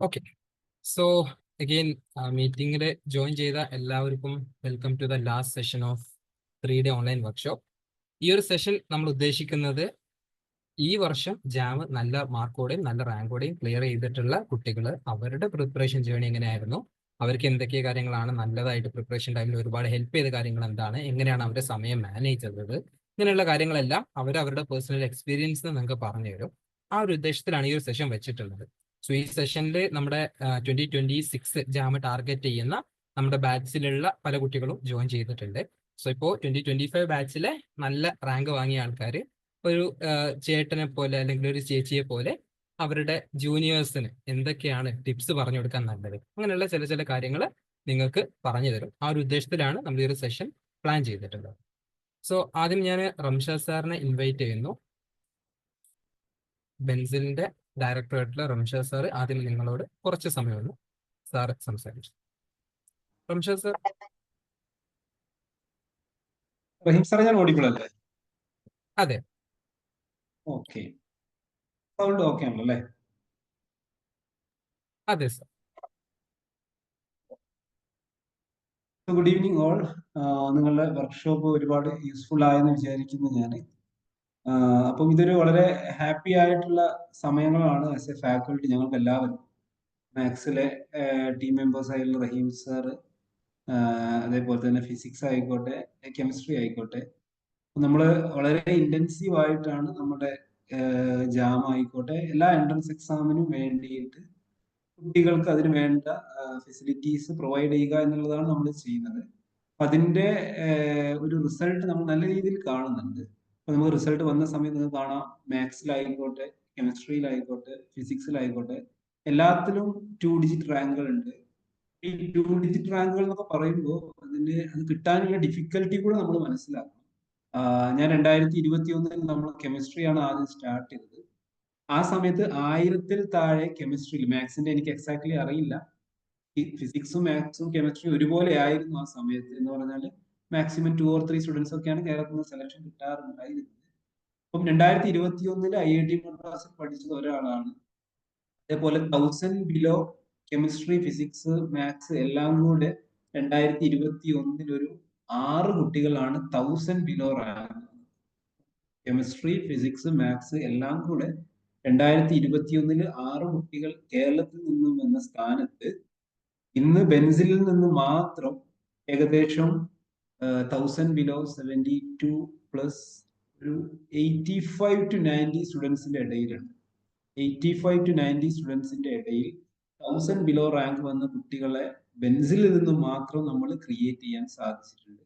Okay. So again മീറ്റിംഗിൽ join ചെയ്ത എല്ലാവർക്കും welcome to the last session of 3 day online workshop. ഈ ഒരു സെഷൻ നമ്മൾ ഉദ്ദേശിക്കുന്നത് ഈ വർഷം ജാം നല്ല മാർക്കോടെയും നല്ല റാങ്കോടെയും ക്ലിയർ ചെയ്തിട്ടുള്ള കുട്ടികൾ അവരുടെ പ്രിപ്പറേഷൻ ജേണി എങ്ങനെയായിരുന്നു, അവർക്ക് എന്തൊക്കെ കാര്യങ്ങളാണ് നല്ലതായിട്ട് പ്രിപ്പറേഷൻ ടൈമിൽ ഒരുപാട് ഹെൽപ്പ് ചെയ്ത കാര്യങ്ങൾ എന്താണ്, എങ്ങനെയാണ് അവരുടെ സമയം മാനേജ് ചെയ്തത്, ഇങ്ങനെയുള്ള കാര്യങ്ങളെല്ലാം അവരുടെ പേഴ്സണൽ എക്സ്പീരിയൻസ് നിങ്ങൾക്ക് പറഞ്ഞു തരും. ആ ഒരു ഉദ്ദേശത്തിലാണ് ഈ ഒരു സെഷൻ വെച്ചിട്ടുള്ളത്. സോ ഈ സെഷനിൽ നമ്മുടെ 2026 ജാം ടാർഗറ്റ് ചെയ്യുന്ന നമ്മുടെ ബാച്ചിലുള്ള പല കുട്ടികളും ജോയിൻ ചെയ്തിട്ടുണ്ട്. സോ ഇപ്പോൾ 2025 ബാച്ചിലെ നല്ല റാങ്ക് വാങ്ങിയ ആൾക്കാർ ഒരു ചേട്ടനെ പോലെ അല്ലെങ്കിൽ ഒരു ചേച്ചിയെ പോലെ അവരുടെ ജൂനിയേഴ്സിന് എന്തൊക്കെയാണ് ടിപ്സ് പറഞ്ഞു കൊടുക്കാൻ നല്ലത്, അങ്ങനെയുള്ള ചില ചില കാര്യങ്ങൾ നിങ്ങൾക്ക് പറഞ്ഞു തരും. ആ ഒരു ഉദ്ദേശത്തിലാണ് നമ്മൾ ഈ ഒരു സെഷൻ പ്ലാൻ ചെയ്തിട്ടുള്ളത്. സോ ആദ്യം ഞാൻ റംഷാദ് സാറിനെ ഇൻവൈറ്റ് ചെയ്യുന്നു. ബെൻസിലിന്റെ ഡയറക്ടറായിട്ടുള്ള റംഷാദ് സാർ ആദ്യം നിങ്ങളോട് കുറച്ച് സമയമൊന്ന് സാറ് സംസാരിച്ചു. റംഷാദ് സാർ. റഹീം സാറേ, ഞാൻ ഓഡിബിൾ അല്ലേ? അതെ. ഓക്കെ, സൗണ്ട് ഓക്കെ ആണല്ലോ? അതെ സാർ. Good evening all. നിങ്ങളുടെ വർക്ക്ഷോപ്പ് ഒരുപാട് യൂസ്ഫുൾ ആയെന്ന് വിചാരിക്കുന്നു ഞാൻ. അപ്പം ഇതൊരു വളരെ ഹാപ്പി ആയിട്ടുള്ള സമയങ്ങളാണ് ആസ് എ ഫാക്കൽറ്റി ഞങ്ങൾക്ക് എല്ലാവരും. മാത്സിലെ ടീം മെമ്പേഴ്സ് ആയിട്ടുള്ള റഹീം സാർ, അതേപോലെ തന്നെ ഫിസിക്സ് ആയിക്കോട്ടെ, കെമിസ്ട്രി ആയിക്കോട്ടെ, നമ്മൾ വളരെ ഇന്റൻസീവ് ആയിട്ടാണ് നമ്മുടെ ജാം ആയിക്കോട്ടെ എല്ലാ എൻട്രൻസ് എക്സാമിനും വേണ്ടിയിട്ട് കുട്ടികൾക്ക് അതിന് വേണ്ട ഫെസിലിറ്റീസ് പ്രൊവൈഡ് ചെയ്യുക എന്നുള്ളതാണ് നമ്മൾ ചെയ്യുന്നത്. അതിന്റെ ഒരു റിസൾട്ട് നമ്മൾ നല്ല രീതിയിൽ കാണുന്നുണ്ട്. അപ്പൊ നമുക്ക് റിസൾട്ട് വന്ന സമയത്ത് നിങ്ങൾക്ക് കാണാം, മാത്സിലായിക്കോട്ടെ, കെമിസ്ട്രിയിലായിക്കോട്ടെ, ഫിസിക്സിലായിക്കോട്ടെ, എല്ലാത്തിലും 2 ഡിജിറ്റ് റാങ്കുകൾ ഉണ്ട്. ഈ 2 ഡിജിറ്റ് റാങ്കുകൾ എന്നൊക്കെ പറയുമ്പോൾ അത് കിട്ടാനുള്ള ഡിഫിക്കൽട്ടി കൂടെ നമ്മൾ മനസ്സിലാക്കണം. ഞാൻ 2021 നമ്മൾ കെമിസ്ട്രിയാണ് ആദ്യം സ്റ്റാർട്ട് ചെയ്തത്. ആ സമയത്ത് 1000-ൽ താഴെ കെമിസ്ട്രിയിൽ, മാത്സിന്റെ എനിക്ക് എക്സാക്ട്ലി അറിയില്ല, ഈ ഫിസിക്സും മാത്സും കെമിസ്ട്രിയും ഒരുപോലെ ആയിരുന്നു ആ സമയത്ത്. എന്ന് പറഞ്ഞാൽ മാക്സിമം 2 or 3 സ്റ്റുഡൻസ് ഒക്കെയാണ് കേരളത്തിൽ നിന്ന് സെലക്ഷൻ കിട്ടാറുണ്ടായിരുന്നത്. അപ്പം 2021 IIT മദ്രാസിൽ പഠിച്ചത് ഒരാളാണ്. അതേപോലെ 1000 ബിലോ കെമിസ്ട്രി, ഫിസിക്സ്, മാത്സ് എല്ലാം കൂടെ 2021 ഒരു 6 കുട്ടികളാണ് 1000 below rank. Chemistry, physics, maths എല്ലാം കൂടെ 2021 6 കുട്ടികൾ കേരളത്തിൽ നിന്നും എന്ന സ്ഥാനത്ത് ഇന്ന് ബെൻസിലിൽ നിന്ന് മാത്രം ഏകദേശം 1000 ബിലോ 72 പ്ലസ് ഒരു 85 to 90 സ്റ്റുഡൻസിന്റെ ഇടയിലാണ്. 85 to 90 സ്റ്റുഡൻസിന്റെ ഇടയിൽ 1000 ബിലോ റാങ്ക് വന്ന കുട്ടികളെ ബെൻസിലിൽ നിന്ന് മാത്രം നമ്മൾ ക്രിയേറ്റ് ചെയ്യാൻ സാധിച്ചിട്ടുണ്ട്.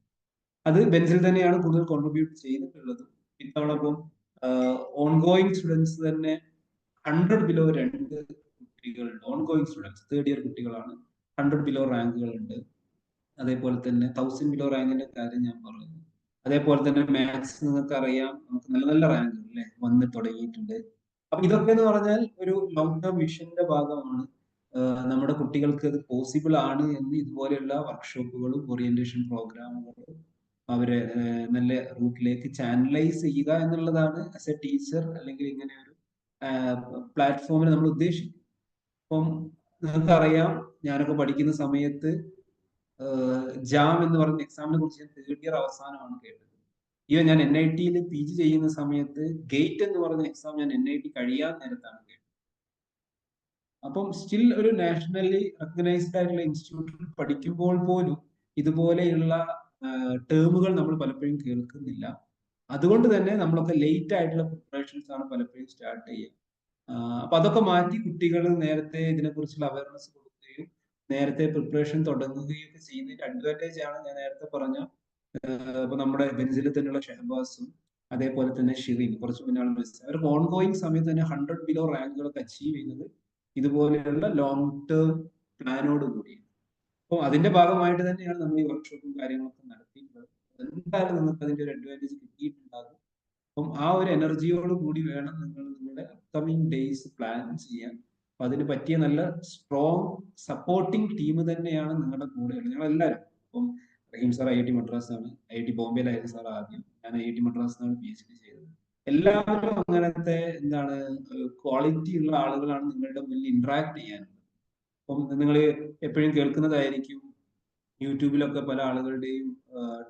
അത് ബെൻസിൽ തന്നെയാണ് കൂടുതൽ കോൺട്രിബ്യൂട്ട് ചെയ്തിട്ടുള്ളത്. ഇത്തവണ ഇപ്പം ഓൺഗോയിങ് സ്റ്റുഡൻസ് തന്നെ 100 ബിലോ 2 കുട്ടികളുണ്ട്. ഓൺഗോയിങ് സ്റ്റുഡൻസ് തേർഡ് ഇയർ കുട്ടികളാണ്. 100 ബിലോ റാങ്കുകൾ ഉണ്ട്. അതേപോലെ തന്നെ 1000 ബിലോ റാങ്കിന്റെ കാര്യം ഞാൻ പറഞ്ഞു. അതേപോലെ തന്നെ മാത്സ് നിങ്ങൾക്ക് അറിയാം, നമുക്ക് നല്ല നല്ല റാങ്കുകൾ അല്ലെ വന്ന് തുടങ്ങിയിട്ടുണ്ട്. അപ്പൊ ഇതൊക്കെ എന്ന് പറഞ്ഞാൽ ഒരു ലോങ് ടേം വിഷന്റെ ഭാഗമാണ്. നമ്മുടെ കുട്ടികൾക്ക് അത് പോസിബിൾ ആണ് എന്ന് ഇതുപോലെയുള്ള വർക്ക്ഷോപ്പുകളും ഓറിയന്റേഷൻ പ്രോഗ്രാമുകളും അവരെ നല്ല റൂട്ടിലേക്ക് ചാനലൈസ് ചെയ്യുക എന്നുള്ളതാണ് ആസ് എ ടീച്ചർ അല്ലെങ്കിൽ ഇങ്ങനെ ഒരു പ്ലാറ്റ്ഫോമിൽ നമ്മൾ ഉദ്ദേശിക്കുന്നത്. അപ്പം നിങ്ങൾക്കറിയാം, ഞാനൊക്കെ പഠിക്കുന്ന സമയത്ത് ജാം എന്ന് പറയുന്ന എക്സാമിനെ കുറിച്ച് ഞാൻ തേർഡ് ഇയർ അവസാനമാണ് കേട്ടത്. ഈവൻ ഞാൻ NIT-യിൽ PG ചെയ്യുന്ന സമയത്ത് ഗേറ്റ് എന്ന് പറയുന്ന എക്സാം ഞാൻ NIT കഴിയാൻ നേരത്താണ് കേട്ടത്. അപ്പം സ്റ്റിൽ ഒരു നാഷണലി റെക്കഗ്നൈസ്ഡ് ആയിട്ടുള്ള ഇൻസ്റ്റിറ്റ്യൂട്ടിൽ പഠിക്കുമ്പോൾ പോലും ഇതുപോലെയുള്ള ടേമുകൾ നമ്മൾ പലപ്പോഴും കേൾക്കുന്നില്ല. അതുകൊണ്ട് തന്നെ നമ്മളൊക്കെ ലേറ്റ് ആയിട്ടുള്ള പ്രിപ്പറേഷൻസ് ആണ് പലപ്പോഴും സ്റ്റാർട്ട് ചെയ്യുക. അപ്പൊ അതൊക്കെ മാറ്റി കുട്ടികൾ നേരത്തെ ഇതിനെക്കുറിച്ചുള്ള അവയർനെസ് കൊടുക്കുകയും നേരത്തെ പ്രിപ്പറേഷൻ തുടങ്ങുകയും ഒക്കെ ചെയ്യുന്നതിന്റെ അഡ്വാൻറ്റേജ് ആണ് ഞാൻ നേരത്തെ പറഞ്ഞ ഇപ്പൊ നമ്മുടെ ബെൻസിൽ തന്നെയുള്ള ഷഹബാസും അതേപോലെ തന്നെ ഷിറിൻ കുറച്ച് മുന്നാണ് വിളിച്ചത്. അവർക്ക് ഓൺഗോയിങ് സമയത്ത് തന്നെ 100 ബിലോ റാങ്കുകളൊക്കെ അച്ചീവ് ചെയ്യുന്നത് ഇതുപോലെയുള്ള ലോങ് ടേം പ്ലാനോട് കൂടി. അപ്പോൾ അതിന്റെ ഭാഗമായിട്ട് തന്നെയാണ് നമ്മൾ ഈ വർക്ക്ഷോപ്പും കാര്യങ്ങളൊക്കെ നടത്തിയിട്ടുള്ളത്. എന്തായാലും നിങ്ങൾക്ക് അതിന്റെ ഒരു അഡ്വാൻറ്റേജ് കിട്ടിയിട്ടുണ്ടാകും. അപ്പം ആ ഒരു എനർജിയോട് കൂടി വേണം നിങ്ങൾ നിങ്ങളുടെ അപ്കമിങ് ഡേയ്സ് പ്ലാൻ ചെയ്യാൻ. അപ്പൊ അതിന് പറ്റിയ നല്ല സ്ട്രോങ് സപ്പോർട്ടിംഗ് ടീം തന്നെയാണ് നിങ്ങളുടെ കൂടെയുള്ളത്. ഞങ്ങൾ എല്ലാവരും. അപ്പം റഹീം സാർ IIT മദ്രാസ് ആണ്, IIT ബോംബെയിലായിരുന്നു സാർ ആദ്യം, ഞാൻ IIT മദ്രാസിനാണ് PhD ചെയ്തത്. എല്ലാവരും അങ്ങനത്തെ എന്താണ് ക്വാളിറ്റി ഉള്ള ആളുകളാണ് നിങ്ങളുടെ മുന്നിൽ ഇന്ററാക്ട് ചെയ്യാനുള്ളത്. അപ്പം നിങ്ങൾ എപ്പോഴും കേൾക്കുന്നതായിരിക്കും, യൂട്യൂബിലൊക്കെ പല ആളുകളുടെയും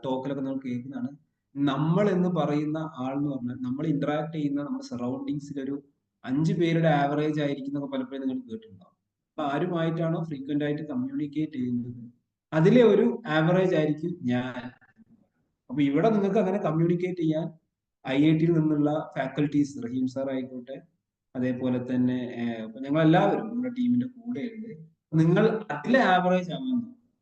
ടോക്കിലൊക്കെ നമ്മൾ കേൾക്കുന്നതാണ്. നമ്മൾ എന്ന് പറയുന്ന ആൾ എന്ന് പറഞ്ഞാൽ നമ്മൾ ഇന്ററാക്ട് ചെയ്യുന്ന നമ്മുടെ സറൗണ്ടിങ്സിൽ ഒരു 5 പേരുടെ ആവറേജ് ആയിരിക്കും എന്നൊക്കെ പലപ്പോഴും നിങ്ങൾ കേട്ടിട്ടുണ്ടാവും. അപ്പൊ ആരുമായിട്ടാണോ ഫ്രീക്വന്റ് ആയിട്ട് കമ്മ്യൂണിക്കേറ്റ് ചെയ്യുന്നത് അതിലെ ഒരു ആവറേജ് ആയിരിക്കും ഞാൻ. അപ്പൊ ഇവിടെ നിങ്ങൾക്ക് അങ്ങനെ കമ്മ്യൂണിക്കേറ്റ് ചെയ്യാൻ IIT-യിൽ നിന്നുള്ള ഫാക്കൽറ്റീസ്, റഹീം സാർ ആയിക്കോട്ടെ, അതേപോലെ തന്നെ ഞങ്ങൾ എല്ലാവരും നമ്മുടെ ടീമിന്റെ കൂടെയുണ്ട്. നിങ്ങൾ അതിലെ ആവറേജ് ആവാൻ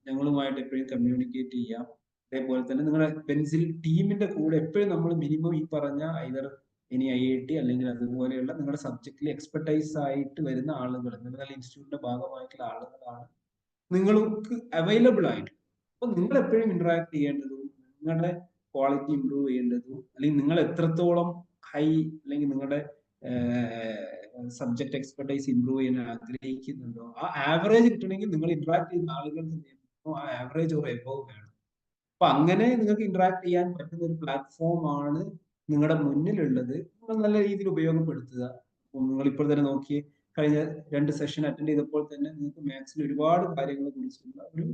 ഞങ്ങളുമായിട്ട് എപ്പോഴും കമ്മ്യൂണിക്കേറ്റ് ചെയ്യാം. അതേപോലെ തന്നെ നിങ്ങളുടെ പെൻസിൽ ടീമിന്റെ കൂടെ എപ്പോഴും നമ്മൾ മിനിമം ഈ പറഞ്ഞ ഐദർ ഇനി IIT അല്ലെങ്കിൽ അതുപോലെയുള്ള നിങ്ങളുടെ സബ്ജക്റ്റിൽ എക്സ്പെർട്ടൈസ് ആയിട്ട് വരുന്ന ആളുകൾ, നിങ്ങളുടെ ഇൻസ്റ്റിറ്റ്യൂട്ടിന്റെ ഭാഗമായിട്ടുള്ള ആളുകളാണ് നിങ്ങൾക്ക് അവൈലബിൾ ആയിട്ട്. അപ്പൊ നിങ്ങൾ എപ്പോഴും ഇന്ററാക്ട് ചെയ്യേണ്ടതും നിങ്ങളുടെ ക്വാളിറ്റി ഇമ്പ്രൂവ് ചെയ്യേണ്ടതും, അല്ലെങ്കിൽ നിങ്ങൾ എത്രത്തോളം ഹൈ അല്ലെങ്കിൽ നിങ്ങളുടെ സബ്ജക്ട് എക്സ്പെർട്ടൈസ് ഇമ്പ്രൂവ് ചെയ്യാൻ ആഗ്രഹിക്കുന്നുണ്ടോ ആ ആവറേജ് കിട്ടണമെങ്കിൽ നിങ്ങൾ ഇന്ററാക്ട് ചെയ്യുന്ന ആളുകൾക്ക് ആ ആവറേജ് ഒരു എബോവ് വേണം. അപ്പൊ അങ്ങനെ നിങ്ങൾക്ക് ഇന്ററാക്ട് ചെയ്യാൻ പറ്റുന്ന ഒരു പ്ലാറ്റ്ഫോം ആണ് നിങ്ങളുടെ മുന്നിലുള്ളത്. നിങ്ങൾ നല്ല രീതിയിൽ ഉപയോഗപ്പെടുത്തുക. നിങ്ങൾ ഇപ്പോൾ തന്നെ നോക്കി കഴിഞ്ഞ 2 സെഷൻ അറ്റൻഡ് ചെയ്തപ്പോൾ തന്നെ നിങ്ങൾക്ക് മാത്സിൽ ഒരുപാട് കാര്യങ്ങളെ കുറിച്ചുള്ള ഒരു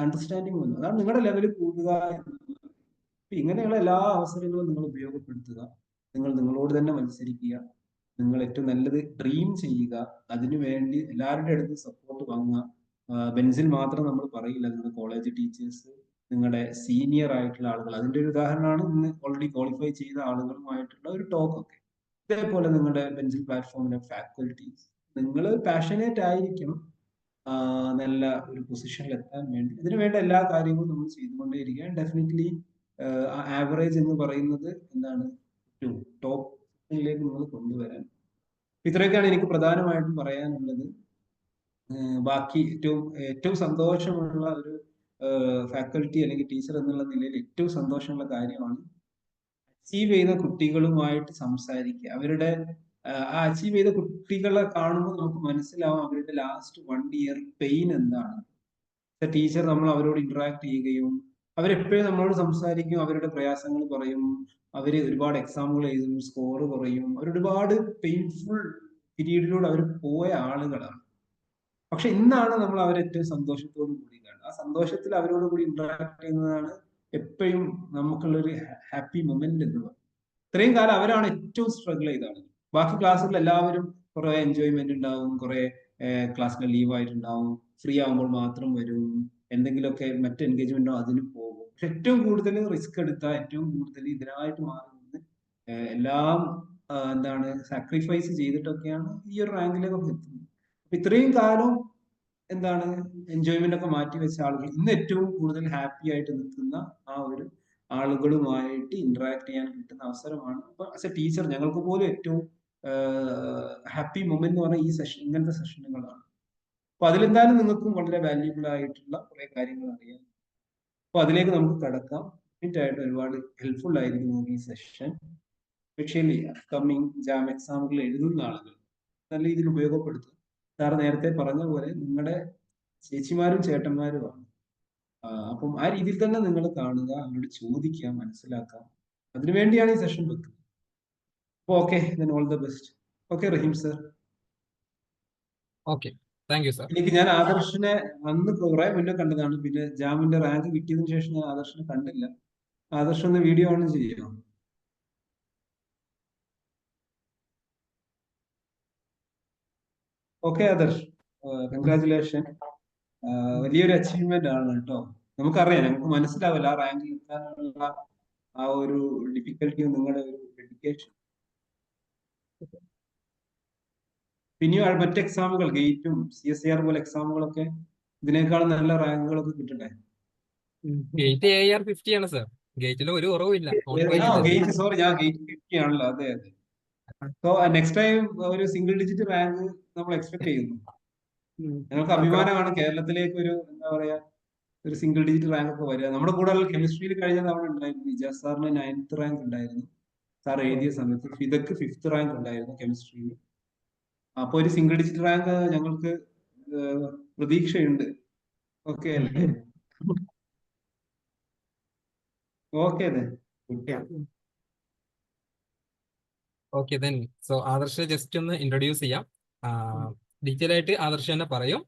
അണ്ടർസ്റ്റാൻഡിങ് വന്നു. അതാണ് നിങ്ങളുടെ ലെവൽ കൂടുക എന്നുള്ളത്. ഇങ്ങനെയുള്ള എല്ലാ അവസരങ്ങളും നിങ്ങൾ ഉപയോഗപ്പെടുത്തുക. നിങ്ങൾ നിങ്ങളോട് തന്നെ മത്സരിക്കുക. നിങ്ങൾ ഏറ്റവും നല്ലത് ഡ്രീം ചെയ്യുക. അതിനുവേണ്ടി എല്ലാവരുടെ അടുത്ത് സപ്പോർട്ട് വാങ്ങുക. ബെൻസിൽ മാത്രം നമ്മൾ പറയില്ല, നിങ്ങളുടെ കോളേജ് ടീച്ചേഴ്സ്, നിങ്ങളുടെ സീനിയർ ആയിട്ടുള്ള ആളുകൾ, അതിന്റെ ഒരു ഉദാഹരണമാണ് ഇന്ന് ഓൾറെഡി ക്വാളിഫൈ ചെയ്ത ആളുകളുമായിട്ടുള്ള ഒരു ടോക്ക് ഒക്കെ. ഇതേപോലെ നിങ്ങളുടെ ബെൻസിൽ പ്ലാറ്റ്ഫോമിലെ ഫാക്കൽറ്റീസ്, നിങ്ങൾ പാഷനേറ്റ് ആയിരിക്കണം നല്ല ഒരു പൊസിഷനിൽ എത്താൻ വേണ്ടി. ഇതിനു വേണ്ട എല്ലാ കാര്യങ്ങളും നമ്മൾ ചെയ്തുകൊണ്ടേയിരിക്കുക. ഡെഫിനറ്റ്ലി ആവറേജ് എന്ന് പറയുന്നത് എന്താണ്, ടോപ്പിലേക്ക് നിങ്ങൾ കൊണ്ടുവരാൻ. ഇത്രയൊക്കെയാണ് എനിക്ക് പ്രധാനമായിട്ടും പറയാനുള്ളത്. ബാക്കി ഏറ്റവും സന്തോഷമുള്ള ഒരു ഫാക്കൽറ്റി അല്ലെങ്കിൽ ടീച്ചർ എന്നുള്ള നിലയിൽ ഏറ്റവും സന്തോഷമുള്ള കാര്യമാണ് അച്ചീവ് ചെയ്ത കുട്ടികളുമായിട്ട് സംസാരിക്കുക. അവരുടെ ആ അച്ചീവ് ചെയ്ത കുട്ടികളെ കാണുമ്പോൾ നമുക്ക് മനസ്സിലാവും അവരുടെ ലാസ്റ്റ് 1 ഇയർ പെയിൻ എന്താണ്. ടീച്ചർ നമ്മൾ അവരോട് ഇന്ററാക്ട് ചെയ്യുകയും അവരെപ്പോഴും നമ്മളോട് സംസാരിക്കും, അവരുടെ പ്രയാസങ്ങൾ പറയും, അവര് ഒരുപാട് എക്സാമുകൾ എഴുതും, സ്കോർ കുറയും, അവരൊരുപാട് പെയിൻഫുൾ പീരീഡിലൂടെ അവർ പോയ ആളുകളാണ്. പക്ഷെ ഇന്നാണ് നമ്മൾ അവരെ ഏറ്റവും സന്തോഷത്തോടു കൂടി കാണുന്നത്. ആ സന്തോഷത്തിൽ അവരോട് കൂടി ഇന്ററാക്ട് ചെയ്യുന്നതാണ് എപ്പോഴും നമുക്കുള്ളൊരു ഹാപ്പി മൊമെന്റ് എന്ന് പറയുന്നത്. ഇത്രയും കാലം അവരാണ് ഏറ്റവും സ്ട്രഗിൾ ചെയ്ത ആളുകൾ. ബാക്കി ക്ലാസ്സുകളിൽ എല്ലാവരും കുറെ എൻജോയ്മെന്റ് ഉണ്ടാവും, കുറെ ക്ലാസ്സിൽ ലീവ് ആയിട്ടുണ്ടാവും, ഫ്രീ ആകുമ്പോൾ മാത്രം വരും, എന്തെങ്കിലുമൊക്കെ മറ്റ് എൻഗേജ്മെന്റ് ഉണ്ടാവും, അതിന് പോകും. പക്ഷെ ഏറ്റവും കൂടുതൽ റിസ്ക് എടുത്ത, ഏറ്റവും കൂടുതൽ ഇതിനായിട്ട് മാറി നിന്ന് എല്ലാം എന്താണ് സാക്രിഫൈസ് ചെയ്തിട്ടൊക്കെയാണ് ഈ ഒരു റാങ്കിലേക്കൊക്കെ എത്തുന്നത്. അപ്പൊ ഇത്രയും കാലം എന്താണ് എൻജോയ്മെന്റ് ഒക്കെ മാറ്റി വെച്ച ആളുകൾ ഇന്ന് ഏറ്റവും കൂടുതൽ ഹാപ്പി ആയിട്ട് നിൽക്കുന്ന ആ ഒരു ആളുകളുമായിട്ട് ഇന്ററാക്ട് ചെയ്യാൻ കിട്ടുന്ന അവസരമാണ്. അപ്പൊ ആസ് എ ടീച്ചർ ഞങ്ങൾക്ക് പോലും ഏറ്റവും ഹാപ്പി മൊമെന്റ് എന്ന് പറഞ്ഞാൽ ഈ സെഷൻ, ഇങ്ങനത്തെ സെഷനുകളാണ്. അപ്പൊ അതിലെന്തായാലും നിങ്ങൾക്കും വളരെ വാല്യൂബിൾ ആയിട്ടുള്ള കുറെ കാര്യങ്ങൾ അറിയാം. അപ്പൊ അതിലേക്ക് നമുക്ക് കടക്കാം. ആയിട്ട് ഒരുപാട് ഹെൽപ്ഫുൾ ആയിരിക്കും ഈ സെഷൻ. സ്പെഷ്യലി അപ്കമിങ് ജാം എക്സാമുകൾ എഴുതുന്ന ആളുകൾ നല്ല രീതിയിൽ ഉപയോഗപ്പെടുത്തും. സാർ നേരത്തെ പറഞ്ഞ പോലെ നിങ്ങളുടെ ചേച്ചിമാരും ചേട്ടന്മാരുമാണ്. അപ്പം ആ രീതിയിൽ തന്നെ നിങ്ങൾ കാണുക, അവരോട് ചോദിക്കുക, മനസ്സിലാക്കാം. അതിനുവേണ്ടിയാണ് ഈ സെഷൻ വെക്കുന്നത്. അപ്പൊ okay, all the best. Okay Rahim sir. Okay, thank you sir. ഞാൻ ആദർശിനെ അന്ന് കുറെ മുന്നേ കണ്ടതാണ്. പിന്നെ ജാമിന്റെ റാങ്ക് കിട്ടിയതിനു ശേഷം ഞാൻ ആദർശിനെ കണ്ടില്ല. ആദർശ് ഒന്ന് വീഡിയോ ഓൺ ചെയ്യോ? Okay Adarsh, congratulation. വലിയൊരു അച്ചീവ്മെന്റ് ആണ് കേട്ടോ. നമുക്കറിയാം, നമുക്ക് മനസ്സിലാവില്ല ആ റാങ്കിൽ എത്താനുള്ള ആ ഒരു ഡിഫിക്കൽട്ടിയും നിങ്ങളുടെ ഒരു ഡെഡിക്കേഷൻ. പിന്നെയും മറ്റ് എക്സാമുകൾ, ഗേറ്റും CSIR പോലെ എക്സാമുകളൊക്കെ ഇതിനേക്കാളും നല്ല റാങ്കുകളൊക്കെ കിട്ടണ്ടേ? ഗേറ്റ് AR 50 ആണ് സർ. ഗേറ്റിൽ ഒരു കുറവില്ല. ഗേറ്റ്, സോറി, ഞാൻ ഗേറ്റ് 50 ആണല്ലോ. അതെ അതെ. സോ നെക്സ്റ്റ് ടൈം ഒരു സിംഗിൾ ഡിജിറ്റ് റാങ്ക് നമ്മൾ എക്സ്പെക്ട് ചെയ്യുന്നു. ഞങ്ങൾക്ക് അഭിമാനമാണ് കേരളത്തിലേക്ക് ഒരു എന്താ പറയാ ഒരു സിംഗിൾ ഡിജിറ്റ് റാങ്ക് ഒക്കെ വരിക. നമ്മുടെ കൂടെ കെമിസ്ട്രിയിൽ കഴിഞ്ഞ തവണ ഉണ്ടായിരുന്നു. ഇജാസ് സാറിന് 9th റാങ്ക് ഉണ്ടായിരുന്നു. സാർ എഴുതിയ സമയത്ത് ഫിദക്ക് 5th റാങ്ക് ഉണ്ടായിരുന്നു കെമിസ്ട്രിയിൽ. അപ്പൊ ഒരു സിംഗിൾ ഡിജിറ്റ് റാങ്ക് ഞങ്ങൾക്ക് പ്രതീക്ഷയുണ്ട്. ഓക്കെ അല്ലേ? Okay okay then. So Adarsh just ഒന്ന് ഇൻട്രൊഡ്യൂസ് ചെയ്യാം. ഡീറ്റെയിൽ ആയിട്ട് ആദർശ് തന്നെ പറയും.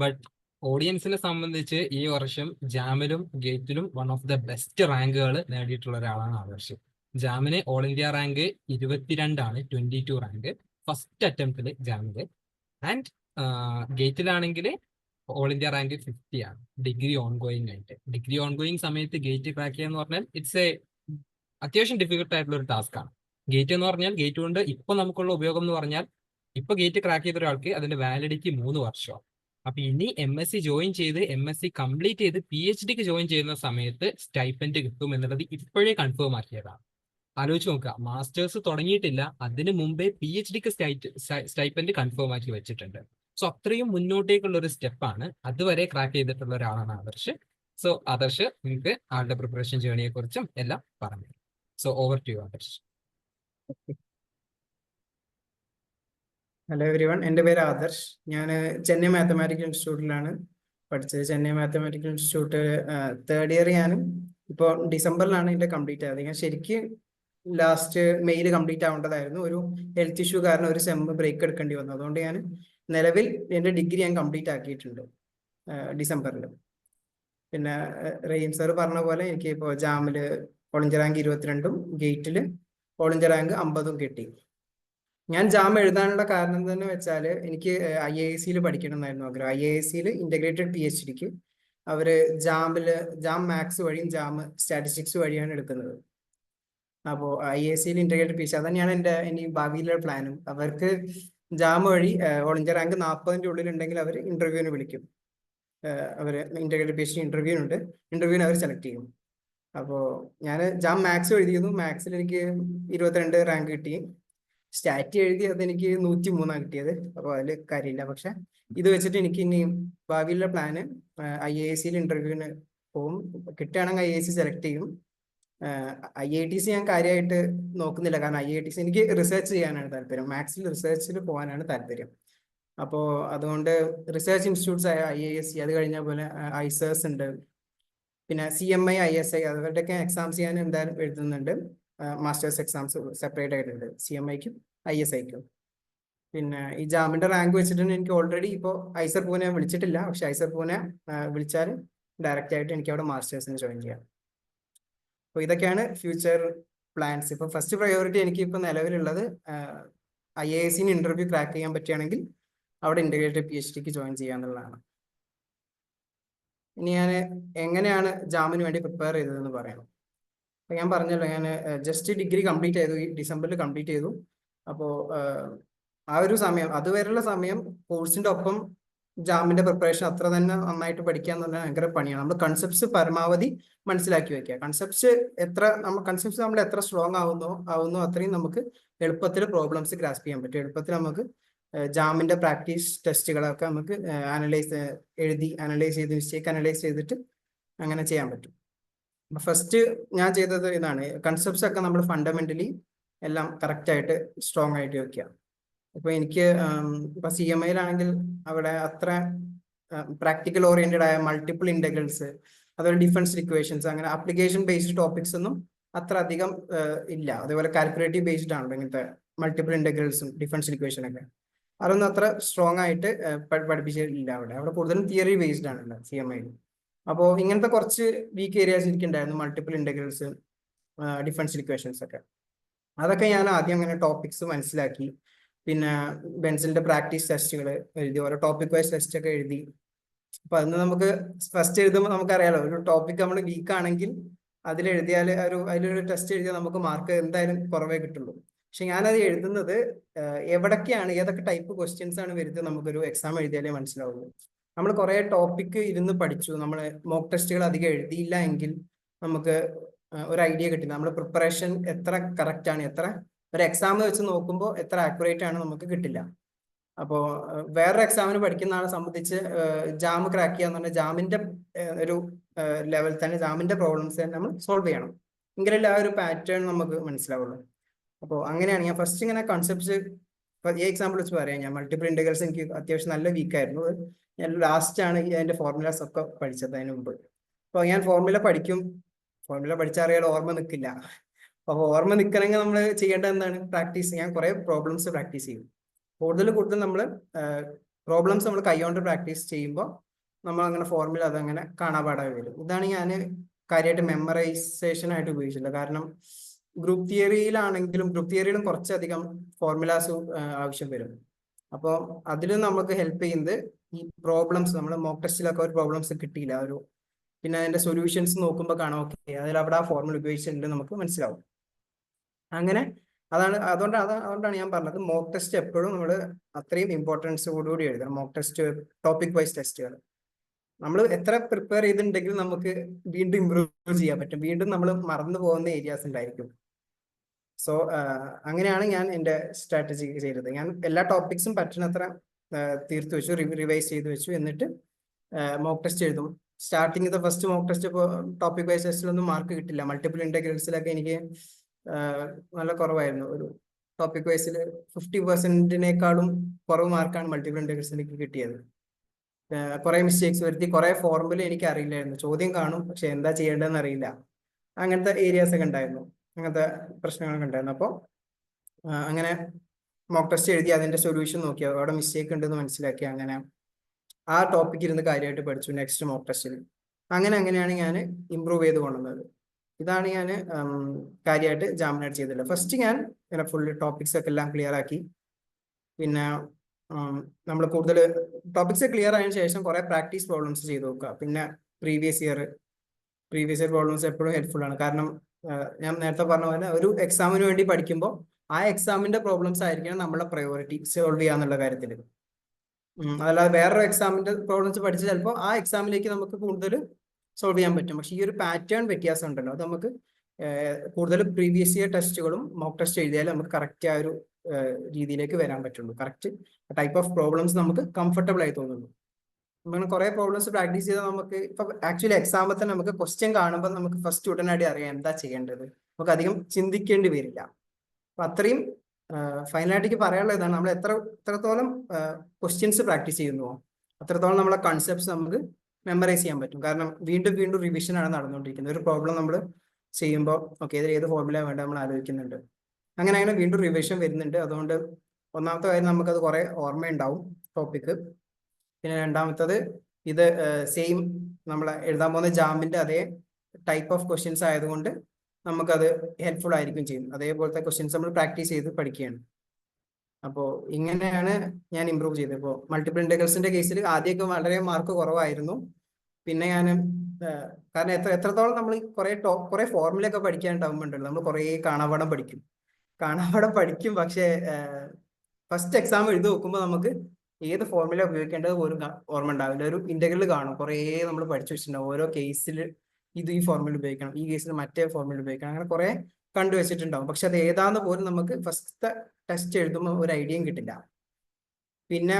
ബട്ട് ഓഡിയൻസിനെ സംബന്ധിച്ച് ഈ വർഷം ജാമിലും ഗേറ്റിലും വൺ ഓഫ് ദ ബെസ്റ്റ് റാങ്കുകൾ നേടിയിട്ടുള്ള ഒരാളാണ് ആദർശ്. ജാമിന് ഓൾ ഇന്ത്യ റാങ്ക് 22ആണ്, 22 റാങ്ക് ഫസ്റ്റ് അറ്റംപ്റ്റിൽ ജാമില്. ആൻഡ് ഗേറ്റിലാണെങ്കിൽ ഓൾ ഇന്ത്യ റാങ്ക് 50 ആണ്, ഡിഗ്രി ഓൺ ഗോയിങ് ആയിട്ട്. ഡിഗ്രി ഓൺ ഗോയിങ് സമയത്ത് ഗേറ്റ് ക്രാക്ക് ചെയ്യാന്ന് പറഞ്ഞാൽ ഇറ്റ്സ് എ അത്യാവശ്യം ഡിഫിക്കൽട്ട് ആയിട്ടുള്ള ഒരു ടാസ്ക് ആണ്. ഗേറ്റ് എന്ന് പറഞ്ഞാൽ ഗേറ്റ് കൊണ്ട് ഇപ്പൊ നമുക്കുള്ള ഉപയോഗം എന്ന് പറഞ്ഞാൽ ഇപ്പൊ ഗേറ്റ് ക്രാക്ക് ചെയ്ത ഒരാൾക്ക് അതിന്റെ വാലിഡിറ്റി 3 വർഷമാണ്. അപ്പൊ ഇനി MSc ജോയിൻ ചെയ്ത് MSc കംപ്ലീറ്റ് ചെയ്ത് PhDക്ക് ജോയിൻ ചെയ്യുന്ന സമയത്ത് സ്റ്റൈപ്പൻഡ് കിട്ടും എന്നുള്ളത് ഇപ്പോഴേ കൺഫേം ആക്കിയതാണ്. ആലോചിച്ച് നോക്കുക, മാസ്റ്റേഴ്സ് തുടങ്ങിയിട്ടില്ല, അതിന് മുമ്പേ PhDക്ക് സ്റ്റൈപ്പൻഡ് കൺഫേം ആക്കി വെച്ചിട്ടുണ്ട്. സോ അത്രയും മുന്നോട്ടേക്കുള്ള ഒരു സ്റ്റെപ്പാണ്. അതുവരെ ക്രാക്ക് ചെയ്തിട്ടുള്ള ഒരാളാണ് ആദർശ്. സോ ആദർശ് നിങ്ങൾക്ക് ആളുടെ പ്രിപ്പറേഷൻ ജേണിയെ കുറിച്ചും എല്ലാം പറഞ്ഞു. So over to you Adarsh. Hello everyone, എൻ്റെ പേര് ആദർശ്. ഞാൻ ചെന്നൈ മാത്തമാറ്റിക്കൽ ഇൻസ്റ്റിറ്റ്യൂട്ടിലാണ് പഠിച്ചത്. Chennai mathematical institute third year. ഞാൻ ഇപ്പോൾ ഡിസംബറിലാണ് എൻ്റെ കംപ്ലീറ്റ് ആയത്. ഞാൻ ശരിക്കും ലാസ്റ്റ് മെയ്യിൽ കംപ്ലീറ്റ് ആവേണ്ടതായിരുന്നു. ഒരു ഹെൽത്ത് ഇഷ്യൂ കാരണം ഒരു സെം ബ്രേക്ക് എടുക്കേണ്ടി വന്നു. അതുകൊണ്ട് ഞാൻ നിലവിൽ എൻ്റെ ഡിഗ്രി ഞാൻ കംപ്ലീറ്റ് ആക്കിയിട്ടുണ്ട് ഡിസംബറിൽ. പിന്നെ റഹീം സാർ പറഞ്ഞ പോലെ എനിക്ക് ഇപ്പോൾ ജാമിൽ ഓൾ ഇന്ത്യ റാങ്ക് 22ഉം ഗേറ്റിൽ ഓൾ ഇന്ത്യ റാങ്ക് 50ഉം കിട്ടി. ഞാൻ ജാം എഴുതാനുള്ള കാരണം തന്നെ വെച്ചാൽ എനിക്ക് IISc പഠിക്കണം എന്നായിരുന്നു ആഗ്രഹം. IISc ഇന്റഗ്രേറ്റഡ് PhDക്ക് അവര് ജാം മാത്സ് വഴിയും ജാം സ്റ്റാറ്റിസ്റ്റിക്സ് വഴിയാണ് എടുക്കുന്നത്. അപ്പോൾ IISc ഇന്റഗ്രേറ്റഡ് PhD അതന്നെയാണ് എൻ്റെ ഇനി ഭാവിയിലെ പ്ലാനും. അവർക്ക് ജാം വഴി ഓൾ ഇന്ത്യ റാങ്ക് 40ന്റെ ഉള്ളിൽ ഉണ്ടെങ്കിൽ അവർ ഇന്റർവ്യൂവിന് വിളിക്കും. അവർ ഇന്റഗ്രേറ്റഡ് PhD ഇന്റർവ്യൂവിന് അവർ സെലക്ട് ചെയ്യും. അപ്പോൾ ഞാൻ ജാം മാത്സ് എഴുതിയിരുന്നു. മാത്സിൽ എനിക്ക് 22 റാങ്ക് കിട്ടി. സ്റ്റാറ്റ് എഴുതി അതെനിക്ക് 103 കിട്ടിയത്. അപ്പോൾ അതിൽ കാര്യമില്ല. പക്ഷെ ഇത് വെച്ചിട്ട് എനിക്ക് ഇനി ഭാവിയിലുള്ള പ്ലാന് IISc ഇന്റർവ്യൂവിന് പോകും. കിട്ടുകയാണെങ്കിൽ IISc സെലക്ട് ചെയ്യും. IITC ഞാൻ കാര്യമായിട്ട് നോക്കുന്നില്ല, കാരണം IITC എനിക്ക് റിസർച്ച് ചെയ്യാനാണ് താല്പര്യം. മാത്സിൽ റിസർച്ചിൽ പോകാനാണ് താല്പര്യം. അപ്പോൾ അതുകൊണ്ട് റിസർച്ച് ഇൻസ്റ്റിറ്റ്യൂട്ട്സ് ആയ IISc, അത് കഴിഞ്ഞ പോലെ ISERS ഉണ്ട്, പിന്നെ CMI ISI അവരുടെയൊക്കെ എക്സാംസ് ഞാൻ എന്തായാലും എഴുതുന്നുണ്ട്. മാസ്റ്റേഴ്സ് എക്സാംസ് സെപ്പറേറ്റ് ആയിട്ടുണ്ട് CMIക്കും ISIക്കും. പിന്നെ ഈ ജാമിന്റെ റാങ്ക് വെച്ചിട്ട് എനിക്ക് ഓൾറെഡി ഇപ്പോൾ ഐസർ പൂനെ വിളിച്ചിട്ടില്ല. പക്ഷെ ഐസർ പൂനെ വിളിച്ചാൽ ഡയറക്റ്റ് ആയിട്ട് എനിക്ക് അവിടെ മാസ്റ്റേഴ്സിന് ജോയിൻ ചെയ്യാം. അപ്പോൾ ഇതൊക്കെയാണ് ഫ്യൂച്ചർ പ്ലാൻസ്. ഇപ്പോൾ ഫസ്റ്റ് പ്രയോറിറ്റി എനിക്ക് ഇപ്പോൾ നിലവിലുള്ളത് IISc ഇന്റർവ്യൂ ക്രാക്ക് ചെയ്യാൻ പറ്റുകയാണെങ്കിൽ അവിടെ ഇന്റഗ്രേറ്റഡ് PhDക്ക് ജോയിൻ ചെയ്യാന്നുള്ളതാണ്. ഇനി ഞാൻ എങ്ങനെയാണ് ജാമിന് വേണ്ടി പ്രിപ്പയർ ചെയ്തതെന്ന് പറയണം. അപ്പോൾ ഞാൻ പറഞ്ഞല്ലോ, ഞാൻ ജസ്റ്റ് ഡിഗ്രി കംപ്ലീറ്റ് ചെയ്തു, ഈ ഡിസംബറിൽ കംപ്ലീറ്റ് ചെയ്തു. അപ്പോൾ ആ ഒരു സമയം, അതുവരെയുള്ള സമയം കോഴ്സിന്റെ ഒപ്പം ജാമിന്റെ പ്രിപ്പറേഷൻ അത്ര തന്നെ നന്നായിട്ട് പഠിക്കുക എന്ന് പറഞ്ഞാൽ ഭയങ്കര പണിയാണ്. നമ്മൾ കൺസെപ്റ്റ്സ് പരമാവധി മനസ്സിലാക്കി വെക്കുക. കൺസെപ്റ്റ്സ് നമ്മൾ എത്ര സ്ട്രോങ് ആവുന്നു അത്രയും നമുക്ക് എളുപ്പത്തിൽ പ്രോബ്ലംസ് ഗ്രാസ്പ് ചെയ്യാൻ പറ്റും. എളുപ്പത്തിൽ നമുക്ക് ജാമിന്റെ പ്രാക്ടീസ് ടെസ്റ്റുകളൊക്കെ നമുക്ക് അനലൈസ് ചെയ്ത് മിസ്റ്റേക്ക് അനലൈസ് ചെയ്തിട്ട് അങ്ങനെ ചെയ്യാൻ പറ്റും. ഫസ്റ്റ് ഞാൻ ചെയ്തത് ഇതാണ്, കൺസെപ്റ്റ്സ് ഒക്കെ നമ്മൾ ഫണ്ടമെന്റലി എല്ലാം കറക്റ്റായിട്ട് സ്ട്രോങ് ആയിട്ട് വെക്കുക. ഇപ്പൊ എനിക്ക് ഇപ്പൊ CMIയിലാണെങ്കിൽ അവിടെ അത്ര പ്രാക്ടിക്കൽ ഓറിയന്റഡ് ആയ മൾട്ടിപ്പിൾ ഇന്റഗ്രൽസ്, അതുപോലെ ഡിഫറൻഷ്യൽ ഇക്വേഷൻസ്, അങ്ങനെ ആപ്ലിക്കേഷൻ ബേസ്ഡ് ടോപ്പിക്സ് ഒന്നും അത്ര അധികം ഇല്ല. അതേപോലെ കാൽക്കുലേറ്റീവ് ബേസ്ഡ് ആണല്ലോ ഇങ്ങനത്തെ മൾട്ടിപ്പിൾ ഇന്റഗ്രൽസും ഡിഫറൻഷ്യൽ ഇക്വേഷനൊക്കെ. അതൊന്നും അത്ര സ്ട്രോങ് ആയിട്ട് പഠിപ്പിച്ചിട്ടില്ല. അവിടെ കൂടുതലും തിയറി ബേസ്ഡ് ആണല്ലോ CMIയിൽ. അപ്പോൾ ഇങ്ങനത്തെ കുറച്ച് വീക്ക് ഏരിയാസ് എനിക്കുണ്ടായിരുന്നു, മൾട്ടിപ്പിൾ ഇന്റഗ്രൽസ്, ഡിഫറൻഷ്യൽ ഇക്വേഷൻസ് ഒക്കെ. അതൊക്കെ ഞാൻ ആദ്യം അങ്ങനെ ടോപ്പിക്സ് മനസ്സിലാക്കി. പിന്നെ ബെൻസിലിന്റെ പ്രാക്ടീസ് ടെസ്റ്റുകൾ എഴുതി, ഓരോ ടോപ്പിക് വൈസ് ടെസ്റ്റ് ഒക്കെ എഴുതി. അപ്പൊ അതിന് നമുക്ക് ഫസ്റ്റ് എഴുതുമ്പോൾ നമുക്കറിയാലോ, ഒരു ടോപ്പിക് നമ്മൾ വീക്ക് ആണെങ്കിൽ അതിലെഴുതിയാൽ അതിലൊരു ടെസ്റ്റ് എഴുതിയാൽ നമുക്ക് മാർക്ക് എന്തായാലും കുറവേ കിട്ടുള്ളൂ. പക്ഷെ ഞാനത് എഴുതുന്നത് എവിടൊക്കെയാണ്, ഏതൊക്കെ ടൈപ്പ് ക്വസ്റ്റ്യൻസ് ആണ് വരുന്നത് നമുക്കൊരു എക്സാം എഴുതിയാലേ മനസ്സിലാവുള്ളൂ. നമ്മൾ കുറെ ടോപ്പിക്ക് ഇരുന്ന് പഠിച്ചു, നമ്മൾ മോക്ക് ടെസ്റ്റുകൾ അധികം എഴുതിയില്ല എങ്കിൽ നമുക്ക് ഒരു ഐഡിയ കിട്ടില്ല. നമ്മുടെ പ്രിപ്പറേഷൻ എത്ര കറക്റ്റ് ആണ്, ഒരു എക്സാം വെച്ച് നോക്കുമ്പോൾ എത്ര ആക്യുറേറ്റ് ആണ് നമുക്ക് കിട്ടില്ല. അപ്പോൾ വേറൊരു എക്സാമിന് പഠിക്കുന്ന ആളെ സംബന്ധിച്ച് ജാം ക്രാക്ക് ചെയ്യാന്ന് പറഞ്ഞാൽ ജാമിന്റെ ഒരു ലെവൽ തന്നെ ജാമിന്റെ പ്രോബ്ലംസ് തന്നെ നമ്മൾ സോൾവ് ചെയ്യണം. എങ്കിലല്ലേ ആ ഒരു പാറ്റേൺ നമുക്ക് മനസ്സിലാവുള്ളൂ. അപ്പോൾ അങ്ങനെയാണ് ഞാൻ ഫസ്റ്റ് ഇങ്ങനെ കൺസെപ്റ്റ്സ്, ഈ എക്സാമ്പിൾ വെച്ച് പറയാം. ഞാൻ മൾട്ടിപ്പിൾ ഇന്റഗ്രൽസ് എനിക്ക് അത്യാവശ്യം നല്ല വീക്കായിരുന്നു. ഞാൻ ലാസ്റ്റ് ആണ് അതിന്റെ ഫോർമുലാസ് ഒക്കെ പഠിച്ചത് അതിന് മുമ്പ്. അപ്പോൾ ഞാൻ ഫോർമുല പഠിച്ചറിയാൽ ഓർമ്മ നിൽക്കില്ല. അപ്പോൾ ഓർമ്മ നിൽക്കണമെങ്കിൽ നമ്മൾ ചെയ്യേണ്ടത് എന്താണ്? പ്രാക്ടീസ്. ഞാൻ കുറെ പ്രോബ്ലംസ് പ്രാക്ടീസ് ചെയ്യും. കൂടുതൽ നമ്മൾ പ്രോബ്ലംസ് നമ്മൾ കൈകൊണ്ട് പ്രാക്ടീസ് ചെയ്യുമ്പോൾ നമ്മൾ അങ്ങനെ ഫോർമുല അതങ്ങനെ കാണാപാടായി വരും. ഇതാണ് ഞാൻ കാര്യമായിട്ട് മെമ്മറൈസേഷൻ ആയിട്ട് ഉപയോഗിച്ചിട്ടുള്ളത്. കാരണം ഗ്രൂപ്പ് തിയറിയിലും കുറച്ചധികം ഫോർമുലാസ് ആവശ്യം വരും. അപ്പോൾ അതിൽ നമുക്ക് ഹെൽപ്പ് ചെയ്യുന്നത് ഈ പ്രോബ്ലംസ്, നമ്മൾ മോക്ക് ടെസ്റ്റിലൊക്കെ ഒരു പ്രോബ്ലംസ് കിട്ടിയില്ല, പിന്നെ അതിന്റെ സൊല്യൂഷൻസ് നോക്കുമ്പോൾ കാണാം, ഓക്കെ അതിൽ അവിടെ ആ ഫോർമുല ഉപയോഗിച്ചിട്ടുണ്ട് നമുക്ക് മനസ്സിലാവും. അങ്ങനെ അതുകൊണ്ടാണ് ഞാൻ പറഞ്ഞത് മോക്ക് ടെസ്റ്റ് എപ്പോഴും നമ്മൾ അത്രയും ഇമ്പോർട്ടൻസോടുകൂടി എഴുതണം. മോക്ക് ടെസ്റ്റ്, ടോപ്പിക് വൈസ് ടെസ്റ്റുകൾ നമ്മൾ എത്ര പ്രിപ്പയർ ചെയ്തിട്ടുണ്ടെങ്കിൽ നമുക്ക് വീണ്ടും ഇമ്പ്രൂവ് ചെയ്യാൻ പറ്റും. വീണ്ടും നമ്മൾ മറന്നു പോകുന്ന ഏരിയാസ് ഉണ്ടായിരിക്കും. സോ അങ്ങനെയാണ് ഞാൻ എൻ്റെ സ്ട്രാറ്റജി ചെയ്തത്. ഞാൻ എല്ലാ ടോപ്പിക്സും പറ്റുന്നത്ര തീർത്തു വെച്ചു, റിവൈസ് ചെയ്ത് വെച്ചു. എന്നിട്ട് മോക്ക് ടെസ്റ്റ് എഴുതും. സ്റ്റാർട്ടിങ് ഫസ്റ്റ് മോക്ക് ടെസ്റ്റ് ഇപ്പോൾ ടോപ്പിക് വൈസ് ടെസ്റ്റിലൊന്നും മാർക്ക് കിട്ടില്ല. മൾട്ടിപ്പിൾ ഇന്റഗ്രൽസിലൊക്കെ എനിക്ക് നല്ല കുറവായിരുന്നു. ഒരു ടോപ്പിക് വൈസിൽ 50%-നേക്കാളും കുറവ് മാർക്കാണ് മൾട്ടിപ്പിൾ ഇന്റഗ്രൽസിൽ എനിക്ക് കിട്ടിയത്. കുറെ മിസ്റ്റേക്സ് വരുത്തി, കുറെ ഫോർമുല എനിക്ക് അറിയില്ലായിരുന്നു. ചോദ്യം കാണും പക്ഷെ എന്താ ചെയ്യേണ്ടതെന്ന് അറിയില്ല. അങ്ങനത്തെ ഏരിയാസ് ഒക്കെ ഉണ്ടായിരുന്നു, അങ്ങനത്തെ പ്രശ്നങ്ങളൊക്കെ ഉണ്ടായിരുന്നു. അപ്പോൾ അങ്ങനെ മോക്ക് ടെസ്റ്റ് എഴുതി അതിന്റെ സൊല്യൂഷൻ നോക്കി അവിടെ മിസ്റ്റേക്ക് ഉണ്ടെന്ന് മനസ്സിലാക്കി അങ്ങനെ ആ ടോപ്പിക് ഇരുന്ന് കാര്യമായിട്ട് പഠിച്ചു നെക്സ്റ്റ് മോക്ക് ടെസ്റ്റിൽ. അങ്ങനെയാണ് ഞാൻ ഇമ്പ്രൂവ് ചെയ്ത് കൊണ്ടുവന്നത്. ഇതാണ് ഞാൻ കാര്യമായിട്ട് ജാമിനായിട്ട് ചെയ്തിട്ടുള്ളത്. ഫസ്റ്റ് ഞാൻ ഇങ്ങനെ ഫുള്ള് ടോപ്പിക്സ് ഒക്കെ എല്ലാം ക്ലിയർ ആക്കി. പിന്നെ നമ്മൾ കൂടുതൽ ടോപ്പിക്സ് ക്ലിയർ ആയതിനു ശേഷം കുറെ പ്രാക്ടീസ് പ്രോബ്ലംസ് ചെയ്ത് നോക്കുക. പിന്നെ പ്രീവിയസ് ഇയർ പ്രോബ്ലംസ് എപ്പോഴും ഹെൽപ്ഫുൾ ആണ്. കാരണം ഞാൻ നേരത്തെ പറഞ്ഞ പോലെ ഒരു എക്സാമിന് വേണ്ടി പഠിക്കുമ്പോൾ ആ എക്സാമിന്റെ പ്രോബ്ലംസ് ആയിരിക്കണം നമ്മളെ പ്രയോറിറ്റി സോൾവ് ചെയ്യാന്നുള്ള കാര്യത്തിൽ. അതല്ലാതെ വേറൊരു എക്സാമിന്റെ പ്രോബ്ലംസ് പഠിച്ച് ചിലപ്പോൾ ആ എക്സാമിലേക്ക് നമുക്ക് കൂടുതൽ സോൾവ് ചെയ്യാൻ പറ്റും. പക്ഷെ ഈ ഒരു പാറ്റേൺ വ്യത്യാസം ഉണ്ടല്ലോ, അത് നമുക്ക് കൂടുതൽ പ്രീവിയസ് ഇയർ ടെസ്റ്റുകളും മോക്ക് ടെസ്റ്റ് എഴുതിയാൽ നമുക്ക് കറക്റ്റ് ആ ഒരു രീതിയിലേക്ക് വരാൻ പറ്റുള്ളൂ. കറക്റ്റ് ടൈപ്പ് ഓഫ് പ്രോബ്ലംസ് നമുക്ക് കംഫർട്ടബിൾ ആയി തോന്നുള്ളൂ. അങ്ങനെ കുറെ പ്രോബ്ലംസ് പ്രാക്ടീസ് ചെയ്താൽ നമുക്ക് ഇപ്പൊ ആക്ച്വലി എക്സാമിൽ തന്നെ നമുക്ക് ക്വസ്റ്റ്യൻ കാണുമ്പോൾ നമുക്ക് ഫസ്റ്റ് ഉടനടി അറിയാം എന്താ ചെയ്യേണ്ടത്. നമുക്ക് അധികം ചിന്തിക്കേണ്ടി വരില്ല. അപ്പൊ അത്രയും ഫൈനലായിട്ട് പറയാനുള്ള ഇതാണ്, നമ്മൾ എത്രത്തോളം ക്വസ്റ്റ്യൻസ് പ്രാക്ടീസ് ചെയ്യുന്നുവോ അത്രത്തോളം നമ്മളെ കൺസെപ്റ്റ്സ് നമുക്ക് മെമ്മറൈസ് ചെയ്യാൻ പറ്റും. കാരണം വീണ്ടും റിവിഷൻ ആണ് നടന്നുകൊണ്ടിരിക്കുന്നത്. ഒരു പ്രോബ്ലം നമ്മൾ ചെയ്യുമ്പോൾ ഓക്കെ ഇതിൽ ഏത് ഫോർമുല വേണ്ട നമ്മൾ ആലോചിക്കുന്നുണ്ട്. അങ്ങനെ വീണ്ടും റിവിഷൻ വരുന്നുണ്ട്. അതുകൊണ്ട് ഒന്നാമത്തെ കാര്യം നമുക്കത് കുറെ ഓർമ്മയുണ്ടാവും ടോപ്പിക്ക്. പിന്നെ രണ്ടാമത്തത് ഇത് സെയിം നമ്മൾ എഴുതാൻ പോകുന്ന ജാമിന്റെ അതേ ടൈപ്പ് ഓഫ് ക്വസ്റ്റ്യൻസ് ആയതുകൊണ്ട് നമുക്കത് ഹെൽപ്ഫുൾ ആയിരിക്കും ചെയ്യും. അതേപോലത്തെ ക്വസ്റ്റ്യൻസ് നമ്മൾ പ്രാക്ടീസ് ചെയ്ത് പഠിക്കുകയാണ്. അപ്പോൾ ഇങ്ങനെയാണ് ഞാൻ ഇമ്പ്രൂവ് ചെയ്തത്. ഇപ്പോൾ മൾട്ടിപ്പിൾ ഇന്റഗ്രൽസിന്റെ കേസിൽ ആദ്യമൊക്കെ വളരെ മാർക്ക് കുറവായിരുന്നു. പിന്നെ ഞാൻ കാരണം എത്രത്തോളം നമ്മൾ കുറെ ഫോർമുല ഒക്കെ പഠിക്കാനുണ്ടാവുമ്പോണ്ടല്ലോ, നമ്മൾ കുറെ കാണാപാഠം പഠിക്കും. പക്ഷേ ഫസ്റ്റ് എക്സാം എഴുതി നോക്കുമ്പോൾ നമുക്ക് ഏത് ഫോർമുല ഉപയോഗിക്കേണ്ടത് പോലും ഓർമ്മ ഉണ്ടാവില്ല. ഒരു ഇന്റഗ്രൽ കാണും, കുറേ നമ്മൾ പഠിച്ചു വെച്ചിട്ടുണ്ടാവും. ഓരോ കേസിൽ ഈ ഫോർമുല ഉപയോഗിക്കണം, ഈ കേസിൽ മറ്റേ ഫോർമുല ഉപയോഗിക്കണം, അങ്ങനെ കുറെ കണ്ടുവച്ചിട്ടുണ്ടാവും. പക്ഷെ അത് ഏതാന്ന് പോലും നമുക്ക് ഫസ്റ്റ് ടെസ്റ്റ് എഴുതുമ്പോൾ ഒരു ഐഡിയയും കിട്ടില്ല. പിന്നെ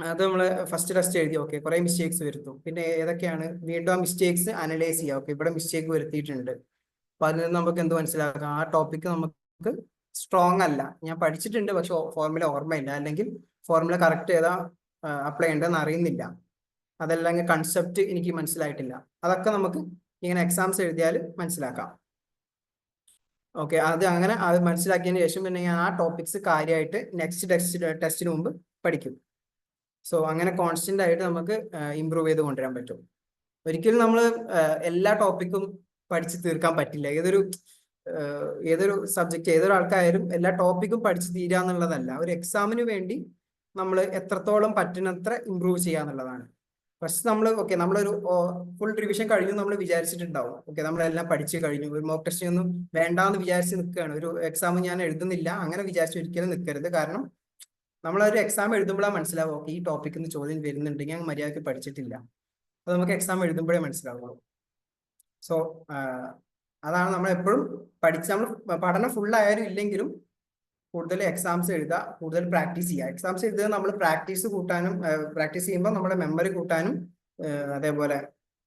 അത് നമ്മൾ ഫസ്റ്റ് ടെസ്റ്റ് എഴുതി ഓക്കെ കുറെ മിസ്റ്റേക്സ് വരുത്തും. പിന്നെ ഏതൊക്കെയാണ് വീണ്ടും ആ മിസ്റ്റേക്സ് അനലൈസ് ചെയ്യുക. ഓക്കെ ഇവിടെ മിസ്റ്റേക്ക് വരുത്തിയിട്ടുണ്ട്, അപ്പൊ അതിൽ നിന്ന് നമുക്ക് എന്ത് മനസ്സിലാക്കാം, ആ ടോപ്പിക്ക് നമുക്ക് സ്ട്രോങ് അല്ല. ഞാൻ പഠിച്ചിട്ടുണ്ട് പക്ഷെ ഫോർമുല ഓർമ്മയില്ല, അല്ലെങ്കിൽ ഫോർമുല കറക്റ്റ് ഏതാ അപ്ലൈ ചെയ്യേണ്ടതെന്ന് അറിയുന്നില്ല, അതല്ലെങ്കിൽ കൺസെപ്റ്റ് എനിക്ക് മനസ്സിലായിട്ടില്ല. അതൊക്കെ നമുക്ക് ഇങ്ങനെ എക്സാംസ് എഴുതിയാൽ മനസ്സിലാക്കാം. ഓക്കെ അത് മനസ്സിലാക്കിയതിന് ശേഷം പിന്നെ ഞാൻ ആ ടോപ്പിക്സ് കാര്യമായിട്ട് നെക്സ്റ്റ് ടെസ്റ്റിന് മുമ്പ് പഠിക്കും. സോ അങ്ങനെ കോൺസ്റ്റന്റ് ആയിട്ട് നമുക്ക് ഇമ്പ്രൂവ് ചെയ്ത് കൊണ്ടുവരാൻ പറ്റും. ഒരിക്കലും നമ്മൾ എല്ലാ ടോപ്പിക്കും പഠിച്ച് തീർക്കാൻ പറ്റില്ല. ഏതൊരു സബ്ജക്റ്റ് ഏതൊരു ആൾക്കാരും എല്ലാ ടോപ്പിക്കും പഠിച്ച് തീരുക എന്നുള്ളതല്ല. ഒരു എക്സാമിന് വേണ്ടി നമ്മൾ എത്രത്തോളം പറ്റുന്നത്ര ഇമ്പ്രൂവ് ചെയ്യുക എന്നുള്ളതാണ്. ഫസ്റ്റ് നമ്മളൊരു ഫുൾ റിവിഷൻ കഴിഞ്ഞു നമ്മൾ വിചാരിച്ചിട്ടുണ്ടാവും. ഓക്കെ നമ്മളെല്ലാം പഠിച്ചു കഴിഞ്ഞു, ഒരു മോക്ക് ടെസ്റ്റ് ഒന്നും വേണ്ടാന്ന് വിചാരിച്ച് നിൽക്കുകയാണ്, ഒരു എക്സാം ഞാൻ എഴുതുന്നില്ല അങ്ങനെ വിചാരിച്ച് ഒരിക്കലും നിൽക്കരുത്. കാരണം നമ്മളൊരു എക്സാം എഴുതുമ്പോഴാണ് മനസ്സിലാവും ഓക്കെ ഈ ടോപ്പിക്കിൽ നിന്ന് ചോദ്യം വരുന്നുണ്ടെങ്കിൽ ഞാൻ മര്യാദയ്ക്ക് പഠിച്ചിട്ടില്ല. അത് നമുക്ക് എക്സാം എഴുതുമ്പോഴേ മനസ്സിലാവുള്ളൂ. സോ അതാണ് നമ്മൾ എപ്പോഴും നമ്മൾ പഠനം ഫുള്ളായാലും ഇല്ലെങ്കിലും കൂടുതൽ എക്സാംസ് എഴുതുക, കൂടുതൽ പ്രാക്ടീസ് ചെയ്യുക. എക്സാംസ് എഴുതുക നമ്മൾ പ്രാക്ടീസ് ചെയ്യുമ്പോൾ നമ്മുടെ മെമ്മറി കൂട്ടാനും അതേപോലെ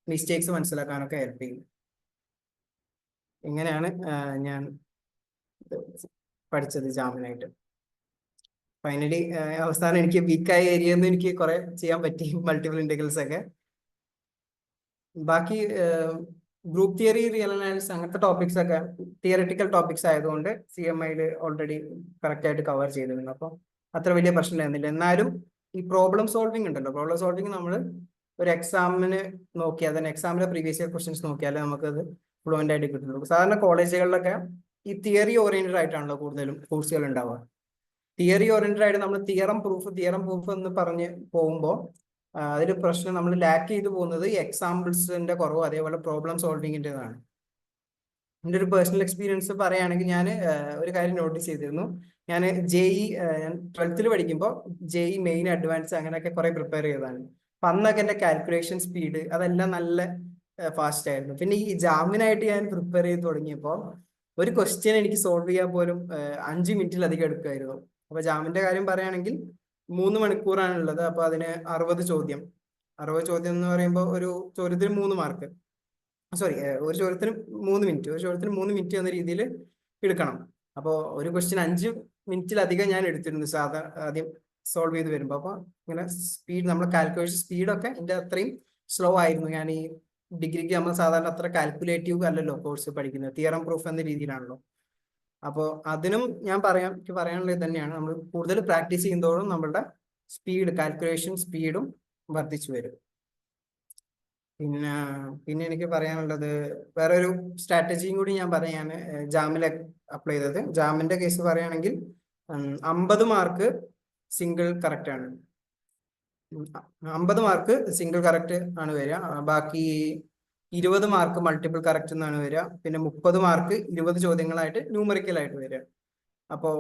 മിസ്റ്റേക്സ് മനസ്സിലാക്കാനൊക്കെ ഹെൽപ്പ് ചെയ്യും. ഇങ്ങനെയാണ് ഞാൻ പഠിച്ചത് ജാമിനായിട്ട്. ഫൈനലി അവസാനം എനിക്ക് വീക്കായ ഏരിയ എനിക്ക് കുറെ ചെയ്യാൻ പറ്റി, മൾട്ടിപ്പിൾ ഇന്റഗ്രൽസ് ഒക്കെ. ബാക്കി ഗ്രൂപ്പ് തിയറി, റിയൽ അനാലിസിസ് അങ്ങനത്തെ ടോപ്പിക്സ് ഒക്കെ തിയറിറ്റിക്കൽ ടോപ്പിക്സ് ആയതുകൊണ്ട് CMIയിൽ ഓൾറെഡി കറക്റ്റ് ആയിട്ട് കവർ ചെയ്തിരുന്നു. അപ്പോൾ അത്ര വലിയ പ്രശ്നമായിരുന്നില്ല. എന്നാലും ഈ പ്രോബ്ലം സോൾവിങ് ഉണ്ടല്ലോ, പ്രോബ്ലം സോൾവിങ് നമ്മൾ ഒരു എക്സാമിന് നോക്കിയാൽ തന്നെ എക്സാമിലെ പ്രീവിയസ് ഇയർ ക്വസ്റ്റ്യൻസ് നോക്കിയാലേ നമുക്കത് ഫ്ലുവൻ്റ് ആയിട്ട് കിട്ടുള്ളൂ. സാധാരണ കോളേജുകളിലൊക്കെ ഈ തിയറി ഓറിയന്റഡ് ആയിട്ടാണല്ലോ കൂടുതലും കോഴ്സുകൾ ഉണ്ടാവുക. തിയറി ഓറിയന്റഡ് ആയിട്ട് നമ്മൾ തിയറം പ്രൂഫ് എന്ന് പറഞ്ഞ് പോകുമ്പോൾ അതിൽ പ്രശ്നം നമ്മൾ ലാക്ക് ചെയ്തു പോകുന്നത് ഈ എക്സാമ്പിൾസിന്റെ കുറവ്, അതേപോലെ പ്രോബ്ലം സോൾവിങ്ങിൻ്റെതാണ്. എൻ്റെ ഒരു പേഴ്സണൽ എക്സ്പീരിയൻസ് പറയുകയാണെങ്കിൽ ഞാൻ ഒരു കാര്യം നോട്ടീസ് ചെയ്തിരുന്നു. ഞാൻ ജെഇ 12th പഠിക്കുമ്പോൾ ജെഇ മെയിൻ അഡ്വാൻസ് അങ്ങനെയൊക്കെ കുറെ പ്രിപ്പയർ ചെയ്തതാണ്. അപ്പം അന്നൊക്കെ എൻ്റെ കാൽക്കുലേഷൻ സ്പീഡ് അതെല്ലാം നല്ല ഫാസ്റ്റ് ആയിരുന്നു. പിന്നെ ഈ ജാമിനായിട്ട് ഞാൻ പ്രിപ്പയർ ചെയ്ത് തുടങ്ങിയപ്പോൾ ഒരു ക്വസ്റ്റ്യൻ എനിക്ക് സോൾവ് ചെയ്യാൻ പോലും 5 മിനിറ്റിലധികം എടുക്കുമായിരുന്നു. അപ്പൊ ജാമിന്റെ കാര്യം പറയുകയാണെങ്കിൽ 3 മണിക്കൂറാണുള്ളത്. അപ്പൊ അതിന് 60 ചോദ്യം എന്ന് പറയുമ്പോൾ ഒരു ചോദ്യത്തിന് 3 മാർക്ക്, സോറി ഒരു ചോദ്യത്തിന് 3 മിനിറ്റ്, ഒരു ചോദ്യത്തിന് 3 മിനിറ്റ് എന്ന രീതിയിൽ എടുക്കണം. അപ്പോൾ ഒരു ക്വസ്റ്റ്യൻ 5 മിനിറ്റിലധികം ഞാൻ എടുത്തിരുന്നു ആദ്യം സോൾവ് ചെയ്ത് വരുമ്പോൾ. അപ്പോൾ ഇങ്ങനെ സ്പീഡ്, നമ്മുടെ കാൽക്കുലേഷൻ സ്പീഡൊക്കെ എൻ്റെ അത്രയും സ്ലോ ആയിരുന്നു. ഞാൻ ഈ ഡിഗ്രിക്ക് നമ്മൾ സാധാരണ അത്ര കാൽക്കുലേറ്റീവ് അല്ലല്ലോ കോഴ്സ് പഠിക്കുന്നത്, തിയറം പ്രൂഫ് എന്ന രീതിയിലാണല്ലോ. അപ്പോൾ അതിനും എനിക്ക് പറയാനുള്ളത് ഇത് തന്നെയാണ്, നമ്മൾ കൂടുതൽ പ്രാക്ടീസ് ചെയ്യുന്നതോടും നമ്മളുടെ സ്പീഡ്, കാൽക്കുലേഷൻ സ്പീഡും വർദ്ധിച്ചു വരും. പിന്നെ എനിക്ക് പറയാനുള്ളത് വേറെ ഒരു സ്ട്രാറ്റജിയും കൂടി ഞാൻ പറയാൻ ജാമിൽ അപ്ലൈ ചെയ്തത്. ജാമിന്റെ കേസ് പറയുകയാണെങ്കിൽ 50 മാർക്ക് സിംഗിൾ കറക്റ്റ് ആണ്, 50 മാർക്ക് സിംഗിൾ കറക്റ്റ് ആണ് വരിക. ബാക്കി 20 മാർക്ക് മൾട്ടിപ്പിൾ കറക്റ്റ് എന്നാണ് വരിക. പിന്നെ 30 മാർക്ക് 20 ചോദ്യങ്ങളായിട്ട് ന്യൂമറിക്കലായിട്ട് വരിക. അപ്പോൾ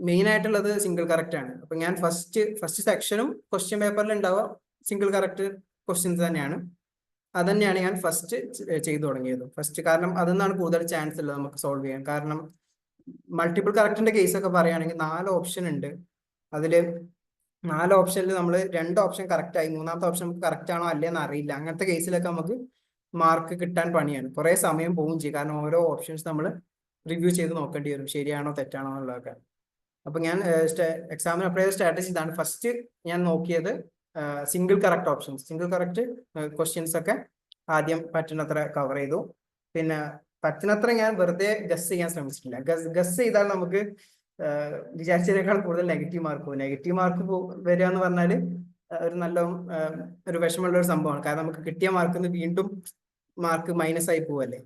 മെയിൻ ആയിട്ടുള്ളത് സിംഗിൾ കറക്റ്റ് ആണ്. അപ്പൊ ഞാൻ ഫസ്റ്റ് സെക്ഷനും ക്വസ്റ്റ്യൻ പേപ്പറിൽ ഉണ്ടാവുക സിംഗിൾ കറക്റ്റ് ക്വസ്റ്റ്യൻസ് തന്നെയാണ്. അതന്നെയാണ് ഞാൻ ഫസ്റ്റ് ചെയ്തു തുടങ്ങിയത്. കാരണം അതെന്നാണ് കൂടുതൽ ചാൻസ് ഉള്ളത് നമുക്ക് സോൾവ് ചെയ്യാൻ. കാരണം മൾട്ടിപ്പിൾ കറക്റ്റിന്റെ കേസൊക്കെ പറയുകയാണെങ്കിൽ 4 ഓപ്ഷൻ ഉണ്ട്. അതിൽ 4 ഓപ്ഷനിൽ നമ്മൾ 2 ഓപ്ഷൻ കറക്റ്റ് ആയി, 3ാമത്തെ ഓപ്ഷൻ നമുക്ക് കറക്റ്റ് ആണോ അല്ലേന്ന് അറിയില്ല. അങ്ങനത്തെ കേസിലൊക്കെ നമുക്ക് മാർക്ക് കിട്ടാൻ പണിയാണ്, കുറെ സമയം പോവുകയും ചെയ്യും. കാരണം ഓരോ ഓപ്ഷൻസ് നമ്മൾ റിവ്യൂ ചെയ്ത് നോക്കേണ്ടി വരും, ശരിയാണോ തെറ്റാണോ എന്നുള്ളതൊക്കെ. അപ്പൊ ഞാൻ എക്സാമിന് അപ്ലൈ ചെയ്ത സ്ട്രാറ്റജി ഇതാണ്. ഫസ്റ്റ് ഞാൻ നോക്കിയത് single correct options, single correct questions ഒക്കെ ആദ്യം പറ്റുന്നത്ര കവർ ചെയ്തു. പിന്നെ പറ്റുന്നത്ര ഞാൻ വെറുതെ ഗസ് ചെയ്യാൻ ശ്രമിച്ചിട്ടില്ല. ഗസ് ചെയ്താൽ നമുക്ക് വിചാരിച്ചതിനേക്കാൾ കൂടുതൽ നെഗറ്റീവ് മാർക്ക് പോകും. നെഗറ്റീവ് മാർക്ക് വരിക എന്ന് പറഞ്ഞാൽ ഒരു നല്ല ഒരു വിഷമമുള്ള ഒരു സംഭവമാണ്. കാരണം നമുക്ക് കിട്ടിയ മാർക്കിൽ നിന്ന് വീണ്ടും മാർക്ക് മൈനസ് ആയി പോവല്ലേ.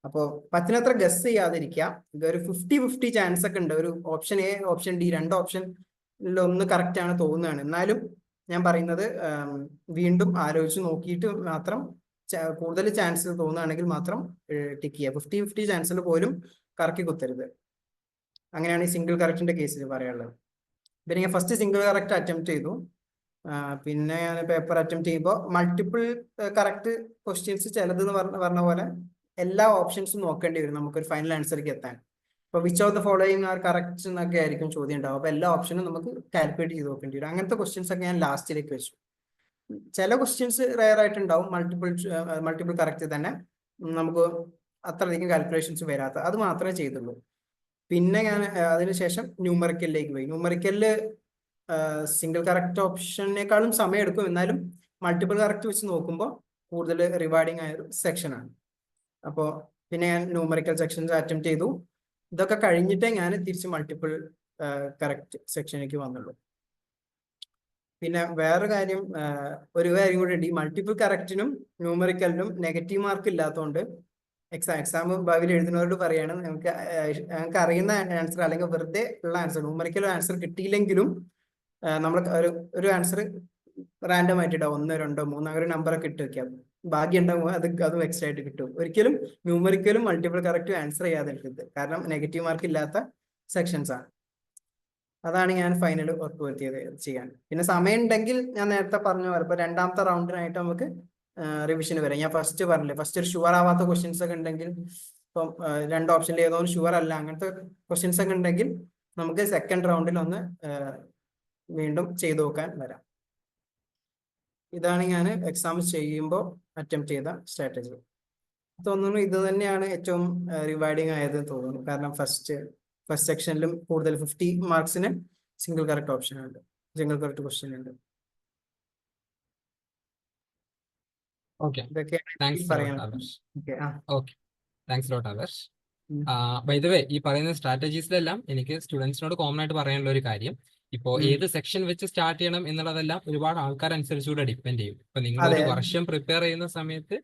അപ്പോൾ പറ്റുന്നത്ര ഗസ് ചെയ്യാതിരിക്കുക. ഇതൊരു 50-50 ചാൻസ് ഒക്കെ ഉണ്ട്. ഒരു ഓപ്ഷൻ എ, ഓപ്ഷൻ ഡി, 2 ഓപ്ഷനിൽ ഒന്ന് കറക്റ്റ് ആണ് തോന്നുകയാണ്. എന്നാലും ഞാൻ പറയുന്നത് വീണ്ടും ആലോചിച്ച് നോക്കിയിട്ട് മാത്രം, കൂടുതൽ ചാൻസ് തോന്നുകയാണെങ്കിൽ മാത്രം ടിക്ക് ചെയ്യുക. 50-50 ചാൻസിൽ പോലും കറക്കി കുത്തരുത്. അങ്ങനെയാണ് ഈ സിംഗിൾ കറക്റ്റിന്റെ കേസിൽ പറയാനുള്ളത്. പിന്നെ ഞാൻ ഫസ്റ്റ് സിംഗിൾ കറക്റ്റ് അറ്റംപ്റ്റ് ചെയ്തു. പിന്നെ ഞാൻ പേപ്പർ അറ്റംപ്റ്റ് ചെയ്യുമ്പോൾ മൾട്ടിപ്പിൾ കറക്റ്റ് ക്വസ്റ്റ്യൻസ് ചിലതെന്ന് പറഞ്ഞ പോലെ എല്ലാ ഓപ്ഷൻസും നോക്കേണ്ടി വരും നമുക്കൊരു ഫൈനൽ ആൻസറിലേക്ക് എത്താൻ. ഇപ്പോൾ which of the following are correct എന്നൊക്കെ ആയിരിക്കും ചോദ്യം ഉണ്ടാവും. അപ്പോൾ എല്ലാ ഓപ്ഷനും നമുക്ക് കാൽക്കുലേറ്റ് ചെയ്ത് നോക്കേണ്ടി വരും. അങ്ങനത്തെ ക്വസ്റ്റ്യൻസ് ഒക്കെ ഞാൻ ലാസ്റ്റിലേക്ക് വെച്ചു. ചില ക്വസ്റ്റ്യൻസ് റെയർ ആയിട്ടുണ്ടാവും മൾട്ടിപ്പിൾ കറക്റ്റ് തന്നെ നമുക്ക് അത്രയധികം കാൽക്കുലേഷൻസ് വരാത്ത, അത് മാത്രമേ ചെയ്തുള്ളൂ. പിന്നെ ഞാൻ അതിനുശേഷം ന്യൂമറിക്കലിലേക്ക് പോയി. ന്യൂമറിക്കലിൽ സിംഗിൾ കറക്റ്റ് ഓപ്ഷനേക്കാളും സമയം എടുക്കും, എന്നാലും മൾട്ടിപ്പിൾ കറക്റ്റ് വെച്ച് നോക്കുമ്പോൾ കൂടുതൽ റിവാർഡിങ് ആയ ഒരു സെക്ഷനാണ്. അപ്പോൾ പിന്നെ ഞാൻ ന്യൂമറിക്കൽ സെക്ഷൻസ് അറ്റംപ്റ്റ് ചെയ്തു. ഇതൊക്കെ കഴിഞ്ഞിട്ടേ ഞാൻ തിരിച്ച് മൾട്ടിപ്പിൾ കറക്റ്റ് സെക്ഷനിലേക്ക് വന്നുള്ളൂ. പിന്നെ വേറെ കാര്യം, ഒരു കാര്യം കൂടി ഉണ്ട്. ഈ മൾട്ടിപ്പിൾ കറക്റ്റിനും ന്യൂമറിക്കലിനും നെഗറ്റീവ് മാർക്ക് ഇല്ലാത്തതുകൊണ്ട് എക്സാം ഭാവിയിൽ എഴുതുന്നവരോട് പറയാണ്, ഞങ്ങൾക്ക് അറിയുന്ന ആൻസർ അല്ലെങ്കിൽ വെറുതെ ഉള്ള ആൻസർ, ന്യൂമറിക്കൽ ആൻസർ കിട്ടിയില്ലെങ്കിലും നമ്മൾ ഒരു ആൻസർ റാൻഡം ആയിട്ട് ഇടാം, 1, 2, 3 അങ്ങനെ ഒരു നമ്പറൊക്കെ ഇട്ട് വെക്കാം. ഭാഗ്യം ഉണ്ടാകുമ്പോൾ അതും എക്സ്ട്രാ ആയിട്ട് കിട്ടും. ഒരിക്കലും ന്യൂമറിക്കലും മൾട്ടിപ്പിൾ കറക്റ്റും ആൻസർ ചെയ്യാതിരിക്കരുത്, കാരണം നെഗറ്റീവ് മാർക്ക് ഇല്ലാത്ത സെക്ഷൻസ് ആണ്. അതാണ് ഞാൻ ഫൈനൽ ഉറപ്പുവരുത്തിയത് ചെയ്യാൻ. പിന്നെ സമയം ഉണ്ടെങ്കിൽ ഞാൻ നേരത്തെ പറഞ്ഞ പോലെ ഇപ്പോൾ 2ാമത്തെ റൗണ്ടിനായിട്ട് നമുക്ക് റിവിഷന് വരാം. ഞാൻ ഫസ്റ്റ് പറഞ്ഞില്ലേ, ഫസ്റ്റ് ഒരു ഷുവർ ആവാത്ത ക്വസ്റ്റ്യൻസ് ഒക്കെ ഉണ്ടെങ്കിൽ, ഇപ്പം 2 ഓപ്ഷനിൽ ഏതോ ഷുവർ അല്ല അങ്ങനത്തെ ക്വസ്റ്റ്യൻസ് ഒക്കെ ഉണ്ടെങ്കിൽ നമുക്ക് സെക്കൻഡ് റൗണ്ടിൽ ഒന്ന് വീണ്ടും ചെയ്തു നോക്കാൻ വരാം. ഇതാണ് ഞാൻ എക്സാം ചെയ്യുമ്പോൾ അറ്റംപ്റ്റ് ചെയ്ത സ്ട്രാറ്റജി. തോന്നുന്നു ഇത് തന്നെയാണ് ഏറ്റവും റിവാർഡിങ് ആയത് തോന്നുന്നു. കാരണം ഫസ്റ്റ് സെക്ഷനിലും കൂടുതൽ 50 മാർക്സിന് സിംഗിൾ കറക്റ്റ് ഓപ്ഷൻ ഉണ്ട്, സിംഗിൾ കറക്റ്റ് ക്വസ്റ്റ്യൻ ഉണ്ട്. ബൈ ദ വേ, ഈ പറയുന്ന സ്ട്രാറ്റജീസിലെല്ലാം എനിക്ക് സ്റ്റുഡൻസിനോട് കോമൺ ആയിട്ട് പറയാനുള്ള ഒരു കാര്യം, ഇപ്പോ ഏത് സെക്ഷൻ വെച്ച് സ്റ്റാർട്ട് ചെയ്യണം എന്നുള്ളതെല്ലാം ഒരുപാട് ആൾക്കാരനുസരിച്ചുകൂടെ ഡിപ്പെൻഡ് ചെയ്യും. ഇപ്പൊ നിങ്ങൾ അതെ ഒരു വർഷം പ്രിപ്പയർ ചെയ്യുന്ന സമയത്ത്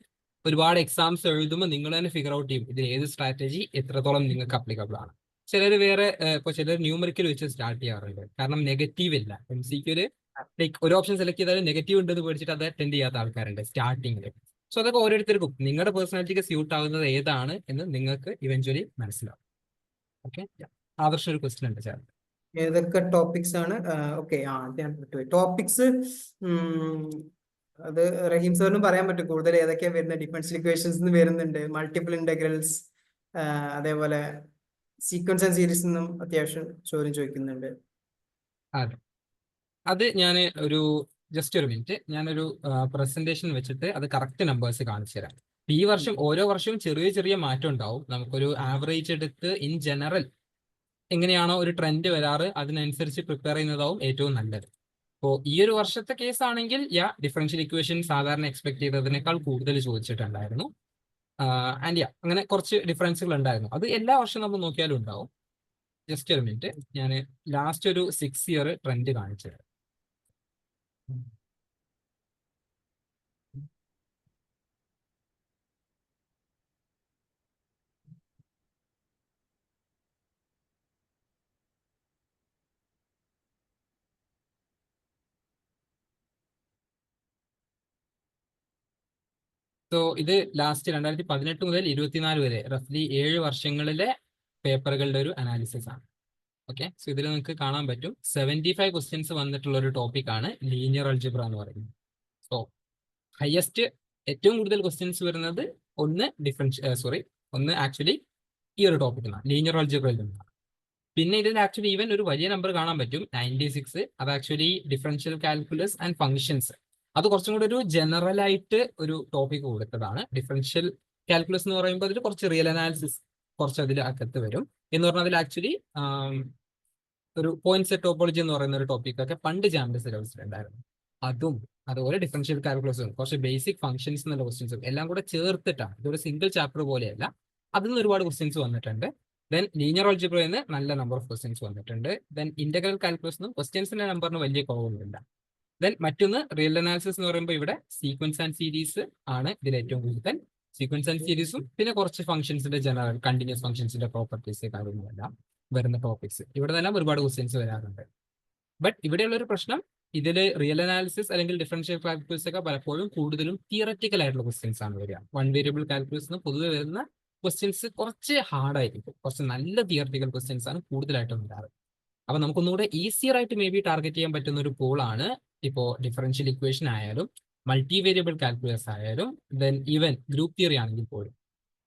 ഒരുപാട് എക്സാംസ് എഴുതുമ്പോൾ നിങ്ങൾ തന്നെ ഫിഗർ ഔട്ട് ചെയ്യും ഇത് ഏത് സ്ട്രാറ്റജി എത്രത്തോളം നിങ്ങൾക്ക് അപ്ലിക്കബിൾ ആണ്. ചിലർ വേറെ ഇപ്പൊ ചിലർ ന്യൂമറിക്കൽ വെച്ച് സ്റ്റാർട്ട് ചെയ്യാറുണ്ട്. കാരണം നെഗറ്റീവ് ഇല്ല. MCQ ലൈക്ക് ഒരു ഓപ്ഷൻ സെലക്ട് ചെയ്താൽ നെഗറ്റീവ് ഉണ്ടെന്ന് പേടിച്ചിട്ട് അത് അറ്റൻഡ് ചെയ്യാത്ത ആൾക്കാരുണ്ട് സ്റ്റാർട്ടിങ്ങിൽ. സോ അതൊക്കെ ഓരോരുത്തർക്കും നിങ്ങളുടെ പേഴ്സണാലിറ്റിക്ക് സ്യൂട്ട് ആവുന്നത് ഏതാണ് എന്ന് നിങ്ങൾക്ക് ഇവഞ്ച്വലി മനസ്സിലാവും. ഓക്കെ, ആദർശം ഒരു ക്വസ്റ്റ്യൻ ഉണ്ട് ചേർത്ത്. ഏതൊക്കെ ടോപ്പിക്സ് ആണ്? ഓക്കെ, ടോപ്പിക്സ് അത് റഹീം സാറിനും പറയാൻ പറ്റും കൂടുതൽ ഏതൊക്കെയാ വരുന്നത്. ഡിഫറൻഷ്യൽ ഇക്വേഷൻസ് വരുന്നുണ്ട്, മൾട്ടിപ്പിൾ ഇന്റഗ്രൽസ്, അതേപോലെ സീക്വൻസ് ആൻഡ് സീരീസ് നിന്നും അത്യാവശ്യം ചോദ്യം ചോദിക്കുന്നുണ്ട്. അതെ, അത് ഞാൻ ഒരു ജസ്റ്റ് ഒരു മിനിറ്റ് ഞാനൊരു പ്രസന്റേഷൻ വെച്ചിട്ട് അത് കറക്റ്റ് നമ്പേഴ്സ് കാണിച്ചു തരാം. ഈ വർഷം ഓരോ വർഷവും ചെറിയ ചെറിയ മാറ്റം ഉണ്ടാവും. നമുക്കൊരു ആവറേജ് എടുത്ത് ഇൻ ജനറൽ എങ്ങനെയാണോ ഒരു ട്രെൻഡ് വരാറ് അതിനനുസരിച്ച് പ്രിപ്പയർ ചെയ്യുന്നതാവും ഏറ്റവും നല്ലത്. അപ്പോൾ ഈ ഒരു വർഷത്തെ കേസ് ആണെങ്കിൽ ഡിഫറൻഷ്യൽ ഇക്വേഷൻ സാധാരണ എക്സ്പെക്ട് ചെയ്തതിനേക്കാൾ കൂടുതൽ ചോദിച്ചിട്ടുണ്ടായിരുന്നു. ആൻഡ് അങ്ങനെ കുറച്ച് ഡിഫറൻസുകൾ ഉണ്ടായിരുന്നു. അത് എല്ലാ വർഷവും നമ്മൾ നോക്കിയാലും ഉണ്ടാവും. ജസ്റ്റ് ഒരു മിനിറ്റ് ഞാൻ ലാസ്റ്റ് ഒരു 6 ഇയർ ട്രെൻഡ് കാണിച്ചു തരാം. സോ ഇത് ലാസ്റ്റ് 2018 മുതൽ 24 വരെ റഫ്ലി 7 വർഷങ്ങളിലെ പേപ്പറുകളുടെ ഒരു അനാലിസിസ് ആണ്. ഓക്കെ, സോ ഇതിൽ നിങ്ങൾക്ക് കാണാൻ പറ്റും 75 ക്വസ്റ്റ്യൻസ് വന്നിട്ടുള്ള ഒരു ടോപ്പിക്കാണ് ലീനിയർ അൾജിബ്ര എന്ന് പറയുന്നത്. സോ ഹയസ്റ്റ് ഏറ്റവും കൂടുതൽ ക്വസ്റ്റ്യൻസ് വരുന്നത് ഒന്ന് ആക്ച്വലി ഈ ഒരു ടോപ്പിക്കാണ്, ലീനിയർ അൾജിബ്രയിൽ നിന്നാണ്. പിന്നെ ഇതിൽ ആക്ച്വലി ഈവൻ ഒരു വലിയ നമ്പർ കാണാൻ പറ്റും 96. അത് actually differential calculus and functions. അത് കുറച്ചും കൂടി ഒരു ജനറൽ ആയിട്ട് ഒരു ടോപ്പിക് കൊടുത്തതാണ്. ഡിഫറൻഷ്യൽ കാൽക്കുലസ് എന്ന് പറയുമ്പോൾ അതിൽ കുറച്ച് റിയൽ അനാലിസിസ് കുറച്ച് അതിൽ അകത്ത് വരും. എന്ന് പറഞ്ഞാൽ അതിൽ ആക്ച്വലി ഒരു പോയിന്റ് സെറ്റ് ടോപ്പോളജി എന്ന് പറയുന്ന ഒരു ടോപ്പിക്കൊക്കെ പണ്ട് ജാമിന്റെ സിലബസിൽ ഉണ്ടായിരുന്നു. അതുപോലെ ഡിഫറൻഷ്യൽ കാൽക്കുലസും കുറച്ച് ബേസിക് ഫംഗ്ഷൻസ് എന്നുള്ള ക്വസ്റ്റ്യൻസും എല്ലാം കൂടെ ചേർത്തിട്ടാണ്. ഇതൊരു സിംഗിൾ ചാപ്റ്റർ പോലെയല്ല. അതിൽ നിന്ന് ഒരുപാട് ക്വസ്റ്റ്യൻസ് വന്നിട്ടുണ്ട്. ദെൻ ലീനിയർ അൾജിബ്രയിൽ നിന്ന് നല്ല നമ്പർ ഓഫ് ക്വസ്റ്റ്യൻസ് വന്നിട്ടുണ്ട്. ദെൻ ഇന്റഗ്രൽ കാൽക്കുലസിനും ക്വസ്റ്റ്യൻസിന്റെ നമ്പറിന് വലിയ കുറവൊന്നുമില്ല. ദെൻ മറ്റൊന്ന് റിയൽ അനാലിസിസ് എന്ന് പറയുമ്പോൾ ഇവിടെ സീക്വൻസ് ആൻഡ് സീരീസ് ആണ് ഇതിൽ ഏറ്റവും കൂടുതൽ. സീക്വൻസ് ആൻഡ് സീരീസും പിന്നെ കുറച്ച് ഫംഗ്ഷൻസിന്റെ ജനറൽ കണ്ടിന്യൂസ് ഫംഗ്ഷൻസിന്റെ പ്രോപ്പർട്ടീസ് കാര്യങ്ങളെല്ലാം വരുന്ന ടോപ്പിക്സ്. ഇവിടെ നിന്നെല്ലാം ഒരുപാട് ക്വസ്റ്റ്യൻസ് വരാറുണ്ട്. ബട്ട് ഇവിടെയുള്ള ഒരു പ്രശ്നം, ഇതിൽ റിയൽ അനാലിസിസ് അല്ലെങ്കിൽ ഡിഫറൻഷ്യൽ കാൽക്കുലസ് ഒക്കെ പലപ്പോഴും കൂടുതലും തിയററ്റിക്കൽ ആയിട്ടുള്ള ക്വസ്റ്റ്യൻസ് ആണ് വരിക. വൺ വേരിയബിൾ കാൽക്കുലസിന് പൊതുവെ വരുന്ന ക്വസ്റ്റ്യൻസ് കുറച്ച് ഹാർഡായിരിക്കും. കുറച്ച് നല്ല തിയററ്റിക്കൽ ക്വസ്റ്റ്യൻസ് ആണ് കൂടുതലായിട്ടും വരാറ്. അപ്പൊ നമുക്കൊന്നുകൂടെ ഈസിയർ ആയിട്ട് മേ ബി ടാർഗറ്റ് ചെയ്യാൻ പറ്റുന്ന ഒരു പോളാണ് ഇപ്പോൾ ഡിഫറൻഷ്യൽ ഇക്വേഷൻ ആയാലും മൾട്ടി വേരിയബിൾ കാൽക്കുലസ് ആയാലും ദെൻ ഈവൻ ഗ്രൂപ്പ് തിയറി ആണെങ്കിൽ പോലും.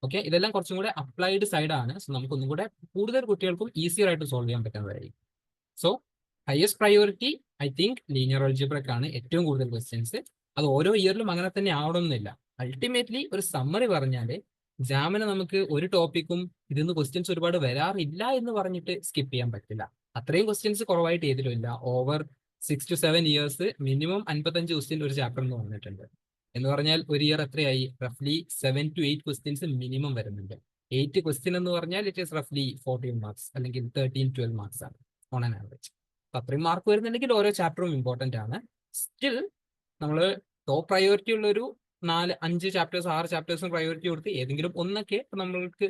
ഓക്കെ, ഇതെല്ലാം കുറച്ചും കൂടെ അപ്ലൈഡ് സൈഡ് ആണ്. സോ നമുക്കൊന്നും കൂടെ കൂടുതൽ കുട്ടികൾക്കും ഈസിയർ ആയിട്ട് സോൾവ് ചെയ്യാൻ പറ്റുന്നതായിരിക്കും. So highest priority I think linear അൾജിബ്രക്കാണ് ഏറ്റവും കൂടുതൽ ക്വസ്റ്റ്യൻസ്. അത് ഓരോ ഇയറിലും അങ്ങനെ തന്നെ ആവണമെന്നില്ല. അൾട്ടിമേറ്റ്ലി ഒരു സമ്മറി പറഞ്ഞാൽ ജാമിന് നമുക്ക് ഒരു ടോപ്പിക്കും ഇതിന്ന് ക്വസ്റ്റ്യൻസ് ഒരുപാട് വരാറില്ല എന്ന് പറഞ്ഞിട്ട് സ്കിപ്പ് ചെയ്യാൻ പറ്റില്ല. അത്രയും ക്വസ്റ്റ്യൻസ് കുറവായിട്ട് ഏതിലും ഇല്ല. Over 6 to 7 years minimum 55 question ഒരു ചാപ്റ്ററിന് വന്നിട്ടുണ്ട്. എന്ന് പറഞ്ഞാൽ ഒരു ഇയർ എത്രയായി? റഫ്ലി 7 to 8 ക്വസ്റ്റ്യൻസ് മിനിമം വരുന്നുണ്ട്. 8 ക്വസ്റ്റ്യൻ എന്ന് പറഞ്ഞാൽ ഇറ്റ് ഈസ് റഫ്ലി 14 മാർക്സ് അല്ലെങ്കിൽ 13-12 മാർക്സ് ആണ് ഓൺ ആൻ ആവറേജ്. അത്രയും മാർക്ക് വരുന്നുണ്ടെങ്കിൽ ഓരോ ചാപ്റ്ററും ഇമ്പോർട്ടന്റ് ആണ്. സ്റ്റിൽ നമ്മൾ ടോപ്പ് പ്രയോറിറ്റി ഉള്ള ഒരു 4-5 ചാപ്റ്റേഴ്സ് 6 ചാപ്റ്റേഴ്സും പ്രയോറിറ്റി കൊടുത്ത് ഏതെങ്കിലും ഒന്നൊക്കെ നമ്മൾക്ക്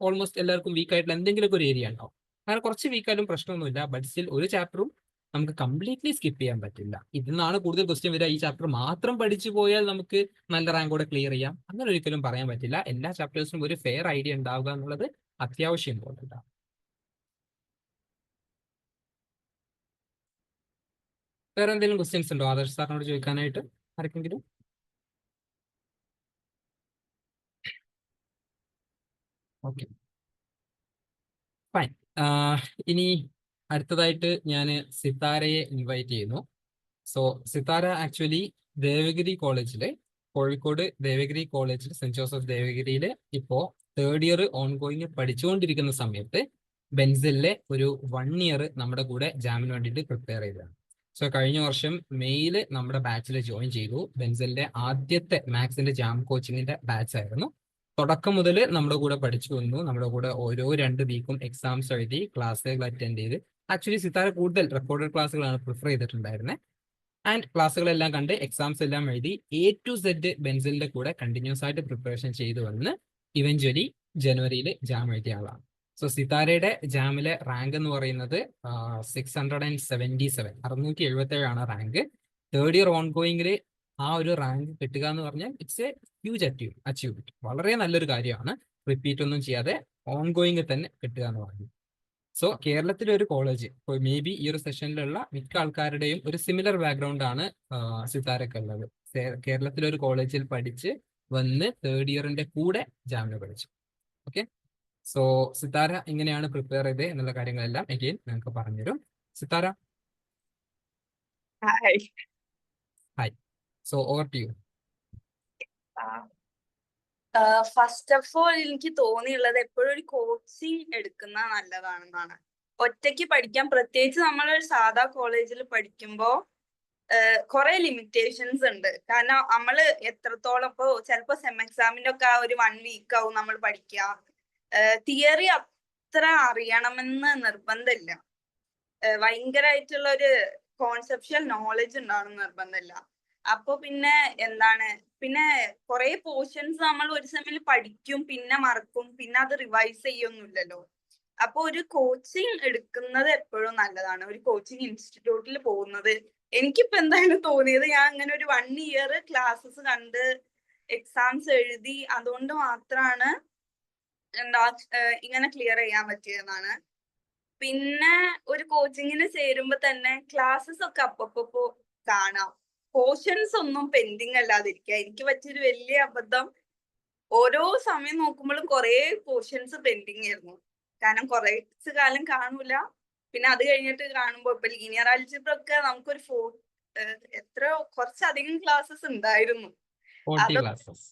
ഓൾമോസ്റ്റ് എല്ലാവർക്കും വീക്ക് ആയിട്ടുള്ള എന്തെങ്കിലുമൊക്കെ ഒരു ഏരിയ ഉണ്ടാവും. അങ്ങനെ കുറച്ച് വീക്കായാലും പ്രശ്നമൊന്നുമില്ല. ബട്ട് സ്റ്റിൽ ഒരു ചാപ്റ്ററും നമുക്ക് കംപ്ലീറ്റ്ലി സ്കിപ്പ് ചെയ്യാൻ പറ്റില്ല. ഇതിന്നാണ് കൂടുതൽ ക്വസ്റ്റ്യൻ വരിക. ഈ ചാപ്റ്റർ മാത്രം പഠിച്ചു പോയാൽ നമുക്ക് നല്ല റാങ്കോടെ ക്ലിയർ ചെയ്യാം, അങ്ങനെ ഒരിക്കലും പറയാൻ പറ്റില്ല. എല്ലാ ചാപ്റ്റേഴ്സിനും ഒരു ഫെയർ ഐഡിയ ഉണ്ടാവുക എന്നുള്ളത് അത്യാവശ്യം ഇമ്പോർട്ടൻ്റ് ആണ്. വേറെ എന്തെങ്കിലും ക്വസ്റ്റ്യൻസ് ഉണ്ടോ ആദർശ് സാറിനോട് ചോദിക്കാനായിട്ട് ആർക്കെങ്കിലും? Okay, fine. ഇനി അടുത്തതായിട്ട് ഞാൻ സിത്താരയെ ഇൻവൈറ്റ് ചെയ്യുന്നു. സോ സിത്താര ആക്ച്വലി ദേവഗിരി കോളേജിലെ കോഴിക്കോട് ദേവഗിരി കോളേജിൽ സെന്റ് ജോസഫ് ദേവഗിരിയിൽ ഇപ്പോൾ 3rd ഇയർ ഓൺഗോയിങ് പഠിച്ചുകൊണ്ടിരിക്കുന്ന സമയത്ത് ബെൻസിലെ ഒരു 1 ഇയർ നമ്മുടെ കൂടെ ജാമിന് വേണ്ടിയിട്ട് പ്രിപ്പയർ ചെയ്തതാണ്. സോ കഴിഞ്ഞ വർഷം മെയ്യിൽ നമ്മുടെ ബാച്ചിൽ ജോയിൻ ചെയ്തു. ബെൻസിലെ ആദ്യത്തെ മാത്സിന്റെ ജാം കോച്ചിങ്ങിന്റെ ബാച്ച് ആയിരുന്നു. തുടക്കം മുതൽ നമ്മുടെ കൂടെ പഠിച്ചു വന്നു. നമ്മുടെ കൂടെ ഓരോ 2 വീക്കും എക്സാംസ് എഴുതി, ക്ലാസ്സുകൾ അറ്റൻഡ് ചെയ്ത്. ആക്ച്വലി സിത്താര കൂടുതൽ റെക്കോർഡഡ് ക്ലാസ്സുകളാണ് പ്രിഫർ ചെയ്തിട്ടുണ്ടായിരുന്നത്. ആൻഡ് ക്ലാസ്സുകളെല്ലാം കണ്ട് എക്സാംസ് എല്ലാം എഴുതി A to Z ബെൻസിലിന്റെ കൂടെ കണ്ടിന്യൂസ് ആയിട്ട് പ്രിപ്പറേഷൻ ചെയ്തു വന്ന് ഇവഞ്ച്വലി ജനുവരിയിൽ ജാം എഴുതിയ ആളാണ്. സോ സിത്താരയുടെ ജാമിലെ റാങ്ക് എന്ന് പറയുന്നത് 677 677 റാങ്ക്. തേർഡ് ഇയർ ഓൺ ഗോയിങ്ങിൽ ആ ഒരു റാങ്ക് കിട്ടുക എന്ന് പറഞ്ഞാൽ ഇറ്റ്സ് എ ഹ്യൂജ് അച്ചീവ്മെന്റ്. വളരെ നല്ലൊരു കാര്യമാണ്. റിപ്പീറ്റ് ഒന്നും ചെയ്യാതെ ഓൺ ഗോയിങ് തന്നെ കിട്ടുക എന്ന് പറഞ്ഞു. സോ കേരളത്തിലെ ഒരു കോളേജ്, ഇപ്പോൾ മേ ബി ഈ ഒരു സെഷനിലുള്ള മിക്ക ആൾക്കാരുടെയും ഒരു സിമിലർ ബാക്ക്ഗ്രൗണ്ട് ആണ് സിത്താരക്ക് ഉള്ളത്. കേരളത്തിലെ ഒരു കോളേജിൽ പഠിച്ച് വന്ന് തേർഡ് ഇയറിന്റെ കൂടെ ജാമിന് പഠിച്ചു. ഓക്കെ, സോ സിത്താര ഇങ്ങനെയാണ് പ്രിപ്പയർ ചെയ്തത് എന്നുള്ള കാര്യങ്ങളെല്ലാം എഗെയിൻ ഞങ്ങൾക്ക് പറഞ്ഞുതരും. Sithara, hi. Hi. So over to you. First of all എനിക്ക് തോന്നിയുള്ളത് എപ്പോഴും ഒരു കോച്ചിങ് എടുക്കുന്ന നല്ലതാണെന്നാണ്. ഒറ്റയ്ക്ക് പഠിക്കാൻ, പ്രത്യേകിച്ച് നമ്മളൊരു സാധാ കോളേജിൽ പഠിക്കുമ്പോൾ കുറെ ലിമിറ്റേഷൻസ് ഉണ്ട്. കാരണം നമ്മള് എത്രത്തോളം ഇപ്പോ ചിലപ്പോ സെം എക്സാമിന്റെ ഒക്കെ ആ ഒരു 1 വീക്ക് ആവും നമ്മൾ പഠിക്കുക. തിയറി അത്ര അറിയണമെന്ന് നിർബന്ധമില്ല. ഭയങ്കരമായിട്ടുള്ള ഒരു കോൺസെപ്ഷ്യൽ നോളജ് ഉണ്ടാവണം നിർബന്ധമില്ല. അപ്പൊ പിന്നെ എന്താണ്, പിന്നെ കുറെ പോർഷൻസ് നമ്മൾ ഒരു സെമ്മിൽ പഠിക്കും, പിന്നെ മറക്കും, പിന്നെ അത് റിവൈസ് ചെയ്യൊന്നുമില്ലല്ലോ. അപ്പൊ ഒരു കോച്ചിങ് എടുക്കുന്നത് എപ്പോഴും നല്ലതാണ്. ഒരു കോച്ചിങ് ഇൻസ്റ്റിറ്റ്യൂട്ടിൽ പോകുന്നത് എനിക്കിപ്പോ എന്തായാലും തോന്നിയത്, ഞാൻ അങ്ങനെ ഒരു 1 ഇയർ ക്ലാസ്സസ് കണ്ട് എക്സാംസ് എഴുതി, അതുകൊണ്ട് മാത്രമാണ് ഇങ്ങനെ ക്ലിയർ ചെയ്യാൻ പറ്റിയതെന്നാണ്. പിന്നെ ഒരു കോച്ചിങ്ങിന് ചേരുമ്പോ തന്നെ ക്ലാസ്സസ് ഒക്കെ അപ്പപ്പോ കാണാം. പോർഷൻസ് ഒന്നും പെൻഡിങ് അല്ലാതിരിക്കുക. എനിക്ക് പറ്റിയൊരു വലിയ അബദ്ധം, ഓരോ സമയം നോക്കുമ്പോഴും കുറെ പോർഷൻസ് പെൻഡിങ് ആയിരുന്നു. കാരണം കുറച്ച് കാലം കാണൂല, പിന്നെ അത് കഴിഞ്ഞിട്ട് കാണുമ്പോ ഇപ്പൊ ലീനിയർ ആൽജിബ്ര ഒക്കെ നമുക്കൊരു കുറച്ചധികം ക്ലാസ്സസ് ഉണ്ടായിരുന്നു. 40 ക്ലാസ്സസ്.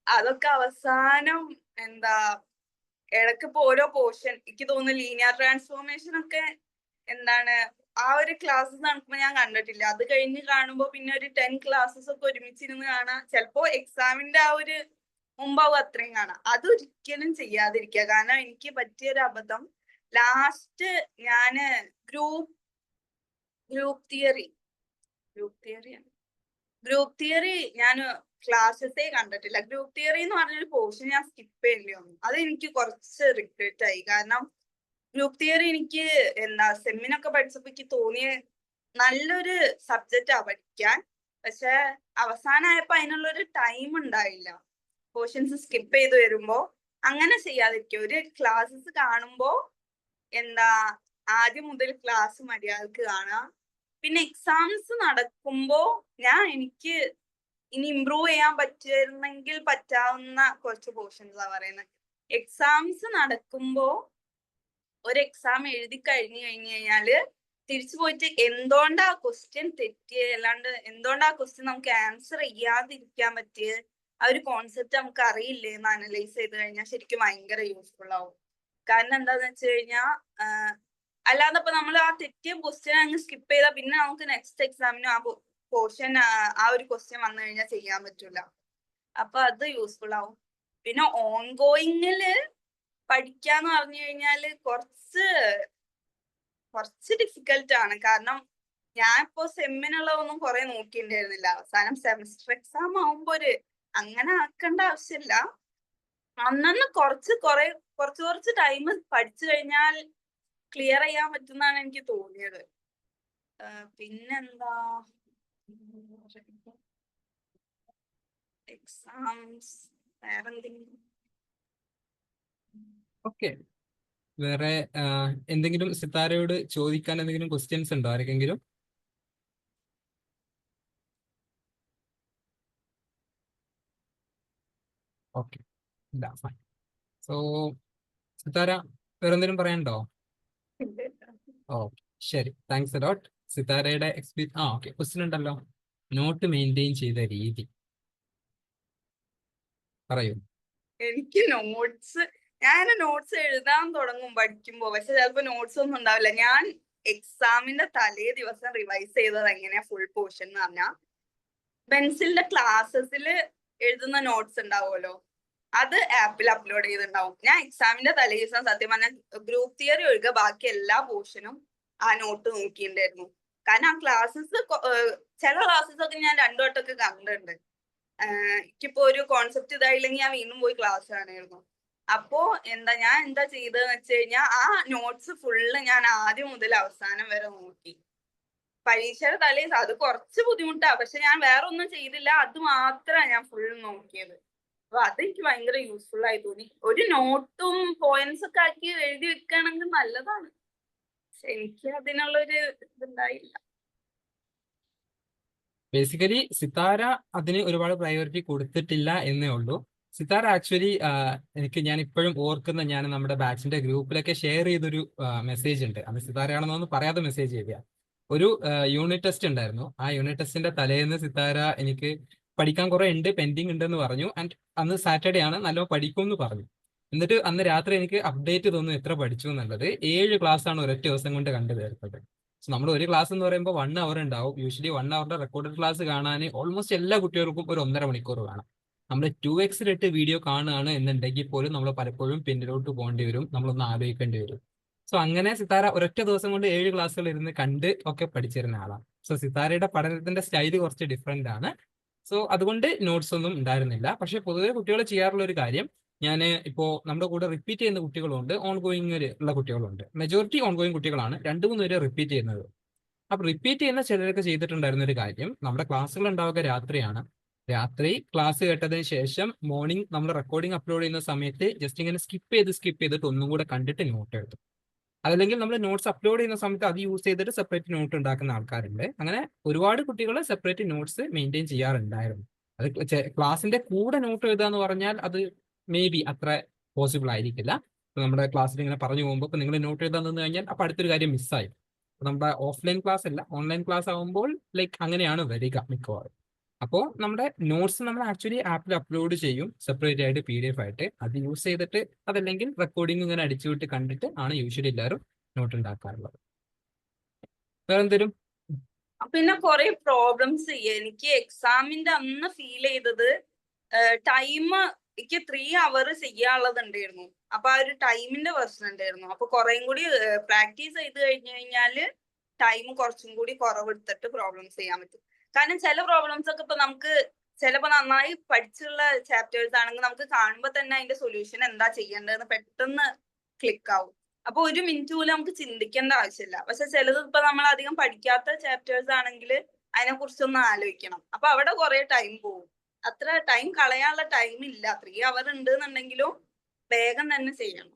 അതൊക്കെ അവസാനം ഇടയ്ക്ക് ഇപ്പൊ ഓരോ പോർഷൻ, എനിക്ക് തോന്നുന്നു ലീനിയർ ട്രാൻസ്ഫോർമേഷൻ ഒക്കെ ആ ഒരു ക്ലാസ്സസ് നടക്കുമ്പോ ഞാൻ കണ്ടിട്ടില്ല. അത് കഴിഞ്ഞ് കാണുമ്പോ പിന്നെ ഒരു 10 ക്ലാസ്സസ് ഒക്കെ ഒരുമിച്ചിരുന്ന് കാണാം. ചിലപ്പോ എക്സാമിന്റെ ആ ഒരു മുമ്പാവും അത്രയും കാണാം. അതൊരിക്കലും ചെയ്യാതിരിക്കുക. കാരണം എനിക്ക് പറ്റിയൊരു അബദ്ധം, ലാസ്റ്റ് ഞാന് ഗ്രൂപ്പ് തിയറി ഞാൻ ക്ലാസ്സസേ കണ്ടിട്ടില്ല. ഗ്രൂപ്പ് തിയറി എന്ന് പറഞ്ഞൊരു പോർഷൻ ഞാൻ സ്കിപ്പ് ചെയ്യേണ്ടി വന്നു. അത് എനിക്ക് കുറച്ച് റിഗ്രറ്റ് ആയി. കാരണം ഗ്രൂപ്പ് തിയറി എനിക്ക് സെമ്മിനൊക്കെ പഠിച്ചപ്പോ എനിക്ക് തോന്നിയ നല്ലൊരു സബ്ജക്റ്റാ പഠിക്കാൻ. പക്ഷെ അവസാനമായപ്പോ അതിനുള്ളൊരു ടൈം ഉണ്ടായില്ല. പോർഷൻസ് സ്കിപ്പ് ചെയ്ത് വരുമ്പോ അങ്ങനെ ചെയ്യാതിരിക്കുക. ഒരു ക്ലാസ്സസ് കാണുമ്പോ ആദ്യം മുതൽ ക്ലാസ് മര്യാദക്ക് കാണാം. പിന്നെ എക്സാംസ് നടക്കുമ്പോ എനിക്ക് ഇനി ഇമ്പ്രൂവ് ചെയ്യാൻ പറ്റുന്നെങ്കിൽ പറ്റാവുന്ന കുറച്ച് പോർഷൻസാ പറയുന്നത്. എക്സാംസ് നടക്കുമ്പോ ഒരു എക്സാം എഴുതി കഴിഞ്ഞാല് തിരിച്ചു പോയിട്ട് എന്തുകൊണ്ടാ ക്വസ്റ്റ്യൻ തെറ്റിയത്, അല്ലാണ്ട് എന്തുകൊണ്ടാ ക്വസ്റ്റ്യൻ നമുക്ക് ആൻസർ ചെയ്യാതിരിക്കാൻ പറ്റിയത്, ആ ഒരു കോൺസെപ്റ്റ് നമുക്ക് അറിയില്ലേ എന്ന് അനലൈസ് ചെയ്ത് കഴിഞ്ഞാൽ ശരിക്കും ഭയങ്കര യൂസ്ഫുൾ ആവും. കാരണം എന്താന്ന് വെച്ച് കഴിഞ്ഞാൽ അല്ലാതെ ഇപ്പൊ നമ്മൾ ആ തെറ്റിയ ക്വസ്റ്റ്യൻ അങ്ങ് സ്കിപ്പ് ചെയ്താൽ പിന്നെ നമുക്ക് നെക്സ്റ്റ് എക്സാമിനും ആ പോർഷൻ ആ ഒരു ക്വസ്റ്റ്യൻ വന്നു കഴിഞ്ഞാൽ ചെയ്യാൻ പറ്റൂല. അപ്പൊ അത് യൂസ്ഫുൾ ആവും. പിന്നെ ഓൺ ഗോയിങ്ങില് പഠിക്കാന്ന് പറഞ്ഞു കഴിഞ്ഞാല് കുറച്ച് ഡിഫിക്കൽട്ട് ആണ്. കാരണം ഞാൻ ഇപ്പോ സെമ്മിനുള്ളതൊന്നും കുറെ നോക്കിയിട്ടുണ്ടായിരുന്നില്ല. അവസാനം സെമസ്റ്റർ എക്സാം ആവുമ്പോ അങ്ങനെ ആക്കേണ്ട ആവശ്യമില്ല. അന്നു കുറച്ച് ടൈം പഠിച്ചു കഴിഞ്ഞാൽ ക്ലിയർ ചെയ്യാൻ പറ്റുന്നാണ് എനിക്ക് തോന്നിയത്. പിന്നെന്താ, എക്സാംസ് വേറെന്തെങ്കിലും? ഓക്കെ, വേറെ എന്തെങ്കിലും സിത്താരയോട് ചോദിക്കാൻ എന്തെങ്കിലും ക്വസ്റ്റ്യൻസ് ഉണ്ടോ ആർക്കെങ്കിലും? ഓക്കെ, ഇല്ല, ഫൈൻ. സോ സിത്താര, വേറെ എന്തെങ്കിലും പറയാനുണ്ടോ? ഓക്കെ, ശരി, താങ്ക്സ് അലോട്ട്. സിത്താരയുടെ ഓക്കെ, ക്വസ്റ്റ്യൻ ഉണ്ടല്ലോ, നോട്ട് മെയിൻറ്റെയിൻ ചെയ്ത രീതി പറയൂ. എനിക്ക് ഞാൻ നോട്ട്സ് എഴുതാൻ തുടങ്ങും പഠിക്കുമ്പോ, പക്ഷെ ചിലപ്പോ നോട്ട്സ് ഒന്നും ഉണ്ടാവില്ല. ഞാൻ എക്സാമിന്റെ തലേ ദിവസം റിവൈസ് ചെയ്തത് എങ്ങനെയാ ഫുൾ പോർഷൻ എന്ന് പറഞ്ഞാൽ, ബെൻസിലിന്റെ ക്ലാസ്സസിൽ എഴുതുന്ന നോട്ട്സ് ഉണ്ടാവുമല്ലോ, അത് ആപ്പിൽ അപ്ലോഡ് ചെയ്തിട്ടുണ്ടാവും. ഞാൻ എക്സാമിന്റെ തലേ ദിവസം സത്യം പറഞ്ഞാൽ ഗ്രൂപ്പ് തിയറി ഒഴികെ ബാക്കി എല്ലാ പോർഷനും ആ നോട്ട് നോക്കിയിട്ടുണ്ടായിരുന്നു. കാരണം ആ ക്ലാസ്സസ് ചില ക്ലാസ്സസ് ഒക്കെ ഞാൻ 2 വട്ടമൊക്കെ കണ്ടിട്ടുണ്ട്. എനിക്കിപ്പോ ഒരു കോൺസെപ്റ്റ് ഇതായില്ലെങ്കിൽ ഞാൻ വീണ്ടും പോയി ക്ലാസ് കാണുമായിരുന്നു. അപ്പോ ഞാൻ എന്താ ചെയ്തതെന്ന് വെച്ച് കഴിഞ്ഞാൽ ആ നോട്ട്സ് ഫുള്ള് ഞാൻ ആദ്യം മുതൽ അവസാനം വരെ നോക്കി. പരീക്ഷയുടെ തലേ അത് കുറച്ച് ബുദ്ധിമുട്ടാ, പക്ഷെ ഞാൻ വേറെ ഒന്നും ചെയ്തില്ല, അത് മാത്രമാണ് ഞാൻ ഫുൾ നോക്കിയത്. അപ്പൊ അതെനിക്ക് ഭയങ്കര യൂസ്ഫുൾ ആയി തോന്നി. ഒരു നോട്ടും പോയിന്റ്സ് ഒക്കെ ആക്കി എഴുതി വെക്കുകയാണെങ്കിൽ നല്ലതാണ്, പക്ഷെ എനിക്ക് അതിനുള്ളൊരു ഇതുണ്ടായില്ല. ബേസിക്കലി സിത്താര അതിന് ഒരുപാട് പ്രയോറിറ്റി കൊടുത്തിട്ടില്ല എന്നേ ഉള്ളൂ. സിത്താര ആക്ച്വലി ഞാൻ ഇപ്പോഴും ഓർക്കുന്ന, ഞാൻ നമ്മുടെ ബാച്ചിന്റെ ഗ്രൂപ്പിലൊക്കെ ഷെയർ ചെയ്തൊരു മെസ്സേജ് ഉണ്ട്. അത് സിത്താരയാണെന്നൊന്നും പറയാതെ മെസ്സേജ് ചെയ്ത ഒരു യൂണിറ്റ് ടെസ്റ്റ് ഉണ്ടായിരുന്നു. ആ യൂണിറ്റ് ടെസ്റ്റിന്റെ തലേന്ന് സിത്താര എനിക്ക് പഠിക്കാൻ കുറെ ഉണ്ട്, പെൻഡിങ് ഉണ്ടെന്ന് പറഞ്ഞു. ആൻഡ് അന്ന് സാറ്റർഡേ ആണ്, നല്ലോണം പഠിക്കും എന്ന് പറഞ്ഞു. എന്നിട്ട് അന്ന് രാത്രി എനിക്ക് അപ്ഡേറ്റ് തോന്നുന്നു എത്ര പഠിച്ചു എന്നുള്ളത്. 7 ക്ലാസ് ആണ് ഒരൊറ്റ ദിവസം കൊണ്ട് കണ്ടു തീർത്തത്. നമ്മൾ ഒരു ക്ലാസ് എന്ന് പറയുമ്പോൾ 1 അവർ ഉണ്ടാവും. യൂഷ്വലി 1 അവറിന്റെ റെക്കോർഡഡ് ക്ലാസ് കാണാൻ ഓൾമോസ്റ്റ് എല്ലാ കുട്ടികൾക്കും ഒരു 1.5 മണിക്കൂർ വേണം. നമ്മൾ 2x വീഡിയോ കാണുകയാണ് എന്നുണ്ടെങ്കിൽ പോലും നമ്മൾ പലപ്പോഴും പിന്നിലോട്ട് പോകേണ്ടി വരും, നമ്മളൊന്ന് ആലോചിക്കേണ്ടി വരും. സോ അങ്ങനെ സിത്താര ഒരൊറ്റ ദിവസം കൊണ്ട് 7 ക്ലാസ്സുകൾ ഇരുന്ന് കണ്ട് ഒക്കെ പഠിച്ചിരുന്ന ആളാണ്. സോ സിത്താരയുടെ പഠനത്തിന്റെ സ്റ്റൈല് കുറച്ച് ഡിഫറെന്റ് ആണ്. സോ അതുകൊണ്ട് നോട്ട്സ് ഒന്നും ഉണ്ടായിരുന്നില്ല. പക്ഷെ പൊതുവെ കുട്ടികൾ ചെയ്യാറുള്ള ഒരു കാര്യം, ഞാൻ ഇപ്പോൾ നമ്മുടെ കൂടെ റിപ്പീറ്റ് ചെയ്യുന്ന കുട്ടികളുണ്ട്, ഓൺ ഗോയിങ് ഉള്ള കുട്ടികളുണ്ട്. മെജോറിറ്റി ഓൺ ഗോയിങ് കുട്ടികളാണ്, 2-3 പേര് റിപ്പീറ്റ് ചെയ്യുന്നത്. അപ്പൊ റിപ്പീറ്റ് ചെയ്യുന്ന ചിലരൊക്കെ ചെയ്തിട്ടുണ്ടായിരുന്ന ഒരു കാര്യം, നമ്മുടെ ക്ലാസ്സുകൾ ഉണ്ടാവുക രാത്രിയാണ്. രാത്രി ക്ലാസ് കേട്ടതിന് ശേഷം മോർണിംഗ് നമ്മൾ റെക്കോർഡിംഗ് അപ്ലോഡ് ചെയ്യുന്ന സമയത്ത് ജസ്റ്റ് ഇങ്ങനെ സ്കിപ്പ് ചെയ്തിട്ട് ഒന്നും കൂടെ കണ്ടിട്ട് നോട്ട് എഴുതും. അതല്ലെങ്കിൽ നമ്മൾ നോട്ട്സ് അപ്ലോഡ് ചെയ്യുന്ന സമയത്ത് അത് യൂസ് ചെയ്തിട്ട് സെപ്പറേറ്റ് നോട്ട് ഉണ്ടാക്കുന്ന ആൾക്കാരുണ്ട്. അങ്ങനെ ഒരുപാട് കുട്ടികൾ സെപ്പറേറ്റ് നോട്ട്സ് മെയിൻറ്റെയിൻ ചെയ്യാറുണ്ടായിരുന്നു. അത് ക്ലാസിന്റെ കൂടെ നോട്ട് എഴുതുക എന്ന് പറഞ്ഞാൽ അത് മേ ബി അത്ര പോസിബിൾ ആയിരിക്കില്ല. ഇപ്പൊ നമ്മുടെ ക്ലാസ്സിൽ ഇങ്ങനെ പറഞ്ഞു പോകുമ്പോൾ ഇപ്പൊ നിങ്ങൾ നോട്ട് എഴുതാൻ നിന്ന് കഴിഞ്ഞാൽ അപ്പൊ അടുത്തൊരു കാര്യം മിസ്സായി. നമ്മുടെ ഓഫ്ലൈൻ ക്ലാസ് അല്ല, ഓൺലൈൻ ക്ലാസ് ആകുമ്പോൾ ലൈക്ക് അങ്ങനെയാണ് വരിക മിക്കവാറും. അപ്പോൾ നമ്മുടെ നോട്ട്സ് നമ്മൾ ആക്ച്വലി ആപ്പിൽ അപ്ലോഡ് ചെയ്യും സെപ്പറേറ്റ് ആയിട്ട് PDF ആയിട്ട്. അത് യൂസ് ചെയ്തിട്ട് അതല്ലെങ്കിൽ റെക്കോർഡിംഗ് ഇങ്ങനെ അടിച്ചുവിട്ട് കണ്ടിട്ട് ആണ് യൂഷ്വലി എല്ലാവരും നോട്ട് ഉണ്ടാക്കാറുള്ളത്. വേറെ എന്തെങ്കിലും? പിന്നെ കുറെ പ്രോബ്ലംസ് എനിക്ക് എക്സാമിന്റെ അന്ന് ഫീൽ ചെയ്തത്, ടൈം എനിക്ക് 3 അവർ ചെയ്യാനുള്ളത് ഉണ്ടായിരുന്നു. അപ്പൊ ആ ഒരു ടൈമിന്റെ പ്രശ്നം ഉണ്ടായിരുന്നു. അപ്പൊ കുറേം കൂടി പ്രാക്ടീസ് ചെയ്ത് കഴിഞ്ഞു കഴിഞ്ഞാല് ടൈം കുറച്ചും കൂടി കുറവെടുത്തിട്ട് പ്രോബ്ലംസ് ചെയ്യാൻ പറ്റും. കാരണം ചില പ്രോബ്ലംസ് ഒക്കെ ഇപ്പൊ നമുക്ക് ചിലപ്പോ നന്നായി പഠിച്ചുള്ള ചാപ്റ്റേഴ്സ് ആണെങ്കിൽ നമുക്ക് കാണുമ്പോൾ തന്നെ അതിന്റെ സൊല്യൂഷൻ എന്താ ചെയ്യേണ്ടതെന്ന് പെട്ടെന്ന് ക്ലിക്ക് ആവും. അപ്പൊ 1 മിനിറ്റ് പോലും നമുക്ക് ചിന്തിക്കേണ്ട ആവശ്യമില്ല. പക്ഷെ ചിലത് ഇപ്പൊ നമ്മൾ അധികം പഠിക്കാത്ത ചാപ്റ്റേഴ്സ് ആണെങ്കിൽ അതിനെ കുറിച്ചൊന്ന് ആലോചിക്കണം. അപ്പൊ അവിടെ കുറെ ടൈം പോകും. അത്ര ടൈം കളയാനുള്ള ടൈം ഇല്ല. 3 അവർ ഉണ്ട് എന്നുണ്ടെങ്കിലും വേഗം തന്നെ ചെയ്യണം.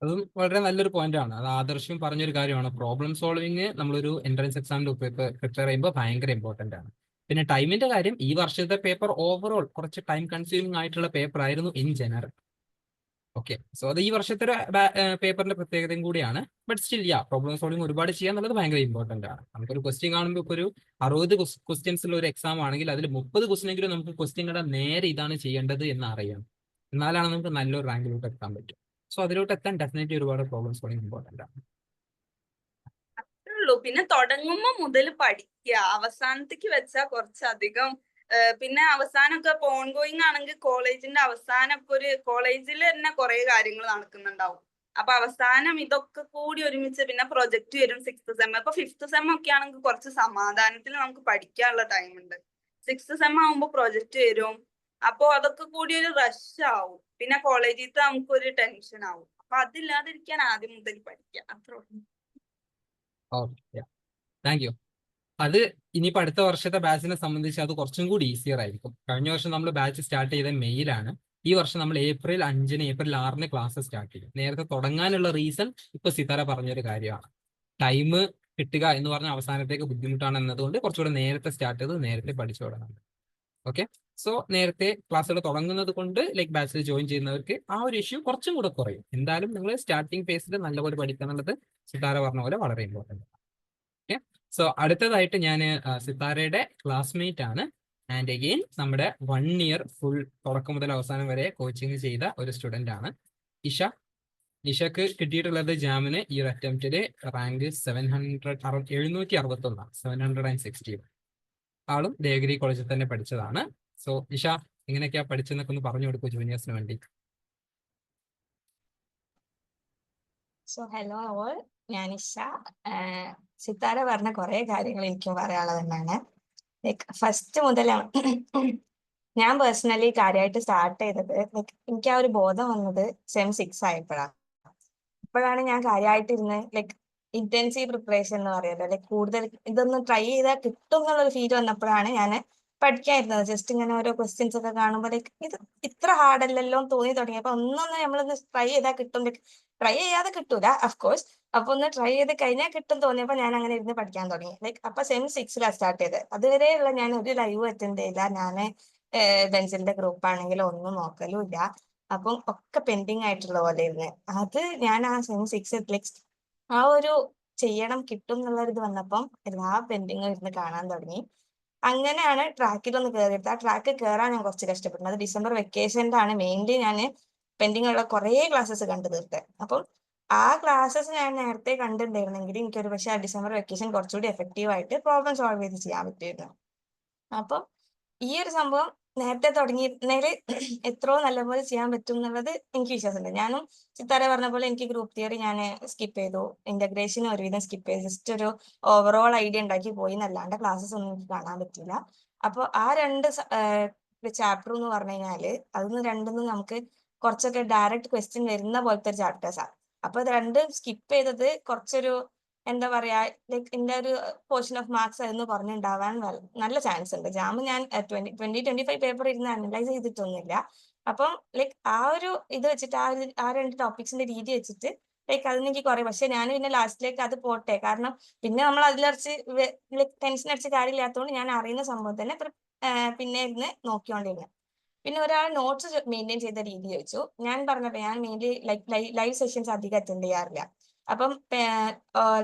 അതും വളരെ നല്ലൊരു പോയിന്റ് ആണ്. അത് ആദർശം പറഞ്ഞൊരു കാര്യമാണ്. പ്രോബ്ലം സോൾവിങ് നമ്മളൊരു എൻട്രൻസ് എക്സാമിന്റെ പ്രിപ്പയർ ചെയ്യുമ്പോൾ ഭയങ്കര ഇമ്പോർട്ടന്റ് ആണ്. പിന്നെ ടൈമിന്റെ കാര്യം, ഈ വർഷത്തെ പേപ്പർ ഓവറോൾ കുറച്ച് ടൈം കൺസ്യൂമിംഗ് ആയിട്ടുള്ള പേപ്പർ ആയിരുന്നു ഇൻ ജനറൽ. ഓക്കെ, സോ അത് ഈ വർഷത്തെ പേപ്പറിന്റെ പ്രത്യേകതയും കൂടിയാണ്. ബട്ട് സ്റ്റിൽ പ്രോബ്ലം സോൾവിങ് ഒരുപാട് ചെയ്യുക എന്നുള്ളത് ഭയങ്കര ഇമ്പോർട്ടന്റ് ആണ്. നമുക്കൊരു ക്വസ്റ്റ്യൻ കാണുമ്പോൾ ഇപ്പോൾ ഒരു 60 ക്വസ്റ്റ്യൻസുള്ള ഒരു എക്സാം ആണെങ്കിൽ അതിൽ 30 ക്വസ്റ്റ്യനെങ്കിലും നമുക്ക് ക്വസ്റ്റ്യങ്ങളുടെ നേരെ ഇതാണ് ചെയ്യേണ്ടത് എന്ന് അറിയാം. എന്നാലാണ് നമുക്ക് നല്ലൊരു റാങ്കിലോട്ട് എത്താൻ പറ്റും. സോ അതിലോട്ട് എത്താൻ ഡെഫിനറ്റ്ലി ഒരുപാട് പ്രോബ്ലം സോൾവിങ് ഇമ്പോർട്ടന്റ് ആണ്. അത്രേ ഉള്ളൂ. പിന്നെ തുടങ്ങുമ്പോ മുതൽ പഠിക്കുക, അവസാനത്തേക്ക് വെച്ചാൽ കുറച്ചധികം. പിന്നെ അവസാനമൊക്കെ ഇപ്പൊ ഓൺ ഗോയിങ് ആണെങ്കിൽ കോളേജിന്റെ അവസാനം ഇപ്പൊ ഒരു കോളേജിൽ തന്നെ കുറെ കാര്യങ്ങൾ നടക്കുന്നുണ്ടാവും. അപ്പൊ അവസാനം ഇതൊക്കെ കൂടി ഒരുമിച്ച് പിന്നെ പ്രൊജക്ട് വരും 6th സെം. ഇപ്പൊ 5th സെം ഒക്കെ ആണെങ്കിൽ കുറച്ച് സമാധാനത്തിൽ നമുക്ക് പഠിക്കാനുള്ള ടൈം ഉണ്ട്. 6th സെം ആവുമ്പോ പ്രൊജക്ട് വരും. അപ്പൊ അതൊക്കെ കൂടി ഒരു റഷ് ആവും. പിന്നെ കോളേജിലത്തെ നമുക്കൊരു ടെൻഷൻ ആവും. അപ്പൊ അതില്ലാതിരിക്കാൻ ആദ്യം മുതൽ പഠിക്കാം. അത്രേ ഉള്ളൂ. Okay, thank you. അത് ഇനിയിപ്പോൾ അടുത്ത വർഷത്തെ ബാച്ചിനെ സംബന്ധിച്ച് അത് കുറച്ചും കൂടി ഈസിയർ ആയിരിക്കും. കഴിഞ്ഞ വർഷം നമ്മൾ ബാച്ച് സ്റ്റാർട്ട് ചെയ്ത മെയ്യിലാണ്. ഈ വർഷം നമ്മൾ April 5-ന് April 6-ന് ക്ലാസ് സ്റ്റാർട്ട് ചെയ്യും. നേരത്തെ തുടങ്ങാനുള്ള റീസൺ ഇപ്പൊ സിതാര പറഞ്ഞൊരു കാര്യമാണ്. ടൈം കിട്ടുക എന്ന് പറഞ്ഞ അവസാനത്തേക്ക് ബുദ്ധിമുട്ടാണ് എന്നതുകൊണ്ട് കുറച്ചുകൂടെ നേരത്തെ സ്റ്റാർട്ട് ചെയ്ത് നേരത്തെ പഠിച്ചു തുടങ്ങണം. ഓക്കെ, സോ നേരത്തെ ക്ലാസ്സുകൾ തുടങ്ങുന്നത് കൊണ്ട് ലൈക്ക് ബാച്ചിൽ ജോയിൻ ചെയ്യുന്നവർക്ക് ആ ഒരു ഇഷ്യൂ കുറച്ചും കൂടെ കുറയും. എന്തായാലും നിങ്ങൾ സ്റ്റാർട്ടിംഗ് ഫേസിൽ നല്ലപോലെ പഠിക്കുക എന്നുള്ളത് സിതാര പറഞ്ഞ പോലെ വളരെ ഇമ്പോർട്ടൻ്റ്. ഓക്കെ, സോ അടുത്തതായിട്ട് ഞാൻ സിതാരയുടെ ക്ലാസ്മേറ്റ് ആണ്. ആൻഡ് അഗെയിൻ നമ്മുടെ 1 ഇയർ ഫുൾ തുടക്കം മുതൽ അവസാനം വരെ കോച്ചിങ് ചെയ്ത ഒരു സ്റ്റുഡൻ്റ് ആണ് ഇഷ. ഇഷക്ക് കിട്ടിയിട്ടുള്ളത് ജാമിന് ഈ ഒരു അറ്റംപ്റ്റില് റാങ്ക് 761, 760. ആളും ദേവഗിരി കോളേജിൽ തന്നെ പഠിച്ചതാണ്. സോ ഇഷ, എങ്ങനെയൊക്കെയാ പഠിച്ചെന്നൊക്കെ ഒന്ന് പറഞ്ഞു കൊടുക്കൂ ജൂനിയേഴ്സിന് വേണ്ടി. സോ ഹലോ ഓൾ, ഞാൻ ഇഷ. സിത്താര പറഞ്ഞ കുറെ കാര്യങ്ങൾ എനിക്കും പറയാനുള്ളത് തന്നെയാണ്. ലൈക്ക് ഫസ്റ്റ് മുതൽ ഞാൻ പേഴ്സണലി കാര്യമായിട്ട് സ്റ്റാർട്ട് ചെയ്തത് എനിക്ക് ആ ഒരു ബോധം വന്നത് സെം 6 ആയപ്പോഴാണ്. ഇപ്പോഴാണ് ഞാൻ കാര്യമായിട്ടിരുന്ന് ലൈക്ക് ഇന്റൻസീവ് പ്രിപ്പറേഷൻ എന്ന് പറയുന്നത്, ലൈക്ക് കൂടുതൽ ഇതൊന്ന് ട്രൈ ചെയ്താൽ കിട്ടും എന്നുള്ളൊരു ഫീൽ വന്നപ്പോഴാണ് ഞാൻ പഠിക്കാതിരുന്നത്. ജസ്റ്റ് ഇങ്ങനെ ഓരോ ക്വസ്റ്റ്യൻസ് ഒക്കെ കാണുമ്പോൾ ലൈക്ക് ഇത് ഇത്ര ഹാർഡ് അല്ലല്ലോ എന്ന് തോന്നി തുടങ്ങി. അപ്പൊ നമ്മളൊന്ന് ട്രൈ ചെയ്താൽ കിട്ടും, ട്രൈ ചെയ്യാതെ കിട്ടൂല അഫ്കോഴ്സ്. അപ്പൊ ഒന്ന് ട്രൈ ചെയ്ത് കഴിഞ്ഞാൽ കിട്ടും തോന്നിയപ്പോ ഞാൻ അങ്ങനെ ഇരുന്ന് പഠിക്കാൻ തുടങ്ങി. ലൈക്ക് അപ്പൊ സെം 6 സ്റ്റാർട്ട് ചെയ്തത്. അതുവരെയുള്ള ഞാൻ ഒരു ലൈവ് അറ്റൻഡ് ചെയ്യില്ല. ഞാൻ ബെൻസിന്റെ ഗ്രൂപ്പ് ആണെങ്കിലും ഒന്നും നോക്കലും ഇല്ല. അപ്പം ഒക്കെ പെൻഡിങ് ആയിട്ടുള്ള പോലെ ഇരുന്ന് അത് ഞാൻ ആ സെം 6 ലൈക്ക് ആ ഒരു ചെയ്യണം കിട്ടും എന്നുള്ള ഇത് വന്നപ്പം എല്ലാ പെൻഡിങ്ങും ഇരുന്ന് കാണാൻ തുടങ്ങി. അങ്ങനെയാണ് ട്രാക്കിലൊന്ന് കയറിയത്. ആ ട്രാക്ക് കയറാൻ ഞാൻ കുറച്ച് കഷ്ടപ്പെട്ടു. അത് ഡിസംബർ വെക്കേഷൻ്റെ ആണ് മെയിൻലി ഞാൻ പെൻഡിങ് ഉള്ള കുറേ ക്ലാസ്സസ് കണ്ടു തീർത്തത്. അപ്പം ആ ക്ലാസ്സസ് ഞാൻ നേരത്തെ കണ്ടിട്ടുണ്ടായിരുന്നെങ്കിൽ എനിക്കൊരു പക്ഷേ ആ ഡിസംബർ വെക്കേഷൻ കുറച്ചുകൂടി എഫക്റ്റീവ് ആയിട്ട് പ്രോബ്ലം സോൾവ് ചെയ്ത് ചെയ്യാൻ പറ്റുമായിരുന്നു. അപ്പം ഈ ഒരു സംഭവം നേരത്തെ തുടങ്ങിയിരുന്നേല് എത്രയോ നല്ലപോലെ ചെയ്യാൻ പറ്റും എന്നുള്ളത് എനിക്ക് വിശ്വാസമുണ്ട്. ഞാനും ചിത്താര പറഞ്ഞ പോലെ എനിക്ക് ഗ്രൂപ്പ് തിയറി ഞാൻ സ്കിപ്പ് ചെയ്തു, ഇന്റഗ്രേഷൻ ഒരുവിധം സ്കിപ്പ് ചെയ്തു, ജസ്റ്റ് ഒരു ഓവറോൾ ഐഡിയ ഉണ്ടാക്കി പോയി എന്നല്ലാണ്ട് ക്ലാസ്സസ് ഒന്നും എനിക്ക് കാണാൻ പറ്റില്ല. അപ്പോൾ ആ രണ്ട് ചാപ്റ്റർ എന്ന് പറഞ്ഞു കഴിഞ്ഞാല് അതിന്ന് രണ്ടൊന്നും നമുക്ക് കുറച്ചൊക്കെ ഡയറക്റ്റ് ക്വസ്റ്റ്യൻ വരുന്ന പോലത്തെ ഒരു ചാപ്റ്റേഴ്സാണ്. അപ്പൊ അത് രണ്ടും സ്കിപ്പ് ചെയ്തത് കുറച്ചൊരു എന്താ പറയാ ലൈക്ക് എന്റെ ഒരു പോർഷൻ ഓഫ് മാർക്സ് ആയിരുന്നു പറഞ്ഞുണ്ടാവാൻ നല്ല ചാൻസ് ഉണ്ട്. ജാമ് ഞാൻ 2025 പേപ്പർ ഇരുന്ന് അനലൈസ് ചെയ്തിട്ടൊന്നുമില്ല. അപ്പം ലൈക്ക് ആ ഒരു ഇത് വെച്ചിട്ട് ആ രണ്ട് ടോപ്പിക്സിന്റെ രീതി വെച്ചിട്ട് ലൈക്ക് അതിന് എനിക്ക് കുറെ, പക്ഷെ ഞാൻ പിന്നെ ലാസ്റ്റിലേക്ക് അത് പോട്ടെ, കാരണം പിന്നെ നമ്മൾ അതിലടിച്ച് ലൈക്ക് ടെൻഷൻ അടിച്ച കാര്യമില്ലാത്തതുകൊണ്ട് ഞാൻ അറിയുന്ന സംഭവം തന്നെ പിന്നെ ഇരുന്ന് നോക്കിക്കൊണ്ടിരുന്നു. പിന്നെ ഒരാൾ നോട്ട്സ് മെയിൻറ്റെയിൻ ചെയ്ത രീതി ചോദിച്ചു. ഞാൻ പറഞ്ഞത് ഞാൻ മെയിൻലി ലൈവ് സെഷൻസ് അധികം അറ്റൻഡ് ചെയ്യാറില്ല. അപ്പം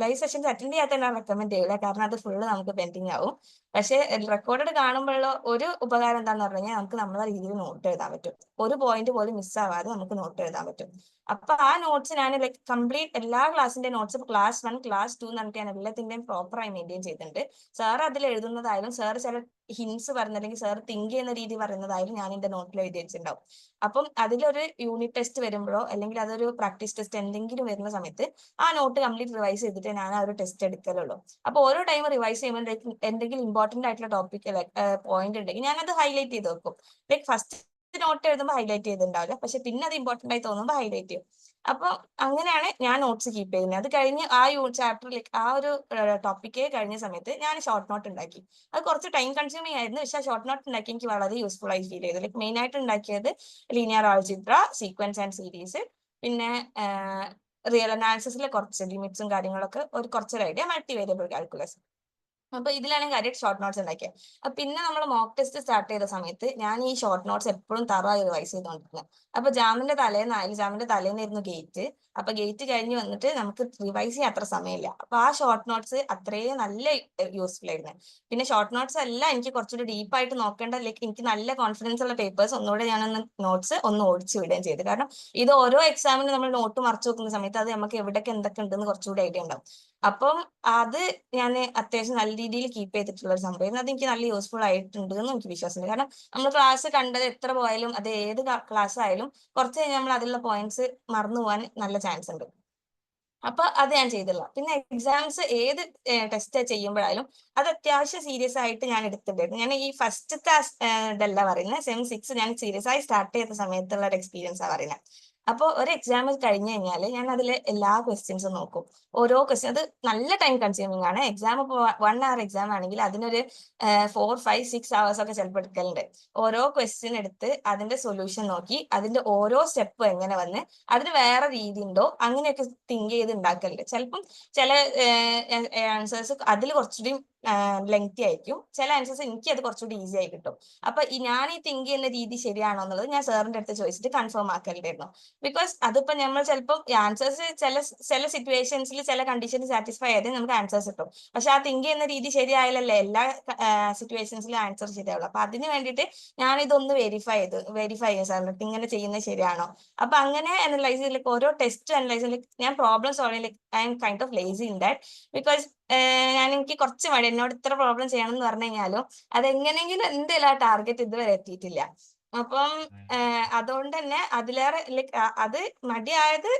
ലൈവ് സെഷൻസ് അറ്റൻഡ് ചെയ്യാത്ത ഞാൻ റെക്കമെൻഡ് ചെയ്യില്ല, കാരണം അത് ഫുള്ള് നമുക്ക് പെൻഡിങ് ആവും. പക്ഷെ റെക്കോർഡഡ് കാണുമ്പോഴുള്ള ഒരു ഉപകാരം എന്താന്ന് പറഞ്ഞു കഴിഞ്ഞാൽ നമുക്ക് നമ്മളെ രീതിയിൽ നോട്ട് എഴുതാൻ പറ്റും. ഒരു പോയിന്റ് പോലും മിസ്സാവാതെ നമുക്ക് നോട്ട് എഴുതാൻ പറ്റും. അപ്പൊ ആ നോട്ട്സ് ഞാൻ ലൈക്ക് കംപ്ലീറ്റ് എല്ലാ ക്ലാസ്സിന്റെ നോട്ട്സ് ക്ലാസ് 1 ക്ലാസ് 2 എന്ന് പറഞ്ഞിട്ട് ഞാൻ എല്ലാത്തിന്റെയും പ്രോപ്പറായി മെയിൻറ്റെയിൻ ചെയ്തിട്ടുണ്ട്. സാർ അതിൽ എഴുതുന്നതായാലും സാർ ചില ഹിൻസ് പറഞ്ഞില്ലെങ്കിൽ സാർ തിങ്ക് ചെയ്യുന്ന രീതി പറയുന്നതായാലും ഞാൻ എന്റെ നോട്ടിൽ എഴുതി വെച്ചിട്ടുണ്ടാവും. അപ്പം അതിലൊരു യൂണിറ്റ് ടെസ്റ്റ് വരുമ്പോഴോ അല്ലെങ്കിൽ അതൊരു പ്രാക്ടീസ് ടെസ്റ്റ് എന്തെങ്കിലും വരുന്ന സമയത്ത് ആ നോട്ട് കംപ്ലീറ്റ് റിവൈസ് ചെയ്തിട്ട് ഞാൻ ആ ഒരു ടെസ്റ്റ് എടുക്കലുള്ളൂ. അപ്പൊ ഓരോ ടൈം റിവൈസ് ചെയ്യുമ്പോൾ എന്തെങ്കിലും ഇമ്പോർട്ടന്റ് ആയിട്ടുള്ള ടോപ്പിക് പോയിന്റ് ഉണ്ടെങ്കിൽ ഞാൻ അത് ഹൈലൈറ്റ് ചെയ്ത് വെക്കും. ലൈക്ക് ഫസ്റ്റ് നോട്ട് എഴുതുമ്പോൾ ഹൈലൈറ്റ് ചെയ്തിട്ടുണ്ടാവില്ല, പക്ഷെ പിന്നെ അത് ഇമ്പോർട്ടന്റ് ആയി തോന്നുമ്പോൾ ഹൈലൈറ്റ് ചെയ്യും. അപ്പൊ അങ്ങനെയാണ് ഞാൻ നോട്ട്സ് കീപ്പ് ചെയ്യുന്നത്. അത് കഴിഞ്ഞ് ആ ചാപ്റ്ററിലേക്ക് ആ ഒരു ടോപ്പിക്ക് കഴിഞ്ഞ സമയത്ത് ഞാൻ ഷോർട്ട് നോട്ട് ഉണ്ടാക്കി. അത് കുറച്ച് ടൈം കൺസ്യൂമിങ് ആയിരുന്നു, പക്ഷെ ആ ഷോർട്ട് നോട്ട് ഉണ്ടാക്കി എനിക്ക് വളരെ യൂസ്ഫുൾ ആയി ഫീൽ ചെയ്തു. ലൈക്ക് മെയിൻ ആയിട്ട് ഉണ്ടാക്കിയത് linear algebra, sequence and series, പിന്നെ റിയൽ അനാലിസിസിലെ കുറച്ച് ലിമിറ്റ്സും കാര്യങ്ങളൊക്കെ ഒരു കുറച്ചൊരു ഐഡിയ, മൾട്ടി വേരിയബിൾ കാൽക്കുലസ്. അപ്പൊ ഇതിലാണ് കാര്യം ഷോർട്ട് നോട്ട്സ് ഉണ്ടാക്കിയത്. അപ്പൊ പിന്നെ നമ്മൾ മോക്ക് ടെസ്റ്റ് സ്റ്റാർട്ട് ചെയ്ത സമയത്ത് ഞാൻ ഈ ഷോർട്ട് നോട്ട്സ് എപ്പോഴും തറവായി റിവൈസ് ചെയ്തുകൊണ്ടിരുന്നത്. അപ്പൊ ജാമിന്റെ തലേന്നായിരുന്നു ഗേറ്റ്. അപ്പൊ ഗേറ്റ് കഴിഞ്ഞ് വന്നിട്ട് നമുക്ക് റിവൈസ് ചെയ്യാൻ അത്ര സമയമില്ല. അപ്പൊ ആ ഷോർട്ട് നോട്ട്സ് അത്രയും നല്ല യൂസ്ഫുൾ ആയിരുന്നു. പിന്നെ ഷോർട്ട് നോട്ട്സ് എല്ലാം എനിക്ക് കുറച്ചുകൂടി ഡീപ്പായിട്ട് നോക്കേണ്ട, ലൈക്ക് എനിക്ക് നല്ല കോൺഫിഡൻസ് ഉള്ള പേപ്പേഴ്സ് ഒന്നുകൂടെ ഞാനൊന്ന് നോട്ട്സ് ഒന്ന് ഓടിച്ചു വിടുകയും ചെയ്തു. കാരണം ഇത് ഓരോ എക്സാമിന് നമ്മൾ നോട്ട് മറിച്ചു വെക്കുന്ന സമയത്ത് അത് നമുക്ക് എവിടെയൊക്കെ എന്തൊക്കെ ഉണ്ടെന്ന് കുറച്ചുകൂടി ഐഡിയ ഉണ്ടാവും. അപ്പം അത് ഞാൻ അത്യാവശ്യം നല്ല രീതിയിൽ കീപ്പ് ചെയ്തിട്ടുള്ള ഒരു സംഭവം. അത് എനിക്ക് നല്ല യൂസ്ഫുൾ ആയിട്ടുണ്ട് എന്ന് എനിക്ക് വിശ്വാസമുണ്ട്. കാരണം നമ്മൾ ക്ലാസ് കണ്ടത് എത്ര പോയാലും അത് ഏത് ക്ലാസ് ആയാലും കുറച്ച് കഴിഞ്ഞാൽ നമ്മൾ അതിലുള്ള പോയിന്റ്സ് മറന്നു പോകാൻ നല്ല ചാൻസ് ഉണ്ട്. അപ്പൊ അത് ഞാൻ ചെയ്തില്ല. പിന്നെ എക്സാംസ് ഏത് ടെസ്റ്റ് ചെയ്യുമ്പോഴായാലും അത് അത്യാവശ്യം സീരിയസ് ആയിട്ട് ഞാൻ എടുത്തിട്ടുണ്ടായിരുന്നു. ഞാൻ ഈ ഫസ്റ്റത്തെ ഇതല്ല പറയുന്നത്, സെം 6 ഞാൻ സീരിയസ് ആയി സ്റ്റാർട്ട് ചെയ്ത സമയത്തുള്ള ഒരു എക്സ്പീരിയൻസ് ആണ് പറയുന്നത്. അപ്പോൾ ഒരു എക്സാം കഴിഞ്ഞ് കഴിഞ്ഞാൽ ഞാൻ അതിൽ എല്ലാ ക്വസ്റ്റ്യൻസും നോക്കും. ഓരോ ക്വസ്റ്റ്യൻ അത് നല്ല ടൈം കൺസ്യൂമിംഗ് ആണ്. എക്സാം ഇപ്പോൾ 1 hour എക്സാം ആണെങ്കിൽ അതിനൊരു 4, 5, 6 hours ഒക്കെ ചിലപ്പോൾ എടുക്കലുണ്ട്. ഓരോ ക്വസ്റ്റ്യൻ എടുത്ത് അതിന്റെ സൊല്യൂഷൻ നോക്കി അതിന്റെ ഓരോ സ്റ്റെപ്പും എങ്ങനെ വന്ന് അതിന് വേറെ രീതി ഉണ്ടോ അങ്ങനെയൊക്കെ തിങ്ക് ചെയ്ത് ഉണ്ടാക്കലുണ്ട്. ചിലപ്പം ചില ആൻസേഴ്സ് അതിൽ കുറച്ചുകൂടി ലെങ്തി ആയിരിക്കും, ചില ആൻസേഴ്സ് എനിക്ക് അത് കുറച്ചുകൂടി ഈസി ആയി കിട്ടും. അപ്പൊ ഞാൻ ഈ തിങ്ക് ചെയ്യുന്ന രീതി ശരിയാണോ എന്നുള്ളത് ഞാൻ സാറിന്റെ അടുത്ത് ചോദിച്ചിട്ട് കൺഫേം ആക്കലുണ്ടായിരുന്നു. ബിക്കോസ് അതിപ്പോ നമ്മൾ ചിലപ്പോൾ ആൻസേഴ്സ് ചില സിറ്റുവേഷൻസിൽ ചില കണ്ടീഷൻസ് സാറ്റിസ്ഫൈ ആയത് നമുക്ക് ആൻസേഴ്സ് കിട്ടും. പക്ഷെ ആ തിങ്ക് ചെയ്യുന്ന രീതി ശരിയായാലല്ലേ എല്ലാ സിറ്റുവേഷൻസിലും ആൻസർ ശരിയാവുള്ളൂ. അപ്പൊ അതിന് വേണ്ടിയിട്ട് ഞാൻ ഇതൊന്ന് വെരിഫൈ ചെയ്യും സാറിന് ഇങ്ങനെ ചെയ്യുന്നത് ശരിയാണോ. അപ്പൊ അങ്ങനെ അനലൈസ് ചെയ്ത് ഓരോ ടെസ്റ്റ് അനലൈസ് ചെയ്ത് ഞാൻ പ്രോബ്ലം സോൾവ് ചെയ്ത് I M kind of lazy in that. Because എനിക്ക് കുറച്ച് മടി, എന്നോട് ഇത്ര പ്രോബ്ലം ചെയ്യണം എന്ന് പറഞ്ഞു കഴിഞ്ഞാലും അതെങ്ങനെയെങ്കിലും എന്തെങ്കിലും ആ ടാർഗറ്റ് ഇതുവരെ എത്തിയിട്ടില്ല. അപ്പം അതുകൊണ്ട് തന്നെ അതിലേറെ ലൈക്ക് അത് മടിയായത്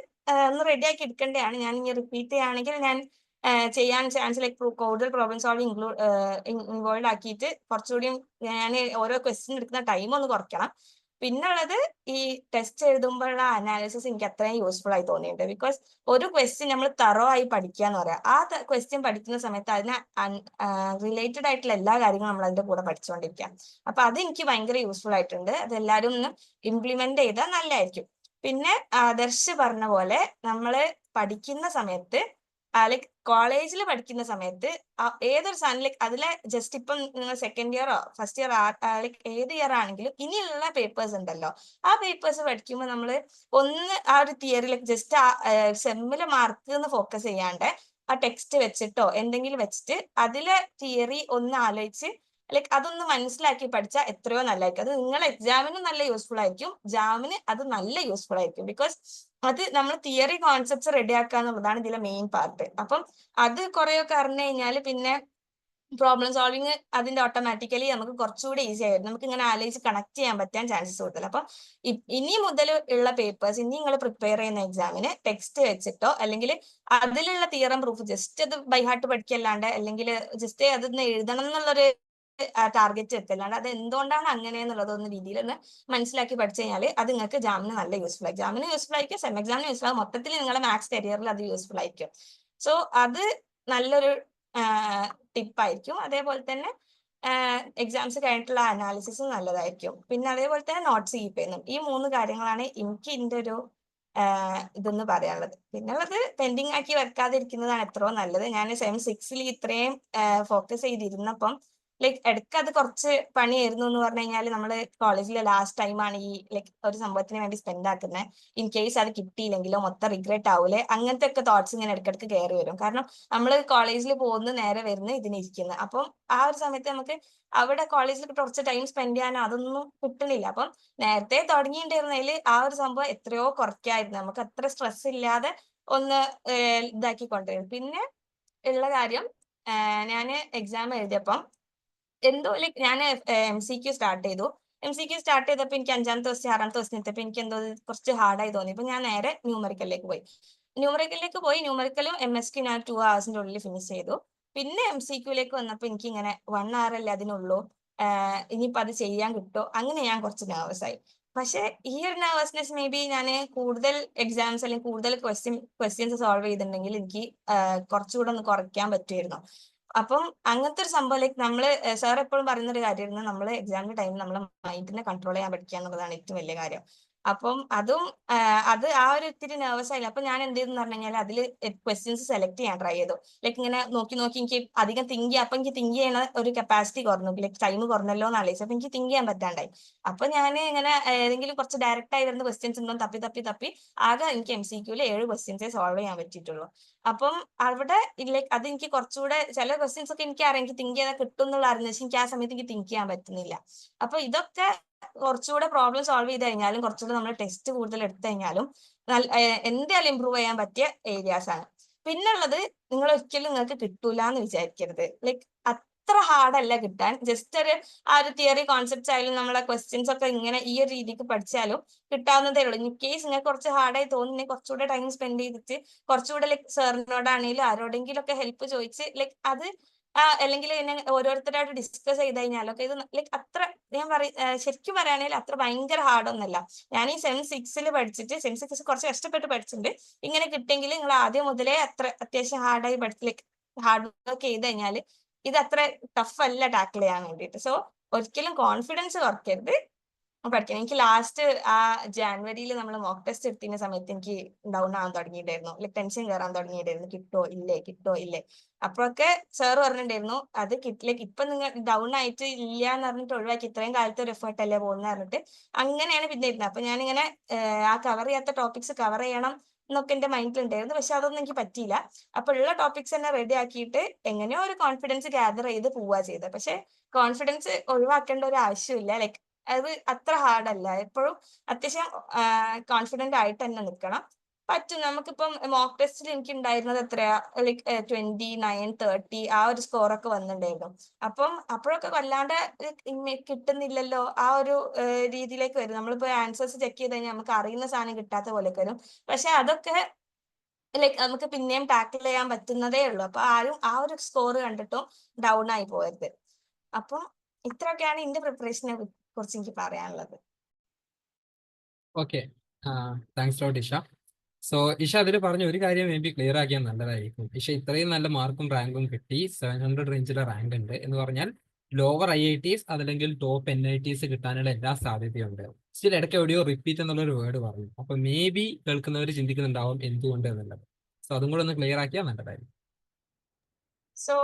ഒന്ന് റെഡിയാക്കി എടുക്കേണ്ടതാണ്. ഞാൻ ഇനി റിപ്പീറ്റ് ചെയ്യുകയാണെങ്കിൽ ഞാൻ ചെയ്യാൻ ചാൻസ് ലൈക്ക് കൂടുതൽ പ്രോബ്ലം സോൾവിങ് ഇൻവോൾവ് ആക്കിയിട്ട് കുറച്ചുകൂടിയും ഞാൻ ഓരോ ക്വസ്റ്റ്യൻ എടുക്കുന്ന ടൈം ഒന്ന് കുറയ്ക്കണം. പിന്നുള്ളത് ഈ ടെസ്റ്റ് എഴുതുമ്പോഴുള്ള അനാലിസിസ് എനിക്ക് അത്രയും യൂസ്ഫുൾ ആയി തോന്നിയിട്ടുണ്ട്. ബിക്കോസ് ഒരു ക്വസ്റ്റ്യൻ നമ്മൾ തറോ ആയി പഠിക്കുക എന്ന് പറയാം. ആ ക്വസ്റ്റ്യൻ പഠിക്കുന്ന സമയത്ത് അതിന് റിലേറ്റഡ് ആയിട്ടുള്ള എല്ലാ കാര്യങ്ങളും നമ്മൾ അതിന്റെ കൂടെ പഠിച്ചുകൊണ്ടിരിക്കുക. അപ്പൊ അത് എനിക്ക് ഭയങ്കര യൂസ്ഫുൾ ആയിട്ടുണ്ട്. അതെല്ലാവരും ഒന്ന് ഇംപ്ലിമെന്റ് ചെയ്താൽ നല്ലതായിരിക്കും. പിന്നെ ആദർശ് പറഞ്ഞ പോലെ നമ്മള് പഠിക്കുന്ന സമയത്ത് ലൈക്ക് കോളേജിൽ പഠിക്കുന്ന സമയത്ത് ഏതൊരു സാധനം ലൈക്ക് അതിലെ ജസ്റ്റ് ഇപ്പം നിങ്ങൾ സെക്കൻഡ് ഇയറോ ഫസ്റ്റ് ഇയർ ലൈക്ക് ഏത് ഇയർ ആണെങ്കിലും ഇനിയുള്ള പേപ്പേഴ്സ് ഉണ്ടല്ലോ, ആ പേപ്പേഴ്സ് പഠിക്കുമ്പോൾ നമ്മൾ ഒന്ന് ആ ഒരു തിയറി ലൈക്ക് ജസ്റ്റ് ആ സെമ്മിലെ മാർക്ക് എന്ന് ഫോക്കസ് ചെയ്യാണ്ട് ആ ടെക്സ്റ്റ് വെച്ചിട്ടോ എന്തെങ്കിലും വെച്ചിട്ട് അതിലെ തിയറി ഒന്ന് ആലോചിച്ച് ലൈക്ക് അതൊന്ന് മനസ്സിലാക്കി പഠിച്ചാൽ എത്രയോ നല്ലതായിരിക്കും. അത് നിങ്ങളെ എക്സാമിനും നല്ല യൂസ്ഫുൾ ആയിരിക്കും, ജാമിന് അത് നല്ല യൂസ്ഫുൾ ആയിരിക്കും. ബിക്കോസ് അത് നമ്മൾ തിയറി കോൺസെപ്റ്റ്സ് റെഡിയാക്കുക എന്നുള്ളതാണ് ഇതിലെ മെയിൻ പാർട്ട്. അപ്പം അത് കുറെയൊക്കെ അറിഞ്ഞു കഴിഞ്ഞാൽ പിന്നെ പ്രോബ്ലം സോൾവിങ് അതിന്റെ ഓട്ടോമാറ്റിക്കലി നമുക്ക് കുറച്ചുകൂടി ഈസി ആയിരുന്നു. നമുക്ക് ഇങ്ങനെ ആലോചിച്ച് കണക്ട് ചെയ്യാൻ പറ്റാൻ ചാൻസസ് കൂടുതൽ. അപ്പൊ ഇനി മുതൽ ഉള്ള പേപ്പേഴ്സ് ഇനി നിങ്ങൾ പ്രിപ്പയർ ചെയ്യുന്ന എക്സാമിന് ടെക്സ്റ്റ് വെച്ചിട്ടോ അല്ലെങ്കിൽ അതിലുള്ള തിയറം പ്രൂഫ് ജസ്റ്റ് അത് ബൈ ഹാർട്ട് പഠിക്കല്ലാണ്ട് അല്ലെങ്കിൽ ജസ്റ്റ് അതൊന്ന് എഴുതണം എന്നുള്ളൊരു ടാർഗറ്റ് വെക്കല്ലാണ്ട് അത് എന്തുകൊണ്ടാണ് അങ്ങനെ എന്നുള്ളതൊന്ന് രീതിയിൽ ഒന്ന് മനസ്സിലാക്കി പഠിച്ചു കഴിഞ്ഞാൽ അത് നിങ്ങൾക്ക് ജാമിന് നല്ല യൂസ്ഫുൾ ആയിരിക്കും. ജാമിന് യൂസ്ഫുൾ ആയിരിക്കും, സെം എക്സാമിന് യൂസ്ഫുൾ ആകും, മൊത്തത്തിൽ നിങ്ങളുടെ മാത്സ് കരിയറിൽ അത് യൂസ്ഫുൾ ആയിരിക്കും. സോ അത് നല്ലൊരു ടിപ്പായിരിക്കും. അതേപോലെ തന്നെ എക്സാംസ് കഴിഞ്ഞിട്ടുള്ള അനാലിസിസും നല്ലതായിരിക്കും. പിന്നെ അതേപോലെ തന്നെ നോട്ട്സ് കീപ്പ് ചെയ്യുന്നു. ഈ 3 കാര്യങ്ങളാണ് എനിക്ക് ഇതിന്റെ ഒരു ഇതെന്ന് പറയാനുള്ളത്. പിന്നെ ഉള്ളത് പെൻഡിങ് ആക്കി വെക്കാതിരിക്കുന്നതാണ് എത്രയോ നല്ലത്. ഞാൻ സെം 6 ഇത്രയും ഫോക്കസ് ചെയ്തിരുന്നപ്പം ലൈക്ക് ഇടയ്ക്ക് അത് കുറച്ച് പണിയായിരുന്നു എന്ന് പറഞ്ഞു കഴിഞ്ഞാൽ നമ്മള് കോളേജിലെ ലാസ്റ്റ് ടൈമാണ് ഈ ലൈക്ക് ഒരു സംഭവത്തിന് വേണ്ടി സ്പെൻഡ് ആക്കുന്നത്. ഇൻ കേസ് അത് കിട്ടിയില്ലെങ്കിലോ മൊത്തം റിഗ്രറ്റ് ആവൂലേ, അങ്ങനത്തെ ഒക്കെ തോട്ട്സ് ഇങ്ങനെ ഇടയ്ക്കിടയ്ക്ക് കയറി വരും. കാരണം നമ്മൾ കോളേജിൽ പോകുന്ന നേരെ വരുന്ന ഇതിനിരിക്കുന്നത്. അപ്പം ആ ഒരു സമയത്ത് നമുക്ക് അവിടെ കോളേജിൽ കുറച്ച് ടൈം സ്പെൻഡ് ചെയ്യാൻ അതൊന്നും കിട്ടണില്ല. അപ്പം നേരത്തെ തുടങ്ങിയിട്ടുണ്ടായിരുന്നതിൽ ആ ഒരു സംഭവം എത്രയോ കുറയ്ക്കായിരുന്നു. നമുക്ക് അത്ര സ്ട്രെസ് ഇല്ലാതെ ഒന്ന് ഇതാക്കിക്കൊണ്ടിരുന്നു. പിന്നെ ഉള്ള കാര്യം ഞാൻ എക്സാം എഴുതിയപ്പം എന്തോ ലൈക്ക് ഞാൻ MCQ സ്റ്റാർട്ട് ചെയ്തു. MCQ സ്റ്റാർട്ട് ചെയ്തപ്പോൾ എനിക്ക് 5ാമത്തെ ദിവസം 6ാമത്തെ ദിവസം എത്തിയപ്പോൾ എനിക്ക് എന്തോ കുറച്ച് ഹാർഡായി തോന്നി. അപ്പൊ ഞാൻ നേരെ ന്യൂമറിക്കലിലേക്ക് പോയി. ന്യൂമറിക്കലും MSQ ഞാൻ 2 hours ഉള്ളിൽ ഫിനിഷ് ചെയ്തു. പിന്നെ MCQലേക്ക് വന്നപ്പോൾ എനിക്ക് ഇങ്ങനെ 1 hour അല്ലേ അതിനുള്ളൂ, ഇനിയിപ്പോൾ അത് ചെയ്യാൻ കിട്ടുമോ, അങ്ങനെ ഞാൻ കുറച്ച് നെർവസ് ആയി. പക്ഷെ ഈ ഒരു നെർവസ്നെസ് മേ ബി ഞാൻ കൂടുതൽ എക്സാംസ് അല്ലെങ്കിൽ കൂടുതൽ ക്വസ്റ്റ്യൻസ് സോൾവ് ചെയ്തിട്ടുണ്ടെങ്കിൽ എനിക്ക് കുറച്ചുകൂടെ ഒന്ന് കുറയ്ക്കാൻ പറ്റുമായിരുന്നു. അപ്പം അങ്ങനത്തെ ഒരു സംഭവം ലൈക്ക് നമ്മള് സാർ എപ്പോഴും പറയുന്ന ഒരു കാര്യമായിരുന്നു, നമ്മൾ എക്സാമിന്റെ ടൈമിൽ നമ്മളെ മൈൻഡിനെ കൺട്രോൾ ചെയ്യാൻ പഠിക്കുക എന്നുള്ളതാണ് ഏറ്റവും വലിയ കാര്യം. അപ്പം അതും അത് ആ ഒരു ഇത്തിരി നെർവസ് ആയില്ല. അപ്പൊ ഞാൻ എന്ത് ചെയ്തെന്ന് പറഞ്ഞു കഴിഞ്ഞാൽ അതിൽ ക്വസ്റ്റ്യൻസ് സെലക്ട് ചെയ്യാൻ ട്രൈ ചെയ്തു. ലൈക്ക് ഇങ്ങനെ നോക്കി എനിക്ക് അധികം തിങ്ക് ചെയ്യാം. അപ്പൊ എനിക്ക് തിങ്ക് ചെയ്യുന്ന ഒരു കപ്പാസിറ്റി കുറഞ്ഞു, ലൈക്ക് ടൈം കുറഞ്ഞല്ലോ എന്ന് ആലോചിച്ചു. അപ്പൊ എനിക്ക് തിങ്ക് ചെയ്യാൻ പറ്റാണ്ടായി. അപ്പൊ ഞാൻ ഇങ്ങനെ ഏതെങ്കിലും കുറച്ച് ഡയറക്റ്റ് ആയി വരുന്ന ക്വസ്റ്റ്യൻസ് ഉണ്ടോ തപ്പി ആകെ എനിക്ക് MCQയിൽ 7 ക്വസ്റ്റ്യൻസേ സോൾവ് ചെയ്യാൻ പറ്റിയിട്ടുള്ളൂ. അപ്പം അവിടെ ലൈക്ക് അത് എനിക്ക് കുറച്ചുകൂടെ ചില ക്വസ്റ്റ്യൻസ് ഒക്കെ എനിക്ക് അറിയാം, എനിക്ക് തിങ്ക് ചെയ്താൽ കിട്ടും എന്നുള്ള അറിഞ്ഞ എനിക്ക് ആ സമയത്ത് എനിക്ക് തിങ്ക് ചെയ്യാൻ പറ്റുന്നില്ല. അപ്പൊ ഇതൊക്കെ കുറച്ചുകൂടെ പ്രോബ്ലം സോൾവ് ചെയ്ത് കഴിഞ്ഞാലും കുറച്ചുകൂടെ നമ്മൾ ടെസ്റ്റ് കൂടുതൽ എടുത്തു കഴിഞ്ഞാലും എന്തായാലും ഇമ്പ്രൂവ് ചെയ്യാൻ പറ്റിയ ഏരിയാസ് ആണ്. പിന്നുള്ളത് നിങ്ങൾ ഒരിക്കലും നിങ്ങൾക്ക് കിട്ടൂല എന്ന് വിചാരിക്കരുത്. ലൈക്ക് അത്ര ഹാർഡല്ല കിട്ടാൻ. ജസ്റ്റ് ആ ഒരു തിയറി കോൺസെപ്റ്റ്സ് ആയാലും നമ്മളെ ക്വസ്റ്റ്യൻസ് ഒക്കെ ഇങ്ങനെ ഈ ഒരു രീതിക്ക് പഠിച്ചാലും കിട്ടാവുന്നതേ ഉള്ളൂ. ഇൻ കേസ് നിങ്ങൾക്ക് കുറച്ച് ഹാർഡായി തോന്നുന്നെങ്കിൽ കുറച്ചുകൂടെ ടൈം സ്പെൻഡ് ചെയ്തിട്ട് കുറച്ചുകൂടെ ലൈക്ക് സാറിനോടാണെങ്കിലും ആരോടെങ്കിലും ഒക്കെ ഹെൽപ്പ് ചോദിച്ച് ലൈക്ക് അത് അല്ലെങ്കിൽ ഓരോരുത്തരായിട്ട് ഡിസ്കസ് ചെയ്ത് കഴിഞ്ഞാലൊക്കെ ഇത് ലൈക്ക് അത്ര ഞാൻ ശരിക്കും പറയുകയാണെങ്കിൽ അത്ര ഭയങ്കര ഹാർഡൊന്നല്ല. ഞാൻ ഈ സെം 6 പഠിച്ചിട്ട് സെം 6 കുറച്ച് കഷ്ടപ്പെട്ട് പഠിച്ചിട്ടുണ്ട്. ഇങ്ങനെ കിട്ടിയെങ്കിൽ നിങ്ങൾ ആദ്യം മുതലേ അത്യാവശ്യം ഹാർഡായി പഠിച്ച് ലൈക്ക് ഹാർഡ് വർക്ക് ചെയ്ത് കഴിഞ്ഞാൽ ഇത് അത്ര ടഫ് അല്ല ടാക്കിൾ ചെയ്യാൻ വേണ്ടിയിട്ട്. സോ ഒരിക്കലും കോൺഫിഡൻസ് കുറയ്ക്കരുത് പഠിക്കണം. എനിക്ക് ലാസ്റ്റ് ആ ജാനുവരിയിൽ നമ്മൾ മോക്ക് ടെസ്റ്റ് എടുത്തിരുന്ന സമയത്ത് എനിക്ക് ഡൗൺ ആവാൻ തുടങ്ങിയിട്ടായിരുന്നു, ലൈക്ക് ടെൻഷൻ കയറാൻ തുടങ്ങിയിട്ടായിരുന്നു, കിട്ടോ ഇല്ലേ. അപ്പോഴൊക്കെ സാർ പറഞ്ഞിട്ടുണ്ടായിരുന്നു അത് കിട്ടിലേക്ക് ഇപ്പൊ നിങ്ങൾ ഡൗൺ ആയിട്ട് ഇല്ല എന്ന് പറഞ്ഞിട്ട് ഒഴിവാക്കി, ഇത്രയും കാലത്തെ ഒരു എഫേർട്ട് അല്ലേ പോകുന്ന പറഞ്ഞിട്ട് അങ്ങനെയാണ് പിന്നെ ഇരുന്നത്. അപ്പൊ ഞാനിങ്ങനെ ആ കവർ ചെയ്യാത്ത ടോപ്പിക്സ് കവർ ചെയ്യണം എന്നൊക്കെ എന്റെ മൈൻഡിലുണ്ടായിരുന്നു. പക്ഷെ അതൊന്നും എനിക്ക് പറ്റിയില്ല. അപ്പൊ ഉള്ള ടോപ്പിക്സ് തന്നെ റെഡി ആക്കിയിട്ട് എങ്ങനെയോ ഒരു കോൺഫിഡൻസ് ഗ്യാദർ ചെയ്ത് പോവുക ചെയ്തത്. പക്ഷെ കോൺഫിഡൻസ് ഒഴിവാക്കേണ്ട ഒരു ആവശ്യമില്ല. ലൈക്ക് അത് അത്ര ഹാർഡ് അല്ല. എപ്പോഴും അത്യാവശ്യം കോൺഫിഡന്റ് ആയിട്ട് തന്നെ നിൽക്കണം. പറ്റും. നമുക്കിപ്പം മോക്ക് ടെസ്റ്റിൽ എനിക്ക് ഉണ്ടായിരുന്നത് എത്രയാ, ലൈക്ക് 29, 30 ആ ഒരു സ്കോറൊക്കെ വന്നിട്ടുണ്ടായിരുന്നു. അപ്പം അപ്പോഴൊക്കെ വല്ലാണ്ട് കിട്ടുന്നില്ലല്ലോ ആ ഒരു രീതിയിലേക്ക് വരും. നമ്മളിപ്പോ ആൻസേഴ്സ് ചെക്ക് ചെയ്ത് കഴിഞ്ഞാൽ നമുക്ക് അറിയുന്ന സാധനം കിട്ടാത്ത പോലെയൊക്കെ വരും. പക്ഷെ അതൊക്കെ ലൈക്ക് നമുക്ക് പിന്നെയും ടാക്കിൾ ചെയ്യാൻ പറ്റുന്നതേ ഉള്ളൂ. അപ്പൊ ആരും ആ ഒരു സ്കോർ കണ്ടിട്ടും ഡൗൺ ആയി പോകരുത്. അപ്പം ഇത്രയൊക്കെയാണ് എന്റെ പ്രിപ്പറേഷനെ കുറിച്ച് എനിക്ക് പറയാനുള്ളത്. Okay, thanks lot Isha. So Isha അതിൽ പറഞ്ഞ ഒരു കാര്യം മേ ബി ക്ലിയർ ആക്കിയാൽ നല്ലതായിരിക്കും. ഇഷ ഇത്രയും നല്ല മാർക്കും റാങ്കും കിട്ടി, 700 റേഞ്ചിലെ റാങ്ക് ഉണ്ട് എന്ന് പറഞ്ഞാൽ ലോവർ IITs അതല്ലെങ്കിൽ ടോപ്പ് NITs കിട്ടാനുള്ള എല്ലാ സാധ്യതയുണ്ട്. സ്റ്റിൽ ഇടയ്ക്ക് എവിടെയോ റിപ്പീറ്റ് എന്നുള്ളൊരു വേർഡ് പറഞ്ഞു. അപ്പൊ മേ ബി കേൾക്കുന്നവർ ചിന്തിക്കുന്നുണ്ടാവും എന്തുകൊണ്ട് എന്നുള്ളത്. സോ അതും കൂടെ ഒന്ന് ക്ലിയർ ആക്കിയാൽ നല്ലതായിരിക്കും. സോ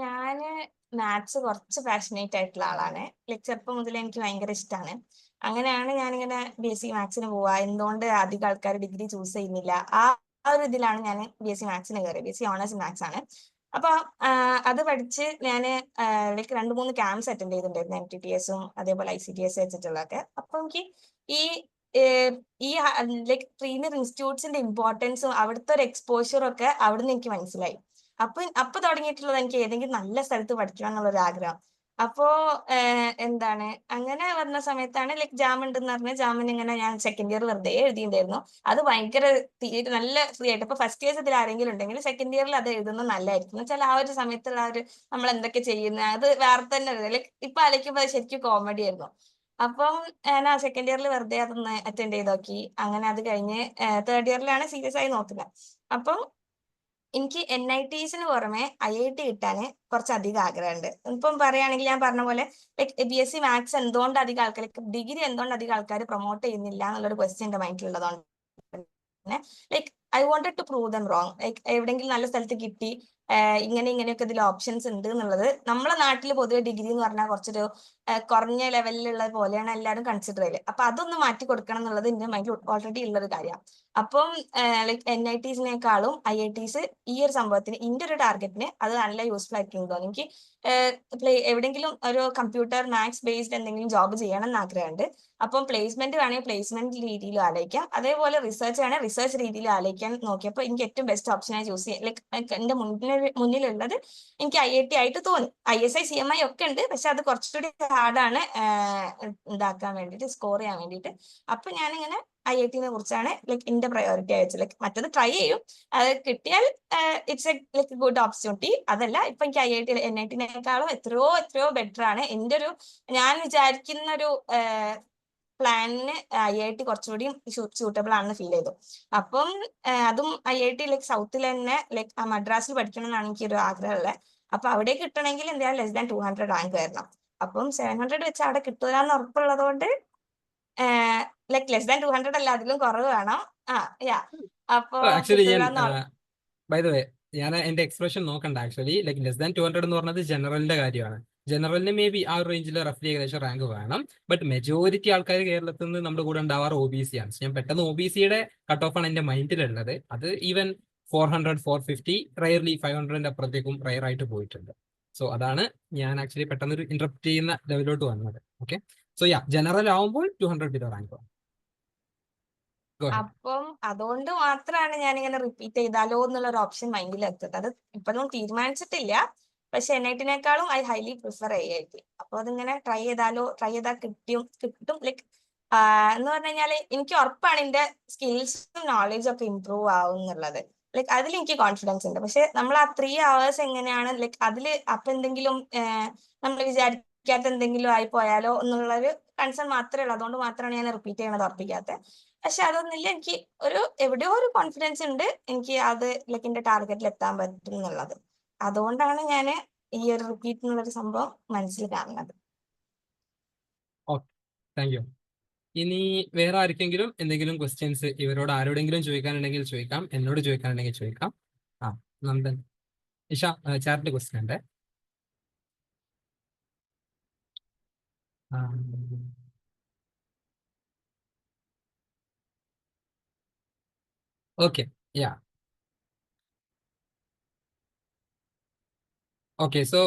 ഞാന് മാത്സ് കുറച്ച് പാഷനേറ്റ് ആയിട്ടുള്ള ആളാണ്. ലൈക്ക് ചെറുപ്പം മുതലേ എനിക്ക് ഭയങ്കര ഇഷ്ടമാണ്. അങ്ങനെയാണ് ഞാനിങ്ങനെ BSc മാത്സിന് പോവാ. എന്തുകൊണ്ട് അധികം ആൾക്കാർ ഡിഗ്രി ചൂസ് ചെയ്യുന്നില്ല, ആ ഒരു ഇതിലാണ് ഞാൻ BSc മാത്സിന് കയറിയത്. BSc ഓണേഴ്സ് മാത്സ് ആണ്. അപ്പൊ അത് പഠിച്ച് ഞാൻ ലൈക്ക് 2-3 ക്യാമ്പ്സ് അറ്റൻഡ് ചെയ്തിട്ടുണ്ടായിരുന്നു, MTTS-ഉം അതേപോലെ ICTS വെച്ചിട്ടുള്ളതൊക്കെ. അപ്പൊ എനിക്ക് ഈ ഈ ലൈക്ക് പ്രീമിയർ ഇൻസ്റ്റിറ്റ്യൂട്ട്സിന്റെ ഇമ്പോർട്ടൻസും അവിടുത്തെ ഒരു എക്സ്പോഷറും ഒക്കെ അവിടുന്ന് എനിക്ക് മനസ്സിലായി. അപ്പൊ തുടങ്ങിയിട്ടുള്ളത് എനിക്ക് ഏതെങ്കിലും നല്ല സ്ഥലത്ത് പഠിക്കണം എന്നുള്ളൊരു ആഗ്രഹം. അപ്പോ എന്താണ് അങ്ങനെ വന്ന സമയത്താണ് ലൈക്ക് ജാം ഉണ്ടെന്ന് പറഞ്ഞ ജാമിന് ഇങ്ങനെ ഞാൻ സെക്കൻഡ് ഇയർ വെറുതെ എഴുതിയിട്ടുണ്ടായിരുന്നു. അത് ഭയങ്കര നല്ല ഫ്രീ ആയിട്ട്. ഇപ്പൊ ഫസ്റ്റ് ഇയേഴ്സ് ഇതിൽ ആരെങ്കിലും ഉണ്ടെങ്കിൽ സെക്കൻഡ് ഇയറിൽ അത് എഴുതുന്നത് നല്ലതായിരിക്കും. എന്ന് വെച്ചാൽ ആ ഒരു സമയത്തുള്ള ആ ഒരു നമ്മൾ എന്തൊക്കെ ചെയ്യുന്നത് അത് വേറെ തന്നെ ലൈക്ക് ഇപ്പൊ ആലോചിക്കുമ്പോൾ അത് ശരിക്കും കോമഡി ആയിരുന്നു. അപ്പം ഞാൻ സെക്കൻഡ് ഇയറിൽ വെറുതെ അതൊന്ന് അറ്റൻഡ് ചെയ്ത് നോക്കി. അങ്ങനെ അത് കഴിഞ്ഞ് തേർഡ് ഇയറിലാണ് സീരിയസ് ആയി നോക്കുന്നത്. അപ്പം എനിക്ക് NITs-ന് പുറമെ IIT കിട്ടാന് കുറച്ചധികം ആഗ്രഹമുണ്ട്. ഇപ്പം പറയുകയാണെങ്കിൽ ഞാൻ പറഞ്ഞ പോലെ ലൈക്ക് BSc മാത്സ് എന്തുകൊണ്ട് അധികം ആൾക്കാർ, ഡിഗ്രി എന്തുകൊണ്ട് അധികം ആൾക്കാർ പ്രൊമോട്ട് ചെയ്യുന്നില്ല എന്നുള്ളൊരു ക്വസ്റ്റ്യൻ എന്റെ മൈൻഡിലുള്ളതുകൊണ്ട് like I wanted to prove them wrong. Like എവിടെയെങ്കിലും നല്ല സ്ഥലത്ത് കിട്ടി ഇങ്ങനെയൊക്കെ ഇതിൽ ഓപ്ഷൻസ് ഉണ്ട് എന്നുള്ളത്. നമ്മളെ നാട്ടിൽ പൊതുവെ ഡിഗ്രി എന്ന് പറഞ്ഞാൽ കുറച്ചൊരു കുറഞ്ഞ ലെവലിലുള്ള പോലെയാണ് എല്ലാവരും കൺസിഡർ ചെയ്യല്. അപ്പൊ അതൊന്ന് മാറ്റി കൊടുക്കണം എന്നുള്ളത് എന്റെ മൈൻഡിൽ ഓൾറെഡി ഉള്ളൊരു കാര്യമാണ്. അപ്പം ലൈക്ക് NITs-നേക്കാളും IITs ഈ ഒരു സംഭവത്തിന് ഇന്റെ ഒരു ടാർഗറ്റിന് അത് നല്ല യൂസ്ഫുൾ ആയിരിക്കും തോന്നി. എനിക്ക് എവിടെയെങ്കിലും ഒരു കമ്പ്യൂട്ടർ മാത്സ് ബേസ്ഡ് എന്തെങ്കിലും ജോബ് ചെയ്യണം എന്ന് ആഗ്രഹമുണ്ട്. അപ്പം പ്ലേസ്മെന്റ് വേണമെങ്കിൽ പ്ലേസ്മെന്റ് രീതിയിൽ ആലോചിക്കാം, അതേപോലെ റിസർച്ച് വേണമെങ്കിൽ റിസർച്ച് രീതിയിൽ ആലോചിക്കാൻ നോക്കിയപ്പോൾ എനിക്ക് ഏറ്റവും ബെസ്റ്റ് ഓപ്ഷനായി ചൂസ് ചെയ്യാം. ലൈക്ക് എന്റെ മുന്നിലുള്ളത് എനിക്ക് IIT ആയിട്ട് തോന്നി. ISI CMI ഒക്കെ ഉണ്ട്, പക്ഷെ അത് കുറച്ചുകൂടി ഹാർഡാണ് ഇതാക്കാൻ വേണ്ടിയിട്ട്, സ്കോർ ചെയ്യാൻ വേണ്ടിയിട്ട്. അപ്പൊ ഞാനിങ്ങനെ IIT-നെ കുറിച്ചാണ് ലൈക്ക് എന്റെ പ്രയോറിറ്റി അയച്ചത്. ലൈക്ക് മറ്റത് ട്രൈ ചെയ്യും, അത് കിട്ടിയാൽ it's A like good opportunity. അതല്ല ഇപ്പൊ എനിക്ക് NIT-നേക്കാളും എത്രയോ ബെറ്റർ ആണ് എന്റെ ഒരു, ഞാൻ വിചാരിക്കുന്ന ഒരു പ്ലാനിന് IIT കുറച്ചുകൂടി സ്യൂട്ടബിൾ ആണെന്ന് ഫീൽ ചെയ്തു. അപ്പം അതും IIT ലൈക്ക് സൗത്തിൽ തന്നെ ലൈക്ക് മദ്രാസിൽ പഠിക്കണം എന്നാണ് എനിക്കൊരു ആഗ്രഹമുള്ളത്. അപ്പൊ അവിടെ കിട്ടണമെങ്കിൽ എന്തായാലും ലെസ് ദാൻ 200 റാങ്ക് വരണം. അപ്പം 700 വെച്ച് അവിടെ കിട്ടുക എന്ന് ഉറപ്പുള്ളത് കൊണ്ട് ലൈക്ക് ലെസ് ദാൻ 200 അല്ല, അതിലും കുറവ് വേണം. അപ്പൊ ആക്ച്വലി ഞാൻ കിട്ടുക ബൈ ദ വേ ഞാൻ എന്റെ എക്സ്പ്രഷൻ നോക്കണ്ട. ആക്ച്വലി ലൈക്ക് ലെസ് ദാൻ 200 എന്ന് പറഞ്ഞത് ജനറലിന്റെ കാര്യമാണ്. ജനറലിന് മേ ബി ആ ഒരു റേഞ്ചിൽ റഫ്ലി ഏകദേശം റാങ്ക് വേണം. ബട്ട് മെജോറിറ്റി ആൾക്കാർ കേരളത്തിൽ നിന്ന് നമ്മുടെ കൂടെ ഉണ്ടാവാറ് OBC ആണ്. ഞാൻ പെട്ടെന്ന് OBC-യുടെ കട്ട് ഓഫ് ആണ് എന്റെ മൈൻഡിലുള്ളത്. അത് ഈവൻ 400, 450, റയർലി 500-ന്റെ അപ്പുറത്തേക്കും റയർ ആയിട്ട് പോയിട്ടുണ്ട്. സോ അതാണ് ഞാൻ ആക്ച്വലി പെട്ടെന്ന് ഒരു ഇന്ററപ്റ്റ് ചെയ്യുന്ന ലെവലിലോട്ട് വന്നത്. ഓക്കെ, സോ ജനറൽ ആവുമ്പോൾ 200 ബിലോ റാങ്ക് വേണം. അപ്പം അതുകൊണ്ട് മാത്രമാണ് ഞാനിങ്ങനെ റിപ്പീറ്റ് ചെയ്താലോ എന്നുള്ള ഒരു ഓപ്ഷൻ മൈൻഡിൽ എത്തുന്നത്. അത് ഇപ്പൊന്നും തീരുമാനിച്ചിട്ടില്ല, പക്ഷെ NIT-നേക്കാളും ഐ ഹൈലി പ്രിഫർ IIT. അപ്പൊ അതിങ്ങനെ ട്രൈ ചെയ്താൽ കിട്ടും. ലൈക്ക് എന്ന് പറഞ്ഞു കഴിഞ്ഞാല് എനിക്ക് ഉറപ്പാണ് എന്റെ സ്കിൽസും നോളജും ഒക്കെ ഇമ്പ്രൂവ് ആവും എന്നുള്ളത്. ലൈക്ക് അതിൽ എനിക്ക് കോൺഫിഡൻസ് ഉണ്ട്. പക്ഷെ നമ്മൾ ആ 3 hours എങ്ങനെയാണ് ലൈക്ക് അതില് അപ്പൊ എന്തെങ്കിലും നമ്മൾ വിചാരിക്കാത്ത എന്തെങ്കിലും ആയി പോയാലോ എന്നുള്ളൊരു കൺസേൺ മാത്രമേ ഉള്ളൂ. അതുകൊണ്ട് മാത്രമാണ് ഞാൻ റിപ്പീറ്റ് ചെയ്യണത്, ഉറപ്പിക്കാത്തത്. പക്ഷെ അതൊന്നുമില്ല, എനിക്ക് എവിടെയോ ഒരു കോൺഫിഡൻസ് ഉണ്ട് എനിക്ക് അത് ലൈക്ക് എന്റെ ടാർഗറ്റിൽ എത്താൻ പറ്റും എന്നുള്ളത്. അതുകൊണ്ടാണ് ഞാൻ ഈ ഒരു റിപ്പീറ്റ് എന്നുള്ളൊരു സംഭവം മനസ്സിൽ കാണുന്നത്. Okay, thank you. ഇനി വേറെ ആർക്കെങ്കിലും എന്തെങ്കിലും ക്വസ്റ്റ്യൻസ് ഇവരോട് ആരോടെങ്കിലും ചോദിക്കാനുണ്ടെങ്കിൽ ചോദിക്കാം, എന്നോട് ചോദിക്കാനുണ്ടെങ്കിൽ ചോദിക്കാം. നന്ദൻ, ഇഷ, ചാറ്റിൽ ക്വസ്റ്റ്യൻ ഉണ്ട്. Okay, okay. So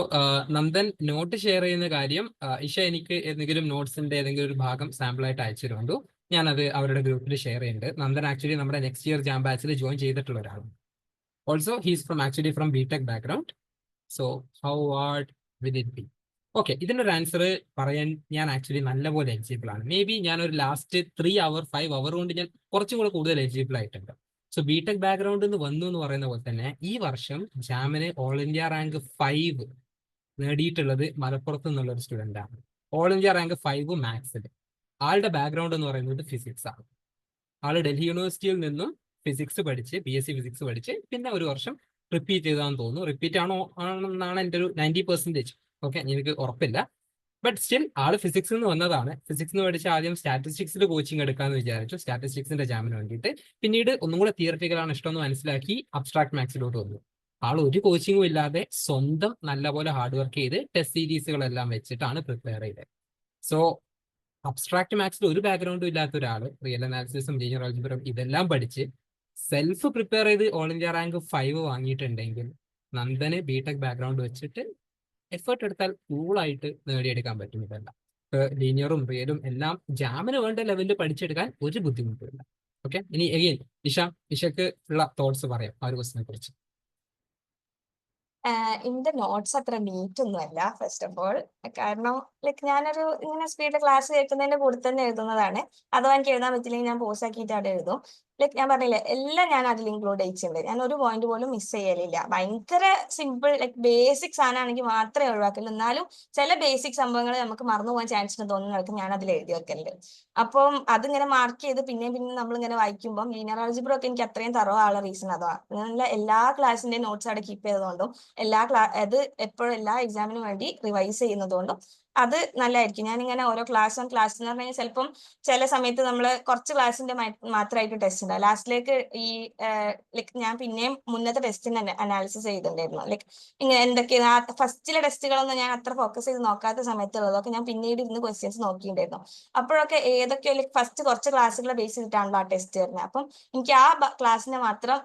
Nandan note share ചെയ്യുന്ന കാര്യം, ഇഷ എനിക്ക് എന്തെങ്കിലും നോട്ട്സിന്റെ ഏതെങ്കിലും ഒരു ഭാഗം സാമ്പിൾ ആയിട്ട് അയച്ചു തരുന്നുണ്ടോ? ഞാനത് അവരുടെ ഗ്രൂപ്പിൽ ഷെയർ ചെയ്യുന്നുണ്ട്. നന്ദൻ ആക്ച്വലി നമ്മുടെ നെക്സ്റ്റ് ഇയർ ജാം ബാച്ചിൽ ജോയിൻ ചെയ്തിട്ടുള്ള ഒരാളാണ്. Also he's from actually from BTech background. So how what will it be? Okay, ഇതിനൊരു ആൻസർ പറയാൻ ഞാൻ ആക്ച്വലി നല്ലപോലെ എലിജിബിൾ ആണ്. മേ ബി ഞാൻ ഒരു ലാസ്റ്റ് 3 hour 5 hour കൊണ്ട് ഞാൻ കുറച്ചും കൂടെ കൂടുതൽ എലിജിബിൾ ആയിട്ടുണ്ട്. സോ ബിടെക് ബാക്ക്ഗ്രൗണ്ടിൽ നിന്ന് വന്നു എന്ന് പറയുന്ന പോലെ തന്നെ ഈ വർഷം ജാമിന് ഓൾ ഇന്ത്യ റാങ്ക് 5 നേടിയിട്ടുള്ളത് മലപ്പുറത്ത് നിന്നുള്ള ഒരു സ്റ്റുഡൻ്റ് ആണ്. All India rank 5 മാത്സിൽ. ആളുടെ ബാക്ക്ഗ്രൗണ്ട് എന്ന് പറയുന്നത് ഫിസിക്സ് ആണ്. ആള് ഡൽഹി യൂണിവേഴ്സിറ്റിയിൽ നിന്നും ഫിസിക്സ് പഠിച്ച് BSc ഫിസിക്സ് പഠിച്ച് പിന്നെ ഒരു വർഷം റിപ്പീറ്റ് ചെയ്താന്ന് തോന്നുന്നു. റിപ്പീറ്റ് ആണോ ആണെന്നാണ് എൻ്റെ ഒരു 90%. ഓക്കെ, എനിക്ക് ഉറപ്പില്ല. ബട്ട് സ്റ്റിൽ ആള് ഫിസിക്സിൽ നിന്ന് വന്നതാണ്. ഫിസിക്സ് എന്ന് പഠിച്ച് ആദ്യം സ്റ്റാറ്റിസ്റ്റിക്സിൽ കോച്ചിങ് എടുക്കാമെന്ന് വിചാരിച്ചു, സ്റ്റാറ്റിസ്റ്റിക്സിന്റെ ജാമിന് വേണ്ടിയിട്ട്. പിന്നീട് ഒന്നും കൂടെ തിയററ്റിക്കലാണ് ഇഷ്ടമെന്ന് മനസ്സിലാക്കി അബ്സ്ട്രാക്ട് മാത്സിലോട്ട് വന്നു. ആൾ ഒരു കോച്ചിങ്ങും ഇല്ലാതെ സ്വന്തം നല്ലപോലെ ഹാർഡ് വർക്ക് ചെയ്ത് ടെസ്റ്റ് സീരീസുകളെല്ലാം വെച്ചിട്ടാണ് പ്രിപ്പയർ ചെയ്തത്. സോ അബ്സ്ട്രാക്ട് മാത്സിൽ ഒരു ബാക്ക്ഗ്രൗണ്ടും ഇല്ലാത്ത ഒരാൾ റിയൽ അനാലിസിസും ലീനിയർ ആൾജിബ്രയും ഇതെല്ലാം പഠിച്ച് സെൽഫ് പ്രിപ്പയർ ചെയ്ത് ഓൾ ഇന്ത്യ റാങ്ക് 5 വാങ്ങിയിട്ടുണ്ടെങ്കിൽ നന്ദന് ബിടെക് ബാക്ക്ഗ്രൗണ്ട് വെച്ചിട്ട് എഫേർട്ട് എടുത്താൽ കൂളായിട്ട് നേടിയെടുക്കാൻ പറ്റും. ഇതെല്ലാം ലീനിയറും റിയലും എല്ലാം ജാമിന് വേണ്ട ലെവലിൽ പഠിച്ചെടുക്കാൻ ഒരു ബുദ്ധിമുട്ടുമില്ല. ഓക്കെ, ഇനി എഗെയിൻ ഇഷക്ക് ഉള്ള തോട്ട്സ് പറയാം ആ ഒരു ക്വസ്റ്റിനെ കുറിച്ച്. ഇതിന്റെ നോട്ട്സ് അത്ര നീറ്റ് ഒന്നും അല്ല, ഫസ്റ്റ് ഓഫ് ഓൾ. കാരണം ലൈക്ക് ഞാനൊരു ഇങ്ങനെ സ്പീഡിൽ ക്ലാസ് കേൾക്കുന്നതിന്റെ കൂടെ തന്നെ എഴുതുന്നതാണ്. അഥവാ എനിക്ക് എഴുതാൻ പറ്റില്ലെങ്കിൽ ഞാൻ പോസ് ആക്കിയിട്ട് അവിടെ എഴുതും. ലൈക്ക് ഞാൻ പറഞ്ഞില്ലേ, എല്ലാം ഞാൻ അതിൽ ഇൻക്ലൂഡ് ചെയ്തിട്ടുണ്ട്. ഞാൻ ഒരു പോയിന്റ് പോലും മിസ് ചെയ്യലില്ല. ഭയങ്കര സിമ്പിൾ ലൈക്ക് ബേസിക് സാധനമാണെങ്കിൽ മാത്രമേ ഒഴിവാക്കില്ല. എന്നാലും ചില ബേസിക് സംഭവങ്ങൾ നമുക്ക് മറന്നു പോകാൻ ചാൻസ് ഉണ്ട് തോന്നുന്നവർക്ക് ഞാൻ അതിൽ എഴുതി വെക്കലുണ്ട്. അപ്പം അതിങ്ങനെ മാർക്ക് ചെയ്ത് പിന്നെയും നമ്മളിങ്ങനെ വായിക്കുമ്പോൾ ലീനിയർ ആൾജിബ്ര ഒക്കെ എനിക്ക് അത്രയും തറവാനുള്ള റീസൺ അതാണ്. നല്ല എല്ലാ ക്ലാസ്സിന്റെയും നോട്ട്സ് അവിടെ കീപ്പ് ചെയ്തതുകൊണ്ടും അത് എപ്പോഴും എല്ലാ എക്സാമിനും വേണ്ടി റിവൈസ് ചെയ്യുന്നതുകൊണ്ടും അത് നല്ലതായിരിക്കും. ഞാനിങ്ങനെ ഓരോ ക്ലാസ് എന്ന് പറഞ്ഞാൽ ചിലപ്പം ചില സമയത്ത് നമ്മൾ കുറച്ച് ക്ലാസ്സിന്റെ മാത്രമായിട്ട് ടെസ്റ്റ് ഉണ്ടാവും. ലാസ്റ്റിലേക്ക് ഈ ലൈക്ക് ഞാൻ പിന്നെയും മുന്നത്തെ ടെസ്റ്റിന് അനാലിസിസ് ചെയ്തിട്ടുണ്ടായിരുന്നു. ലൈക്ക് ഇങ്ങനെ എന്തൊക്കെയാണ് ഫസ്റ്റിലെ ടെസ്റ്റുകളൊന്നും ഞാൻ അത്ര ഫോക്കസ് ചെയ്ത് നോക്കാത്ത സമയത്തുള്ളതൊക്കെ ഞാൻ പിന്നീട് ഇരുന്ന് ക്വസ്റ്റ്യൻസ് നോക്കിയിട്ടുണ്ടായിരുന്നു. അപ്പോഴൊക്കെ ഏതൊക്കെയോ ലൈക്ക് ഫസ്റ്റ് കുറച്ച് ക്ലാസ്സുകളെ ബേസ് ചെയ്തിട്ടാണല്ലോ ആ ടെസ്റ്റ് വരുന്നത്. അപ്പം എനിക്ക് ആ ക്ലാസ്സിനെ മാത്രം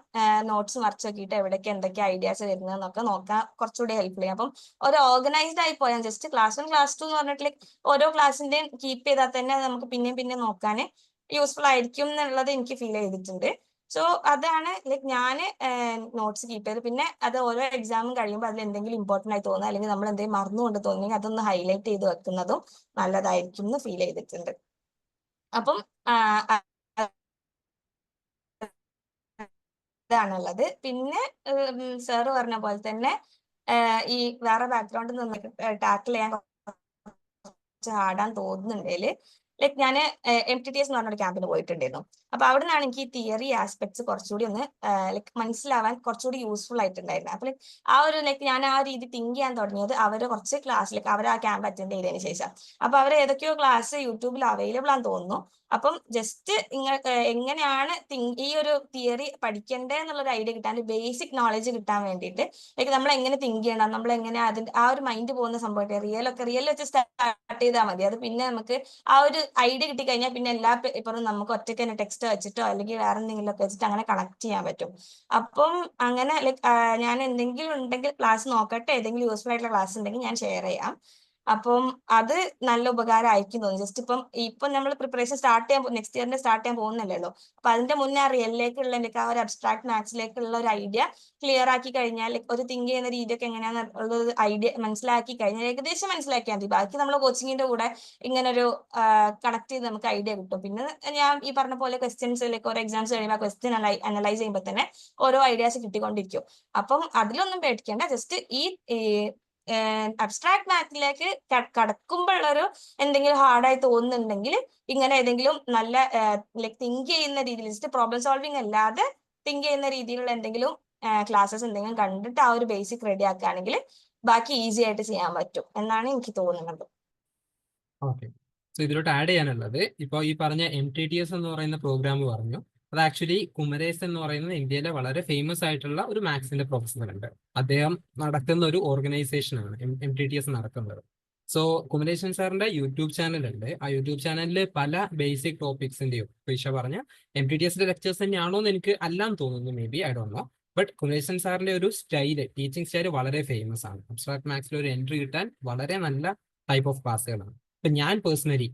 നോട്ട്സ് മറിച്ച് നോക്കിയിട്ട് എവിടേക്ക് എന്തൊക്കെ ഐഡിയാസ് വരുന്നതെന്നൊക്കെ നോക്കാൻ കുറച്ചുകൂടി ഹെൽപ്പ് ചെയ്യും. അപ്പം ഒരു ഓർഗനൈസ്ഡ് ആയി പോയാൽ ജസ്റ്റ് ക്ലാസ് 1 ക്ലാസ് 2 എന്ന് പറഞ്ഞിട്ട് ലൈക്ക് ഓരോ ക്ലാസ്സിന്റെയും കീപ്പ് ചെയ്താൽ തന്നെ നമുക്ക് പിന്നെ നോക്കാൻ യൂസ്ഫുൾ ആയിരിക്കും എന്നുള്ളത് എനിക്ക് ഫീൽ ചെയ്തിട്ടുണ്ട്. സോ അതാണ് ലൈക്ക് ഞാൻ നോട്ട്സ് കീപ്പ് ചെയ്ത് പിന്നെ അത് ഓരോ എക്സാമും കഴിയുമ്പോൾ അതിൽ എന്തെങ്കിലും ഇമ്പോർട്ടൻ്റ് ആയി തോന്നുക അല്ലെങ്കിൽ നമ്മൾ എന്തെങ്കിലും മറന്നുകൊണ്ട് തോന്നുമെങ്കിൽ അതൊന്ന് ഹൈലൈറ്റ് ചെയ്ത് വെക്കുന്നതും നല്ലതായിരിക്കും എന്ന് ഫീൽ ചെയ്തിട്ടുണ്ട്. അപ്പം ഇതാണുള്ളത്. പിന്നെ സാറ് പറഞ്ഞ പോലെ തന്നെ ഈ വേറെ ബാക്ക്ഗ്രൗണ്ടിൽ നിന്ന് ടാക്കിൾ ചെയ്യാൻ ഹാർഡാന്ന് തോന്നുന്നുണ്ടെങ്കിൽ ലൈക്ക് ഞാൻ MTTS എന്ന് പറഞ്ഞൊരു ക്യാമ്പിന് പോയിട്ടുണ്ടായിരുന്നു. അപ്പൊ അവിടെ നിന്നാണ് എനിക്ക് ഈ തിയറി ആസ്പെക്ട്സ് കുറച്ചുകൂടി ഒന്ന് ലൈക്ക് മനസ്സിലാവാൻ കുറച്ചുകൂടി യൂസ്ഫുൾ ആയിട്ടുണ്ടായിരുന്നു. അപ്പൊ ആ ഒരു ലൈക്ക് ഞാൻ ആ രീതി തിങ്ക് ചെയ്യാൻ തുടങ്ങിയത് അവർ കുറച്ച് ക്ലാസ്സിലേക്ക് അവർ ആ ക്യാമ്പ് അറ്റൻഡ് ചെയ്തതിന് ശേഷം. അപ്പൊ അവർ ഏതൊക്കെയോ ക്ലാസ് യൂട്യൂബിൽ അവൈലബിൾ ആണെന്ന് തോന്നുന്നു. അപ്പം ജസ്റ്റ് എങ്ങനെയാണ് ഈ ഒരു തിയറി പഠിക്കേണ്ടത് എന്നുള്ളൊരു ഐഡിയ കിട്ടാൻ ബേസിക് നോളജ് കിട്ടാൻ വേണ്ടിയിട്ട് ലൈക്ക് നമ്മൾ എങ്ങനെ തിങ്ക് ചെയ്യണം, നമ്മൾ എങ്ങനെ അതിന്റെ ആ ഒരു മൈൻഡ് പോകുന്ന സംഭവത്തെ റിയൽ വെച്ച് സ്റ്റാർട്ട് ചെയ്താൽ മതി. അത് പിന്നെ നമുക്ക് ആ ഒരു ഐഡിയ കിട്ടി കഴിഞ്ഞാൽ പിന്നെ എല്ലാ പേപ്പറും നമുക്ക് ഒറ്റയ്ക്ക് തന്നെ ടെക്സ്റ്റ് വെച്ചിട്ടോ അല്ലെങ്കിൽ വേറെ എന്തെങ്കിലും ഒക്കെ വെച്ചിട്ട് അങ്ങനെ കണക്ട് ചെയ്യാൻ പറ്റും. അപ്പം അങ്ങനെ ലൈക്ക് ഞാൻ എന്തെങ്കിലും ഉണ്ടെങ്കിൽ ക്ലാസ് നോക്കട്ടെ, ഏതെങ്കിലും യൂസ്ഫുൾ ആയിട്ടുള്ള ക്ലാസ് ഉണ്ടെങ്കിൽ ഞാൻ ഷെയർ ചെയ്യാം. അപ്പം അത് നല്ല ഉപകാരമായിരിക്കും തോന്നുന്നു. ജസ്റ്റ് ഇപ്പം നമ്മൾ പ്രിപ്പറേഷൻ നെക്സ്റ്റ് ഇയറിന്റെ സ്റ്റാർട്ട് ചെയ്യാൻ പോകുന്നില്ലല്ലോ. അപ്പൊ അതിന്റെ മുന്നേ ആ റിയലിലേക്കുള്ള ആ ഒരു അബ്സ്ട്രാക്ട് മാത്സിലേക്കുള്ള ഒരു ഐഡിയ ക്ലിയർ ആക്കി കഴിഞ്ഞാൽ ഒരു തിങ്ക് ചെയ്യുന്ന രീതിയൊക്കെ എങ്ങനെയാണെന്നുള്ള ഒരു ഐഡിയ മനസ്സിലാക്കി കഴിഞ്ഞാൽ ഏകദേശം മനസ്സിലാക്കിയാൽ മതി. ബാക്കി നമ്മൾ കോച്ചിങ്ങിന്റെ കൂടെ ഇങ്ങനൊരു കണക്ട് ചെയ്ത് നമുക്ക് ഐഡിയ കിട്ടും. പിന്നെ ഞാൻ ഈ പറഞ്ഞ പോലെ ക്വസ്റ്റ്യൻസിലേക്ക് ഓരോ എക്സാംസ് കഴിയുമ്പോൾ ക്വസ്റ്റ്യൻ അനലൈസ് ചെയ്യുമ്പോൾ തന്നെ ഓരോ ഐഡിയാസ് കിട്ടിക്കൊണ്ടിരിക്കും. അപ്പം അതിലൊന്നും പേടിക്കേണ്ട. ജസ്റ്റ് ഈ അബ്സ്ട്രാക്ട് മാത്സിലേക്ക് കടക്കുമ്പോഴുള്ളൊരു എന്തെങ്കിലും ഹാർഡായി തോന്നുന്നുണ്ടെങ്കിൽ ഇങ്ങനെ ഏതെങ്കിലും നല്ല ലൈക്ക് തിങ്ക് ചെയ്യുന്ന രീതിയിൽ ജസ്റ്റ് പ്രോബ്ലം സോൾവിങ് അല്ലാതെ തിങ്ക് ചെയ്യുന്ന രീതിയിലുള്ള എന്തെങ്കിലും ക്ലാസ്സസ് എന്തെങ്കിലും കണ്ടിട്ട് ആ ഒരു ബേസിക് റെഡി ആക്കുകയാണെങ്കിൽ ബാക്കി ഈസി ആയിട്ട് ചെയ്യാൻ പറ്റും എന്നാണ് എനിക്ക് തോന്നുന്നത്. ഓക്കെ, സോ ഇതിലോട്ട് ആഡ് ചെയ്യാനുള്ളത് ഇപ്പോൾ ഈ പറഞ്ഞ MTTS എന്ന് പറയുന്ന പ്രോഗ്രാം പറഞ്ഞു. അത് ആക്ച്വലി കുമരേസ് എന്ന് പറയുന്നത് ഇന്ത്യയിലെ വളരെ ഫേമസ് ആയിട്ടുള്ള ഒരു മാത്സിന്റെ പ്രൊഫസർ ഉണ്ട്. അദ്ദേഹം നടത്തുന്ന ഒരു ഓർഗനൈസേഷനാണ് MTTS നടക്കുന്നത്. സോ കുമരേശൻ സാറിന്റെ യൂട്യൂബ് ചാനൽ ഉണ്ട്. ആ യൂട്യൂബ് ചാനലിൽ പല ബേസിക് ടോപ്പിക്സിന്റെയും ഈശ പറഞ്ഞ MTTSന്റെ ലെക്ചേഴ്സ് തന്നെയാണോ എന്ന് എനിക്ക് അല്ലാന്ന് തോന്നുന്നു, may be I don't know. But Kumaresan സാറിന്റെ ഒരു ടീച്ചിങ് സ്റ്റൈല് വളരെ ഫേമസ് ആണ്. അബ്സ്ട്രാക്ട് മാത്സിൽ ഒരു എൻട്രി കിട്ടാൻ വളരെ നല്ല ടൈപ്പ് ഓഫ് ക്ലാസ്സുകളാണ്. ഇപ്പൊ ഞാൻ പേഴ്സണലി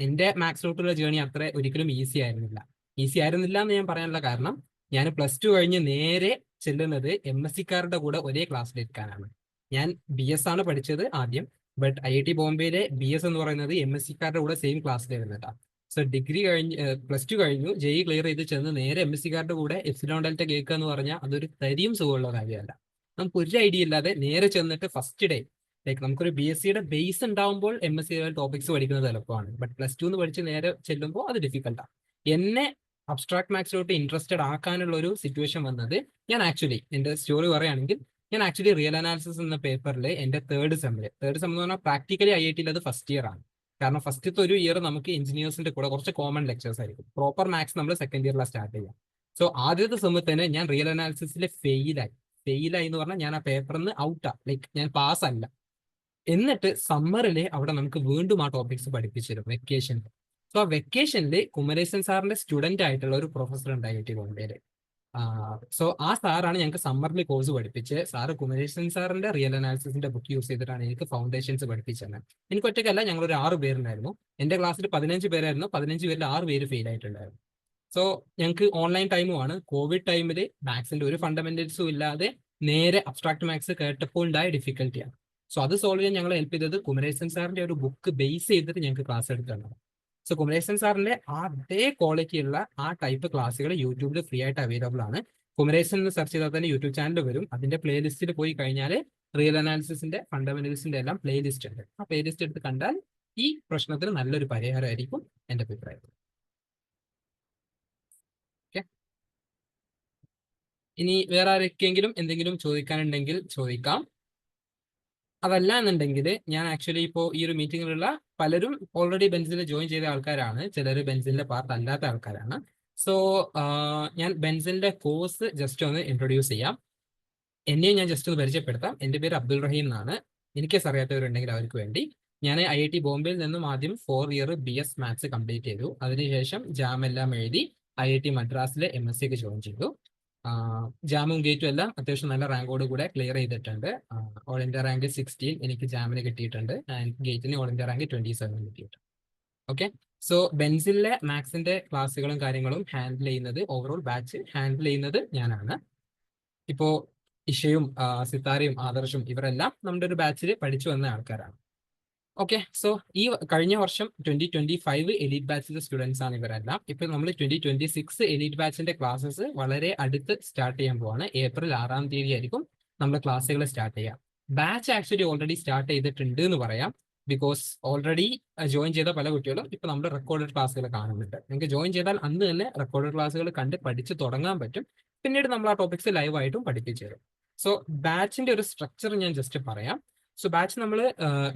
എൻ്റെ മാത്സിലോട്ടുള്ള ജേണി അത്ര ഒരിക്കലും ഈസി ആയിരുന്നില്ല. ഈസി ആയിരുന്നില്ല എന്ന് ഞാൻ പറയാനുള്ള കാരണം, ഞാൻ +2 കഴിഞ്ഞ് നേരെ ചെല്ലുന്നത് MSc-കാരുടെ കൂടെ ഒരേ ക്ലാസ്സിലിരിക്കാനാണ്. ഞാൻ BS ആണ് പഠിച്ചത് ആദ്യം, ബട്ട് IIT ബോംബെയിലെ BS എന്ന് പറയുന്നത് MSc-കാരുടെ കൂടെ സെയിം ക്ലാസ്സിലായിരുന്നതാണ്. സോ ഡിഗ്രി കഴിഞ്ഞ് +2 കഴിഞ്ഞു, JEE ക്ലിയർ ചെയ്ത് ചെന്ന് നേരെ MSc-കാരുടെ കൂടെ എപ്സിലോൺ ഡെൽറ്റ കേൾക്കുക എന്ന് പറഞ്ഞാൽ അതൊരു തരിയും സുഖമുള്ള കാര്യമല്ല. നമുക്ക് ഒരു ഐഡിയ ഇല്ലാതെ നേരെ ചെന്നിട്ട് ഫസ്റ്റ് ഡേ, ലൈക്ക് നമുക്കൊരു BSc-യുടെ ബേസ് ഉണ്ടാവുമ്പോൾ MSc ടോപ്പിക്സ് പഠിക്കുന്നത് എളുപ്പമാണ്, ബട്ട് +2 എന്ന് പഠിച്ച് നേരെ ചെല്ലുമ്പോൾ അത് ഡിഫിക്കൽട്ടാണ്. എന്നെ അബ്സ്ട്രാക്ട് മാത്സിലോട്ട് ഇൻട്രസ്റ്റഡ് ആക്കാനുള്ള ഒരു സിറ്റുവേഷൻ വന്നത്, ഞാൻ ആക്ച്വലി എൻ്റെ സ്റ്റോറി പറയുകയാണെങ്കിൽ, ഞാൻ ആക്ച്വലി റിയൽ അനാലിസിസ് എന്ന പേപ്പറിൽ എൻ്റെ തേർഡ് സെം എന്ന് പറഞ്ഞാൽ പ്രാക്ടിക്കലി IIT-ൽ അത് ഫസ്റ്റ് ഇയർ ആണ്. കാരണം ഫസ്റ്റത്തെ ഒരു ഇയർ നമുക്ക് എഞ്ചിനീയേഴ്സിന്റെ കൂടെ കുറച്ച് കോമൺ ലെക്ചേഴ്സ് ആയിരിക്കും. പ്രോപ്പർ മാത്സ് നമ്മൾ സെക്കൻഡ് ഇയറിലാണ് സ്റ്റാർട്ട് ചെയ്യാം. സോ ആദ്യത്തെ സെമ്മിൽ തന്നെ ഞാൻ റിയൽ അനാലിസിസിൽ ഫെയിലായി എന്ന് പറഞ്ഞാൽ ഞാൻ ആ പേപ്പറിൽ നിന്ന് ഔട്ടാണ്, ലൈക്ക് ഞാൻ പാസ് അല്ല. എന്നിട്ട് സമ്മറിൽ അവിടെ നമുക്ക് വീണ്ടും ആ ടോപ്പിക്സ് പഠിപ്പിച്ചു തരും വെക്കേഷനിൽ. സോ ആ വെക്കേഷനിൽ കുമരേശൻ സാറിന്റെ സ്റ്റുഡന്റ് ആയിട്ടുള്ള ഒരു പ്രൊഫസർ ഉണ്ട് IIT ബോംബെയിൽ. സോ ആ സാറാണ് ഞങ്ങൾക്ക് സമ്മറിൽ കോഴ്സ് പഠിപ്പിച്ച്. സാറ് കുമരേശൻ സാറിന്റെ റിയൽ അനാലിസിസിന്റെ ബുക്ക് യൂസ് ചെയ്തിട്ടാണ് എനിക്ക് ഫൗണ്ടേഷൻസ് പഠിപ്പിച്ചത്. എനിക്ക് ഒറ്റയ്ക്കല്ല, ഞങ്ങൾ ഒരു 6 പേരുണ്ടായിരുന്നു. എൻ്റെ ക്ലാസ്സിൽ 15 പേരായിരുന്നു, 15 പേരിൽ 6 പേര് ഫെയിൽ ആയിട്ടുണ്ടായിരുന്നു. സോ ഞങ്ങൾക്ക് ഓൺലൈൻ ടൈമുമാണ്. കോവിഡ് ടൈമിൽ മാത്സിന്റെ ഒരു ഫണ്ടമെന്റൽസും ഇല്ലാതെ നേരെ അബ്സ്ട്രാക്ട് മാത്സ് കേട്ടപ്പോൾ ഉണ്ടായ ഡിഫിക്കൽട്ടിയാണ്. സോ അത് സോൾവ് ചെയ്യാൻ ഞങ്ങൾ ഹെൽപ്പ് ചെയ്തത് കുമരേശൻ സാറിന്റെ ഒരു ബുക്ക് ബേസ് ചെയ്തിട്ട് ഞങ്ങൾക്ക് ക്ലാസ് എടുത്താണ്. സോ കുമരേശൻ സാറിന്റെ അതേ ക്വാളിറ്റിയുള്ള ആ ടൈപ്പ് ക്ലാസ്സുകൾ യൂട്യൂബിൽ ഫ്രീ ആയിട്ട് അവൈലബിൾ ആണ്. കുമരേശൻ എന്ന് സെർച്ച് ചെയ്താൽ തന്നെ യൂട്യൂബ് ചാനൽ വരും. അതിന്റെ പ്ലേലിസ്റ്റിൽ പോയി കഴിഞ്ഞാൽ റിയൽ അനാലിസിസിന്റെ ഫണ്ടമെന്റൽസിന്റെ എല്ലാം പ്ലേലിസ്റ്റ് ഉണ്ട്. ആ പ്ലേലിസ്റ്റ് എടുത്ത് കണ്ടാൽ ഈ പ്രശ്നത്തിന് നല്ലൊരു പരിഹാരമായിരിക്കും എൻ്റെ അഭിപ്രായത്തിൽ. ഓക്കെ, ഇനി വേറെ ആരൊക്കെയെങ്കിലും എന്തെങ്കിലും ചോദിക്കാനുണ്ടെങ്കിൽ ചോദിക്കാം. അതല്ല എന്നുണ്ടെങ്കിൽ ഞാൻ ആക്ച്വലി ഇപ്പോൾ ഈ ഒരു മീറ്റിങ്ങിലുള്ള പലരും ഓൾറെഡി ബെൻസിൽ ജോയിൻ ചെയ്ത ആൾക്കാരാണ്, ചിലർ ബെൻസിന്റെ പാർട്ട് അല്ലാത്ത ആൾക്കാരാണ്. സോ ഞാൻ ബെൻസിന്റെ കോഴ്സ് ജസ്റ്റ് ഒന്ന് ഇൻട്രൊഡ്യൂസ് ചെയ്യാം. എന്നെയും ഞാൻ ജസ്റ്റ് ഒന്ന് പരിചയപ്പെടുത്താം. എൻ്റെ പേര് അബ്ദുൾ റഹീം എന്നാണ്. എനിക്കേസ് അറിയാത്തവരുണ്ടെങ്കിൽ അവർക്ക് വേണ്ടി, ഞാൻ IIT ബോംബെയിൽ നിന്നും ആദ്യം 4 ഇയർ BS മാത്സ് കംപ്ലീറ്റ് ചെയ്തു. അതിനുശേഷം ജാം എല്ലാം എഴുതി IIT മദ്രാസിലെ MSc-ക്ക് ജോയിൻ ചെയ്തു. ജാമും ഗേറ്റും എല്ലാം അത്യാവശ്യം നല്ല റാങ്കോട് കൂടെ ക്ലിയർ ചെയ്തിട്ടുണ്ട്. ഓൾ ഇന്ത്യ റാങ്ക് 16 എനിക്ക് ജാമിന് കിട്ടിയിട്ടുണ്ട്, ആൻഡ് ഗേറ്റിന് ഓൾ ഇന്ത്യ റാങ്ക് 27 കിട്ടിയിട്ടുണ്ട്. ഓക്കെ, സോ ബെൻസിലെ മാത്സിന്റെ ക്ലാസ്സുകളും കാര്യങ്ങളും ഹാൻഡിൽ ചെയ്യുന്നത്, ഓവറോൾ ബാച്ച് ഹാൻഡിൽ ചെയ്യുന്നത് ഞാനാണ്. ഇപ്പോൾ ഇഷയും സിത്താരയും ആദർശും ഇവരെല്ലാം നമ്മുടെ ഒരു ബാച്ചിൽ പഠിച്ചു വന്ന ആൾക്കാരാണ്. ഓക്കെ, സോ ഈ കഴിഞ്ഞ വർഷം 2025 എലീറ്റ് ബാച്ചിലെ സ്റ്റുഡൻസ് ആണ് ഇവരെല്ലാം. ഇപ്പൊ നമ്മൾ 2026 എലീറ്റ് ബാച്ചിന്റെ ക്ലാസ്സസ് വളരെ അടുത്ത് സ്റ്റാർട്ട് ചെയ്യാൻ പോവാണ്. ഏപ്രിൽ 6-ാം തീയതി ആയിരിക്കും നമ്മൾ ക്ലാസ്സുകൾ സ്റ്റാർട്ട് ചെയ്യാം. ബാച്ച് ആക്ച്വലി ഓൾറെഡി സ്റ്റാർട്ട് ചെയ്തിട്ടുണ്ട് എന്ന് പറയാം, ബിക്കോസ് ഓൾറെഡി ജോയിൻ ചെയ്ത പല കുട്ടികളും ഇപ്പൊ നമ്മുടെ റെക്കോർഡഡ് ക്ലാസ്സുകൾ കാണുന്നുണ്ട്. നിങ്ങൾക്ക് ജോയിൻ ചെയ്താൽ അന്ന് തന്നെ റെക്കോർഡഡ് ക്ലാസ്സുകൾ കണ്ട് പഠിച്ച് തുടങ്ങാൻ പറ്റും. പിന്നീട് നമ്മൾ ആ ടോപ്പിക്സ് ലൈവായിട്ടും പഠിപ്പിച്ചു തരും. സോ ബാച്ചിന്റെ ഒരു സ്ട്രക്ചർ ഞാൻ ജസ്റ്റ് പറയാം. സോ ബാച്ച് നമ്മൾ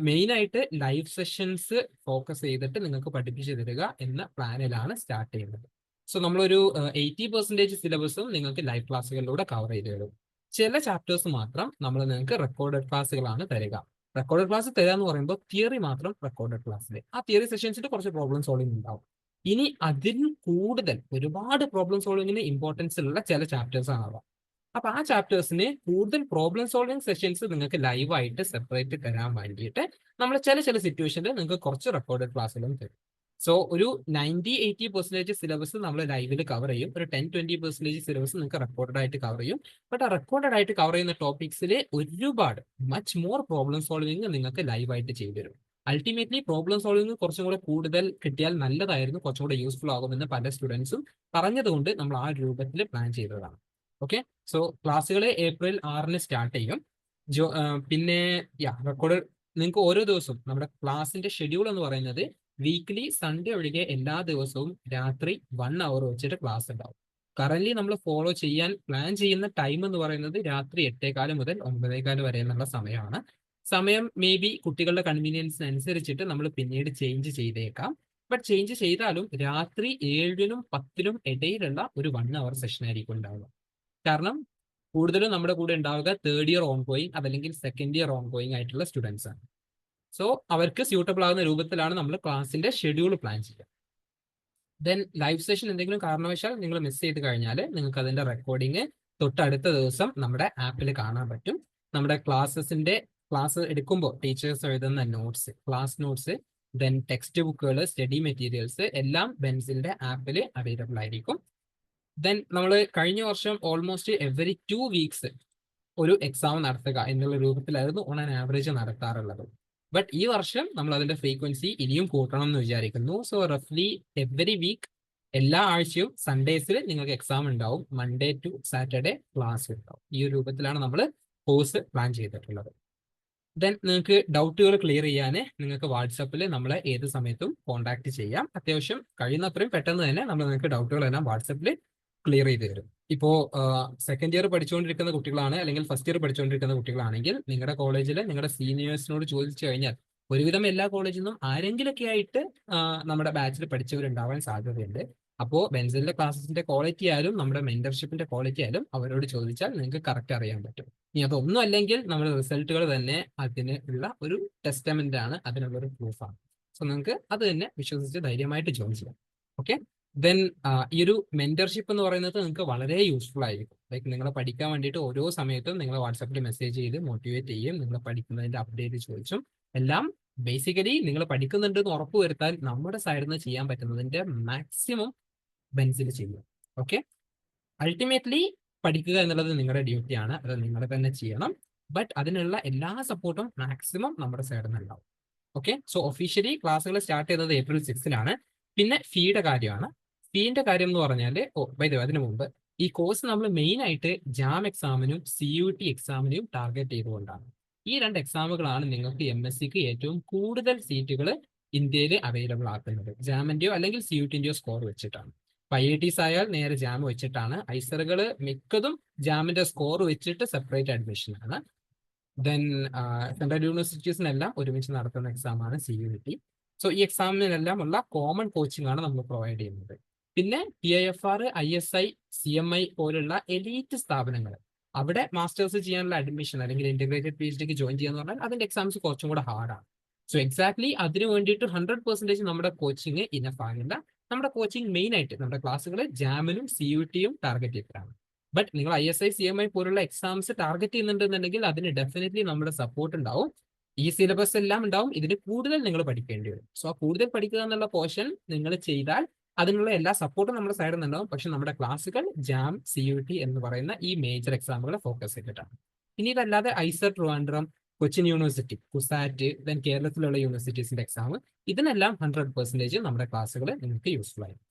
മെയിനായിട്ട് ലൈവ് സെഷൻസ് ഫോക്കസ് ചെയ്തിട്ട് നിങ്ങൾക്ക് പഠിപ്പിച്ചു തരിക എന്ന പ്ലാനിലാണ് സ്റ്റാർട്ട് ചെയ്യുന്നത്. സോ നമ്മളൊരു 80% സിലബസും നിങ്ങൾക്ക് ലൈവ് ക്ലാസ്സുകളിലൂടെ കവർ ചെയ്ത് തരും. ചില ചാപ്റ്റേഴ്സ് മാത്രം നമ്മൾ നിങ്ങൾക്ക് റെക്കോർഡഡ് ക്ലാസ്സുകളാണ് തരിക. റെക്കോർഡഡ് ക്ലാസ് തരിക എന്ന് പറയുമ്പോൾ തിയറി മാത്രം റെക്കോർഡഡ് ക്ലാസ്സിൽ, ആ തിയറി സെഷൻസിൽ കുറച്ച് പ്രോബ്ലം സോൾവിംഗ് ഉണ്ടാവും. ഇനി അതിന് കൂടുതൽ ഒരുപാട് പ്രോബ്ലം സോൾവിങ്ങിന് ഇമ്പോർട്ടൻസ് ഉള്ള ചില ചാപ്റ്റേഴ്സ് ആണ് അവ. അപ്പൊ ആ ചാപ്റ്റേഴ്സിന് കൂടുതൽ പ്രോബ്ലം സോൾവിംഗ് സെഷൻസ് നിങ്ങൾക്ക് ലൈവായിട്ട് സെപ്പറേറ്റ് തരാൻ വേണ്ടിയിട്ട് നമ്മൾ ചില സിറ്റുവേഷനിൽ നിങ്ങൾക്ക് കുറച്ച് റെക്കോർഡഡ് ക്ലാസ്സുകളും തരും. സോ ഒരു 90-80% സിലബസ് നമ്മൾ ലൈവിൽ കവർ ചെയ്യും. ഒരു 10-20% സിലബസ് നിങ്ങൾക്ക് റെക്കോർഡഡ് ആയിട്ട് കവർ ചെയ്യും. ബട്ട് ആ റെക്കോർഡഡ് ആയിട്ട് കവർ ചെയ്യുന്ന ടോപ്പിക്സിൽ ഒരുപാട് മച്ച് മോർ പ്രോബ്ലം സോൾവിംഗ് നിങ്ങൾക്ക് ലൈവായിട്ട് ചെയ്തു തരും. അൾട്ടിമേറ്റ്ലി പ്രോബ്ലം സോൾവിംഗ് കുറച്ചും കൂടെ കൂടുതൽ കിട്ടിയാൽ നല്ലതായിരുന്നു, കുറച്ചും കൂടെ യൂസ്ഫുൾ ആകുമെന്ന് പല സ്റ്റുഡൻസും പറഞ്ഞതുകൊണ്ട് നമ്മൾ ആ രൂപത്തിൽ പ്ലാൻ ചെയ്തതാണ്. ഓക്കെ, സോ ക്ലാസ്സുകൾ ഏപ്രിൽ 6-ന് സ്റ്റാർട്ട് ചെയ്യും. പിന്നെ റെക്കോർഡ് നിങ്ങൾക്ക് ഓരോ ദിവസവും നമ്മുടെ ക്ലാസിന്റെ ഷെഡ്യൂൾ എന്ന് പറയുന്നത് വീക്ക്ലി സൺഡേ ഒഴികെ എല്ലാ ദിവസവും രാത്രി 1 hour വെച്ചിട്ട് ക്ലാസ് ഉണ്ടാവും. കറന്റ് നമ്മൾ ഫോളോ ചെയ്യാൻ പ്ലാൻ ചെയ്യുന്ന ടൈം എന്ന് പറയുന്നത് രാത്രി 8:15 മുതൽ 9:15 വരെ എന്നുള്ള സമയമാണ്. സമയം മേ ബി കുട്ടികളുടെ കൺവീനിയൻസിനനുസരിച്ചിട്ട് നമ്മൾ പിന്നീട് ചേഞ്ച് ചെയ്തേക്കാം. ബട്ട് ചേഞ്ച് ചെയ്താലും രാത്രി 7-നും 10-നും ഇടയിലുള്ള ഒരു 1 hour സെഷൻ ആയിരിക്കും ഉണ്ടാവുക. കാരണം കൂടുതലും നമ്മുടെ കൂടെ ഉണ്ടാവുക 3rd ഇയർ ഓൺ ഗോയിങ് അതല്ലെങ്കിൽ 2nd ഇയർ ഓൺ ഗോയിങ് ആയിട്ടുള്ള സ്റ്റുഡൻസ് ആണ്. സോ അവർക്ക് സ്യൂട്ടബിൾ ആകുന്ന രൂപത്തിലാണ് നമ്മൾ ക്ലാസിന്റെ ഷെഡ്യൂൾ പ്ലാൻ ചെയ്യുക. ദെൻ ലൈവ് സെഷൻ എന്തെങ്കിലും കാരണവശാൽ നിങ്ങൾ മിസ് ചെയ്ത് കഴിഞ്ഞാൽ നിങ്ങൾക്ക് അതിന്റെ റെക്കോർഡിങ് തൊട്ടടുത്ത ദിവസം നമ്മുടെ ആപ്പിൽ കാണാൻ പറ്റും. നമ്മുടെ ക്ലാസ് എടുക്കുമ്പോൾ ടീച്ചേഴ്സ് എഴുതുന്ന notes, class notes then text ബുക്കുകൾ, സ്റ്റഡി മെറ്റീരിയൽസ് എല്ലാം ബെൻസിലിന്റെ ആപ്പിൽ അവൈലബിൾ ആയിരിക്കും. ദെൻ നമ്മൾ കഴിഞ്ഞ വർഷം ഓൾമോസ്റ്റ് എവറി 2 വീക്സ് ഒരു എക്സാം നടത്തുക എന്നുള്ള രൂപത്തിലായിരുന്നു ഓൺ ആൻ ആവറേജ് നടത്താറുള്ളത്. ബട്ട് ഈ വർഷം നമ്മൾ അതിന്റെ ഫ്രീക്വൻസി ഇനിയും കൂട്ടണം എന്ന് വിചാരിക്കുന്നു. സോ റഫ്ലി എവറി വീക്ക് എല്ലാ ആഴ്ചയും സൺഡേസിൽ നിങ്ങൾക്ക് എക്സാം ഉണ്ടാവും. മൺഡേ ടു സാറ്റർഡേ ക്ലാസ് ഉണ്ടാവും. ഈ ഒരു രൂപത്തിലാണ് നമ്മൾ കോഴ്സ് പ്ലാൻ ചെയ്തിട്ടുള്ളത്. ദെൻ നിങ്ങൾക്ക് ഡൗട്ടുകൾ ക്ലിയർ ചെയ്യാൻ നിങ്ങൾക്ക് വാട്സപ്പിൽ നമ്മളെ ഏത് സമയത്തും കോൺടാക്ട് ചെയ്യാം. അത്യാവശ്യം കഴിയുന്നത്രയും പെട്ടെന്ന് തന്നെ നമ്മൾ നിങ്ങൾക്ക് ഡൗട്ടുകളെല്ലാം വാട്സപ്പിൽ ക്ലിയർ ചെയ്ത് തരും. ഇപ്പോൾ സെക്കൻഡ് ഇയർ പഠിച്ചുകൊണ്ടിരിക്കുന്ന കുട്ടികളാണ്, അല്ലെങ്കിൽ ഫസ്റ്റ് ഇയർ പഠിച്ചുകൊണ്ടിരിക്കുന്ന കുട്ടികളാണെങ്കിൽ നിങ്ങളുടെ കോളേജിൽ നിങ്ങളുടെ സീനിയേഴ്സിനോട് ചോദിച്ചു കഴിഞ്ഞാൽ ഒരുവിധം എല്ലാ കോളേജിൽ നിന്നും ആരെങ്കിലൊക്കെ ആയിട്ട് നമ്മുടെ ബാച്ചിൽ പഠിച്ചവരുണ്ടാവാൻ സാധ്യതയുണ്ട്. അപ്പോൾ ബെൻസിലിന്റെ ക്ലാസ്സിന്റെ ക്വാളിറ്റി ആയാലും നമ്മുടെ മെന്റർഷിപ്പിന്റെ ക്വാളിറ്റി ആയാലും അവരോട് ചോദിച്ചാൽ നിങ്ങൾക്ക് കറക്റ്റ് അറിയാൻ പറ്റും. ഇനി അതൊന്നും അല്ലെങ്കിൽ നമ്മുടെ റിസൾട്ടുകൾ തന്നെ അതിന് ഉള്ള ഒരു ടെസ്റ്റമെന്റ് ആണ്, അതിനുള്ള ഒരു പ്രൂഫാണ്. സോ നിങ്ങൾക്ക് അത് തന്നെ വിശ്വസിച്ച് ധൈര്യമായിട്ട് ജോയിൻ ചെയ്യാം. ഓക്കെ. ദെൻ ഈ ഒരു മെന്റർഷിപ്പ് എന്ന് പറയുന്നത് നിങ്ങൾക്ക് വളരെ യൂസ്ഫുൾ ആയിരിക്കും. ലൈക്ക് നിങ്ങൾ പഠിക്കാൻ വേണ്ടിയിട്ട് ഓരോ സമയത്തും നിങ്ങൾ വാട്സാപ്പിൽ മെസ്സേജ് ചെയ്ത് മോട്ടിവേറ്റ് ചെയ്യും, നിങ്ങൾ പഠിക്കുന്നതിന്റെ അപ്ഡേറ്റ് ചോദിച്ചും എല്ലാം. ബേസിക്കലി നിങ്ങൾ പഠിക്കുന്നുണ്ട് എന്ന് ഉറപ്പുവരുത്താൻ നമ്മുടെ സൈഡിൽ നിന്ന് ചെയ്യാൻ പറ്റുന്നതിന്റെ മാക്സിമം ബെൻസിൽ ചെയ്യും. ഓക്കെ. അൾട്ടിമേറ്റ്ലി പഠിക്കുക എന്നുള്ളത് നിങ്ങളുടെ ഡ്യൂട്ടിയാണ്, അത് നിങ്ങൾ തന്നെ ചെയ്യണം. ബട്ട് അതിനുള്ള എല്ലാ സപ്പോർട്ടും മാക്സിമം നമ്മുടെ സൈഡിൽ നിന്ന് ഉണ്ടാവും. ഓക്കെ. സോ ഒഫീഷ്യലി ക്ലാസ്സുകൾ സ്റ്റാർട്ട് ചെയ്യുന്നത് April 6 പിന്നെ ഫീയുടെ കാര്യമാണ്. ഫീന്റെ കാര്യം എന്ന് പറഞ്ഞാൽ അതിനു മുമ്പ് ഈ കോഴ്സ് നമ്മൾ മെയിൻ ആയിട്ട് ജാം എക്സാമിനും CUT എക്സാമിനും ടാർഗറ്റ് ചെയ്തുകൊണ്ടാണ്. ഈ 2 എക്സാമുകളാണ് നിങ്ങൾക്ക് MSCക്ക് ഏറ്റവും കൂടുതൽ സീറ്റുകൾ ഇന്ത്യയിൽ അവൈലബിൾ ആക്കുന്നത്. ജാമിന്റെയോ അല്ലെങ്കിൽ CUTന്റെയോ സ്കോർ വെച്ചിട്ടാണ്. IITs ആയാൽ നേരെ ജാം വെച്ചിട്ടാണ്. ഐസറുകൾ മിക്കതും ജാമിന്റെ സ്കോർ വെച്ചിട്ട് സെപ്പറേറ്റ് അഡ്മിഷൻ ആണ്. ദെൻ സെൻട്രൽ യൂണിവേഴ്സിറ്റീസിനെല്ലാം ഒരുമിച്ച് നടത്തുന്ന എക്സാമാണ് CUT. സോ ഈ എക്സാമിനെല്ലാം ഉള്ള കോമൺ കോച്ചിങ് ആണ് നമ്മൾ പ്രൊവൈഡ് ചെയ്യുന്നത്. പിന്നെ PIFR, ISI, CMI പോലുള്ള എലീറ്റ് സ്ഥാപനങ്ങൾ, അവിടെ മാസ്റ്റേഴ്സ് ചെയ്യാനുള്ള അഡ്മിഷൻ അല്ലെങ്കിൽ ഇന്റഗ്രേറ്റഡ് PhDക്ക് ജോയിൻ ചെയ്യാന്ന് പറഞ്ഞാൽ അതിന്റെ എക്സാംസ് കുറച്ചും കൂടെ ഹാർഡാണ്. സോ എക്സാക്ട്ലി അതിന് വേണ്ടിയിട്ട് 100% നമ്മുടെ കോച്ചിങ് ഇനഫ് ആകില്ല. നമ്മുടെ കോച്ചിങ് മെയിൻ ആയിട്ട് നമ്മുടെ ക്ലാസ്സുകൾ ജാമിനും CUTയും ടാർഗറ്റ് ചെയ്തിട്ടാണ്. ബട്ട് നിങ്ങൾ ISI, CMI പോലുള്ള എക്സാംസ് ടാർഗറ്റ് ചെയ്യുന്നുണ്ടെന്നുണ്ടെങ്കിൽ അതിന് ഡെഫിനറ്റ്ലി നമ്മുടെ സപ്പോർട്ട് ഉണ്ടാവും. ഈ സിലബസ് എല്ലാം ഉണ്ടാവും. ഇതിന് കൂടുതൽ നിങ്ങൾ പഠിക്കേണ്ടി വരും. സോ ആ കൂടുതൽ പഠിക്കുക എന്നുള്ള പോർഷൻ നിങ്ങൾ ചെയ്താൽ അതിനുള്ള എല്ലാ സപ്പോർട്ടും നമ്മുടെ സൈഡിൽ നിന്നുണ്ടാവും. പക്ഷെ നമ്മുടെ ക്ലാസ്സുകൾ ജാം, CUT എന്ന് പറയുന്ന ഈ മേജർ എക്സാമുകളെ ഫോക്കസ് ചെയ്തിട്ടാണ്. ഇനി ഇതല്ലാതെ ഐസർ ട്രിവാൻഡ്രം, കൊച്ചിൻ യൂണിവേഴ്സിറ്റി, കുസാറ്റ്, ദെൻ കേരളത്തിലുള്ള യൂണിവേഴ്സിറ്റീസിന്റെ എക്സാം, ഇതിനെല്ലാം 100% നമ്മുടെ ക്ലാസ്സുകൾ നിങ്ങൾക്ക് യൂസ്ഫുൾ ആയിരിക്കും.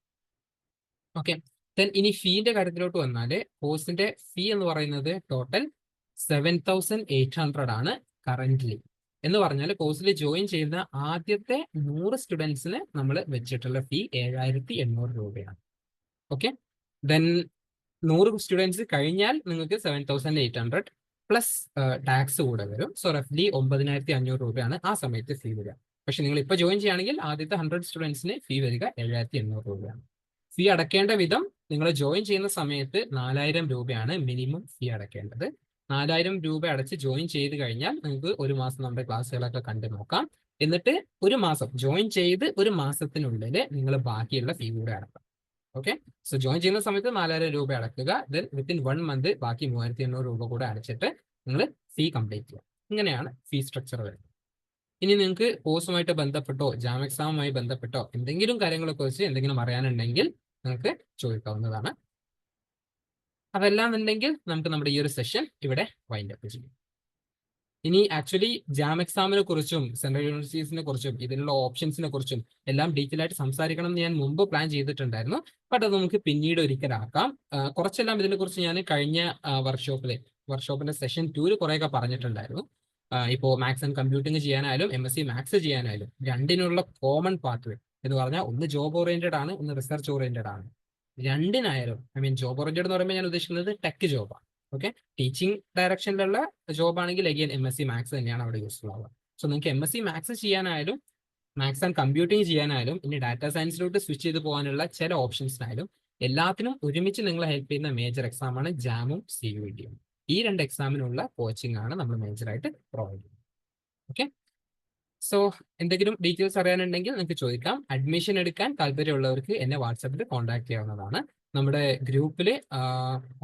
ഓക്കെ. ദെൻ ഇനി ഫീന്റെ കാര്യത്തിലോട്ട് വന്നാൽ കോഴ്സിന്റെ ഫീ എന്ന് പറയുന്നത് ടോട്ടൽ 7,800 ആണ് കറന്റ്ലി. എന്ന് പറഞ്ഞാൽ കോഴ്സിൽ ജോയിൻ ചെയ്യുന്ന ആദ്യത്തെ 100 സ്റ്റുഡൻസിന് നമ്മൾ വെച്ചിട്ടുള്ള ഫീ 7,800 രൂപയാണ്. ഓക്കെ. ദെൻ 100 സ്റ്റുഡൻസ് കഴിഞ്ഞാൽ നിങ്ങൾക്ക് 7,800 പ്ലസ് ടാക്സ് കൂടെ വരും. സോ റഫ്ലി 9,500 രൂപയാണ് ആ സമയത്ത് ഫീ വരിക. പക്ഷെ നിങ്ങൾ ഇപ്പോൾ ജോയിൻ ചെയ്യുകയാണെങ്കിൽ ആദ്യത്തെ 100 സ്റ്റുഡൻസിന് ഫീ വരിക 7,800 രൂപയാണ്. ഫീ അടയ്ക്കേണ്ട വിധം നിങ്ങൾ ജോയിൻ ചെയ്യുന്ന സമയത്ത് 4,000 രൂപയാണ് മിനിമം ഫീ അടയ്ക്കേണ്ടത്. 4,000 രൂപ അടച്ച് ജോയിൻ ചെയ്ത് കഴിഞ്ഞാൽ നിങ്ങൾക്ക് ഒരു മാസം നമ്മുടെ ക്ലാസ്സുകളൊക്കെ കണ്ടു നോക്കാം. എന്നിട്ട് ഒരു മാസം ജോയിൻ ചെയ്ത് ഒരു മാസത്തിനുള്ളിൽ നിങ്ങൾ ബാക്കിയുള്ള ഫീ കൂടെ അടക്കാം. ഓക്കെ. സോ ജോയിൻ ചെയ്യുന്ന സമയത്ത് 4,000 രൂപ അടക്കുക. ദെൻ വിത്തിൻ 1 മന്ത് ബാക്കി 3,800 രൂപ കൂടെ അടച്ചിട്ട് നിങ്ങൾ ഫീ കംപ്ലീറ്റ് ചെയ്യുക. ഇങ്ങനെയാണ് ഫീ സ്ട്രക്ചർ വരുന്നത്. ഇനി നിങ്ങൾക്ക് കോഴ്സുമായിട്ട് ബന്ധപ്പെട്ടോ ജാം എക്സാമുമായി ബന്ധപ്പെട്ടോ എന്തെങ്കിലും കാര്യങ്ങളെ കുറിച്ച് എന്തെങ്കിലും അറിയാനുണ്ടെങ്കിൽ നിങ്ങൾക്ക് ചോദിക്കാവുന്നതാണ്. അതെല്ലാം ഉണ്ടെങ്കിൽ നമുക്ക് നമ്മുടെ ഈ ഒരു സെഷൻ ഇവിടെ വൈൻഡ് അപ്പ് ചെയ്യും. ഇനി ആക്ച്വലി ജാം എക്സാമിനെ കുറിച്ചും സെൻട്രൽ യൂണിവേഴ്സിറ്റീസിനെ കുറിച്ചും ഇതിനുള്ള ഓപ്ഷൻസിനെ കുറിച്ചും എല്ലാം ഡീറ്റെയിൽ ആയിട്ട് സംസാരിക്കണം എന്ന് ഞാൻ മുമ്പ് പ്ലാൻ ചെയ്തിട്ടുണ്ടായിരുന്നു. ബട്ട് അത് നമുക്ക് പിന്നീട് ഒരിക്കലാക്കാം. കുറച്ചെല്ലാം ഇതിനെ കുറിച്ച് ഞാൻ കഴിഞ്ഞ വർക്ക്ഷോപ്പിന്റെ സെഷൻ 2 കുറേയൊക്കെ പറഞ്ഞിട്ടുണ്ടായിരുന്നു. ഇപ്പോൾ മാത്സ് ആൻഡ് കമ്പ്യൂട്ടിംഗ് ചെയ്യാനായാലും MSc മാത്സ് ചെയ്യാനായാലും രണ്ടിനുള്ള കോമൺ പാത്വേ എന്ന് പറഞ്ഞാൽ ഒന്ന് ജോബ് ഓറിയന്റഡ് ആണ്, ഒന്ന് റിസർച്ച് ഓറിയന്റഡ് ആണ്. രണ്ടിനായാലും ജോബ് ഓറിയന്റഡ് എന്ന് പറയുമ്പോൾ ഞാൻ ഉദ്ദേശിക്കുന്നത് ടെക് ജോബാണ്. ഓക്കെ. ടീച്ചിങ് ഡയറക്ഷനിലുള്ള ജോബ് ആണെങ്കിൽ അഗൈൻ MSc മാത്സ് തന്നെയാണ് അവിടെ യൂസ്ഫുൾ ആവുക. സോ നിങ്ങൾക്ക് MSc മാത്സ് ചെയ്യാനായാലും മാത്സ് ആൻഡ് കമ്പ്യൂട്ടിംഗ് ചെയ്യാനായാലും ഇനി ഡാറ്റാ സയൻസിലോട്ട് സ്വിച്ച് ചെയ്ത് പോകാനുള്ള ചില ഓപ്ഷൻസിനായാലും എല്ലാത്തിനും ഒരുമിച്ച് നിങ്ങളെ ഹെൽപ്പ് ചെയ്യുന്ന മേജർ എക്സാമാണ് ജാമും CUTയും. ഈ 2 എക്സാമിനുള്ള കോച്ചിങ് ആണ് നമ്മൾ മേജറായിട്ട് പ്രൊവൈഡ് ചെയ്യുന്നത്. ഓക്കെ. സോ എന്തെങ്കിലും ഡീറ്റെയിൽസ് അറിയാനുണ്ടെങ്കിൽ നിങ്ങൾക്ക് ചോദിക്കാം. അഡ്മിഷൻ എടുക്കാൻ താല്പര്യമുള്ളവർക്ക് എന്നെ വാട്സാപ്പിൽ കോൺടാക്ട് ചെയ്യാവുന്നതാണ്. നമ്മുടെ ഗ്രൂപ്പിൽ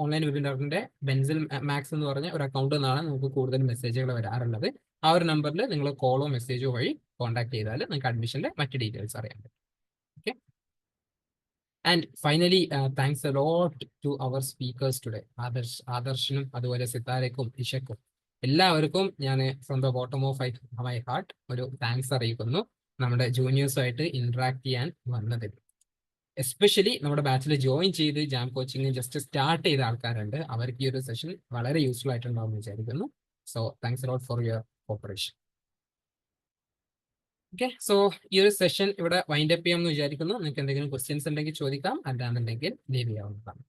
ഓൺലൈൻ വെബിനാറിന്റെ ബെൻസിൽ മാക്സ് എന്ന് പറഞ്ഞ ഒരു അക്കൗണ്ടിൽ നിന്നാണ് നമുക്ക് കൂടുതൽ മെസ്സേജുകൾ വരാറുള്ളത്. ആ ഒരു നമ്പറിൽ നിങ്ങൾ കോളോ മെസ്സേജോ വഴി കോൺടാക്ട് ചെയ്താൽ നിങ്ങൾക്ക് അഡ്മിഷന്റെ മറ്റ് ഡീറ്റെയിൽസ് അറിയാൻ പറ്റും. Okay. And finally thanks a lot to our speakers today. ആദർശിനും അതുപോലെ സിത്താരയ്ക്കും ഇഷയ്ക്കും എല്ലാവർക്കും ഞാൻ from the bottom of my heart ഒരു താങ്ക്സ് അറിയിക്കുന്നു നമ്മുടെ ജൂനിയേഴ്സുമായിട്ട് ഇന്ററാക്ട് ചെയ്യാൻ വന്നതിൽ. എസ്പെഷ്യലി നമ്മുടെ ബാച്ചിൽ ജോയിൻ ചെയ്ത് ജാം കോച്ചിങ് ജസ്റ്റ് സ്റ്റാർട്ട് ചെയ്ത ആൾക്കാരുണ്ട്. അവർക്ക് ഈ ഒരു സെഷൻ വളരെ യൂസ്ഫുൾ ആയിട്ടുണ്ടാവും എന്ന് വിചാരിക്കുന്നു. So thanks lot for your corporation. Okay, so ഈ ഒരു സെഷൻ ഇവിടെ വൈൻഡ് അപ്പ് ചെയ്യാമെന്ന് വിചാരിക്കുന്നു. നിങ്ങൾക്ക് എന്തെങ്കിലും ക്വസ്റ്റ്യൻസ് ഉണ്ടെങ്കിൽ ചോദിക്കാം, അല്ലാന്നുണ്ടെങ്കിൽ ലീവ് ചെയ്യാവുന്നതാണ്.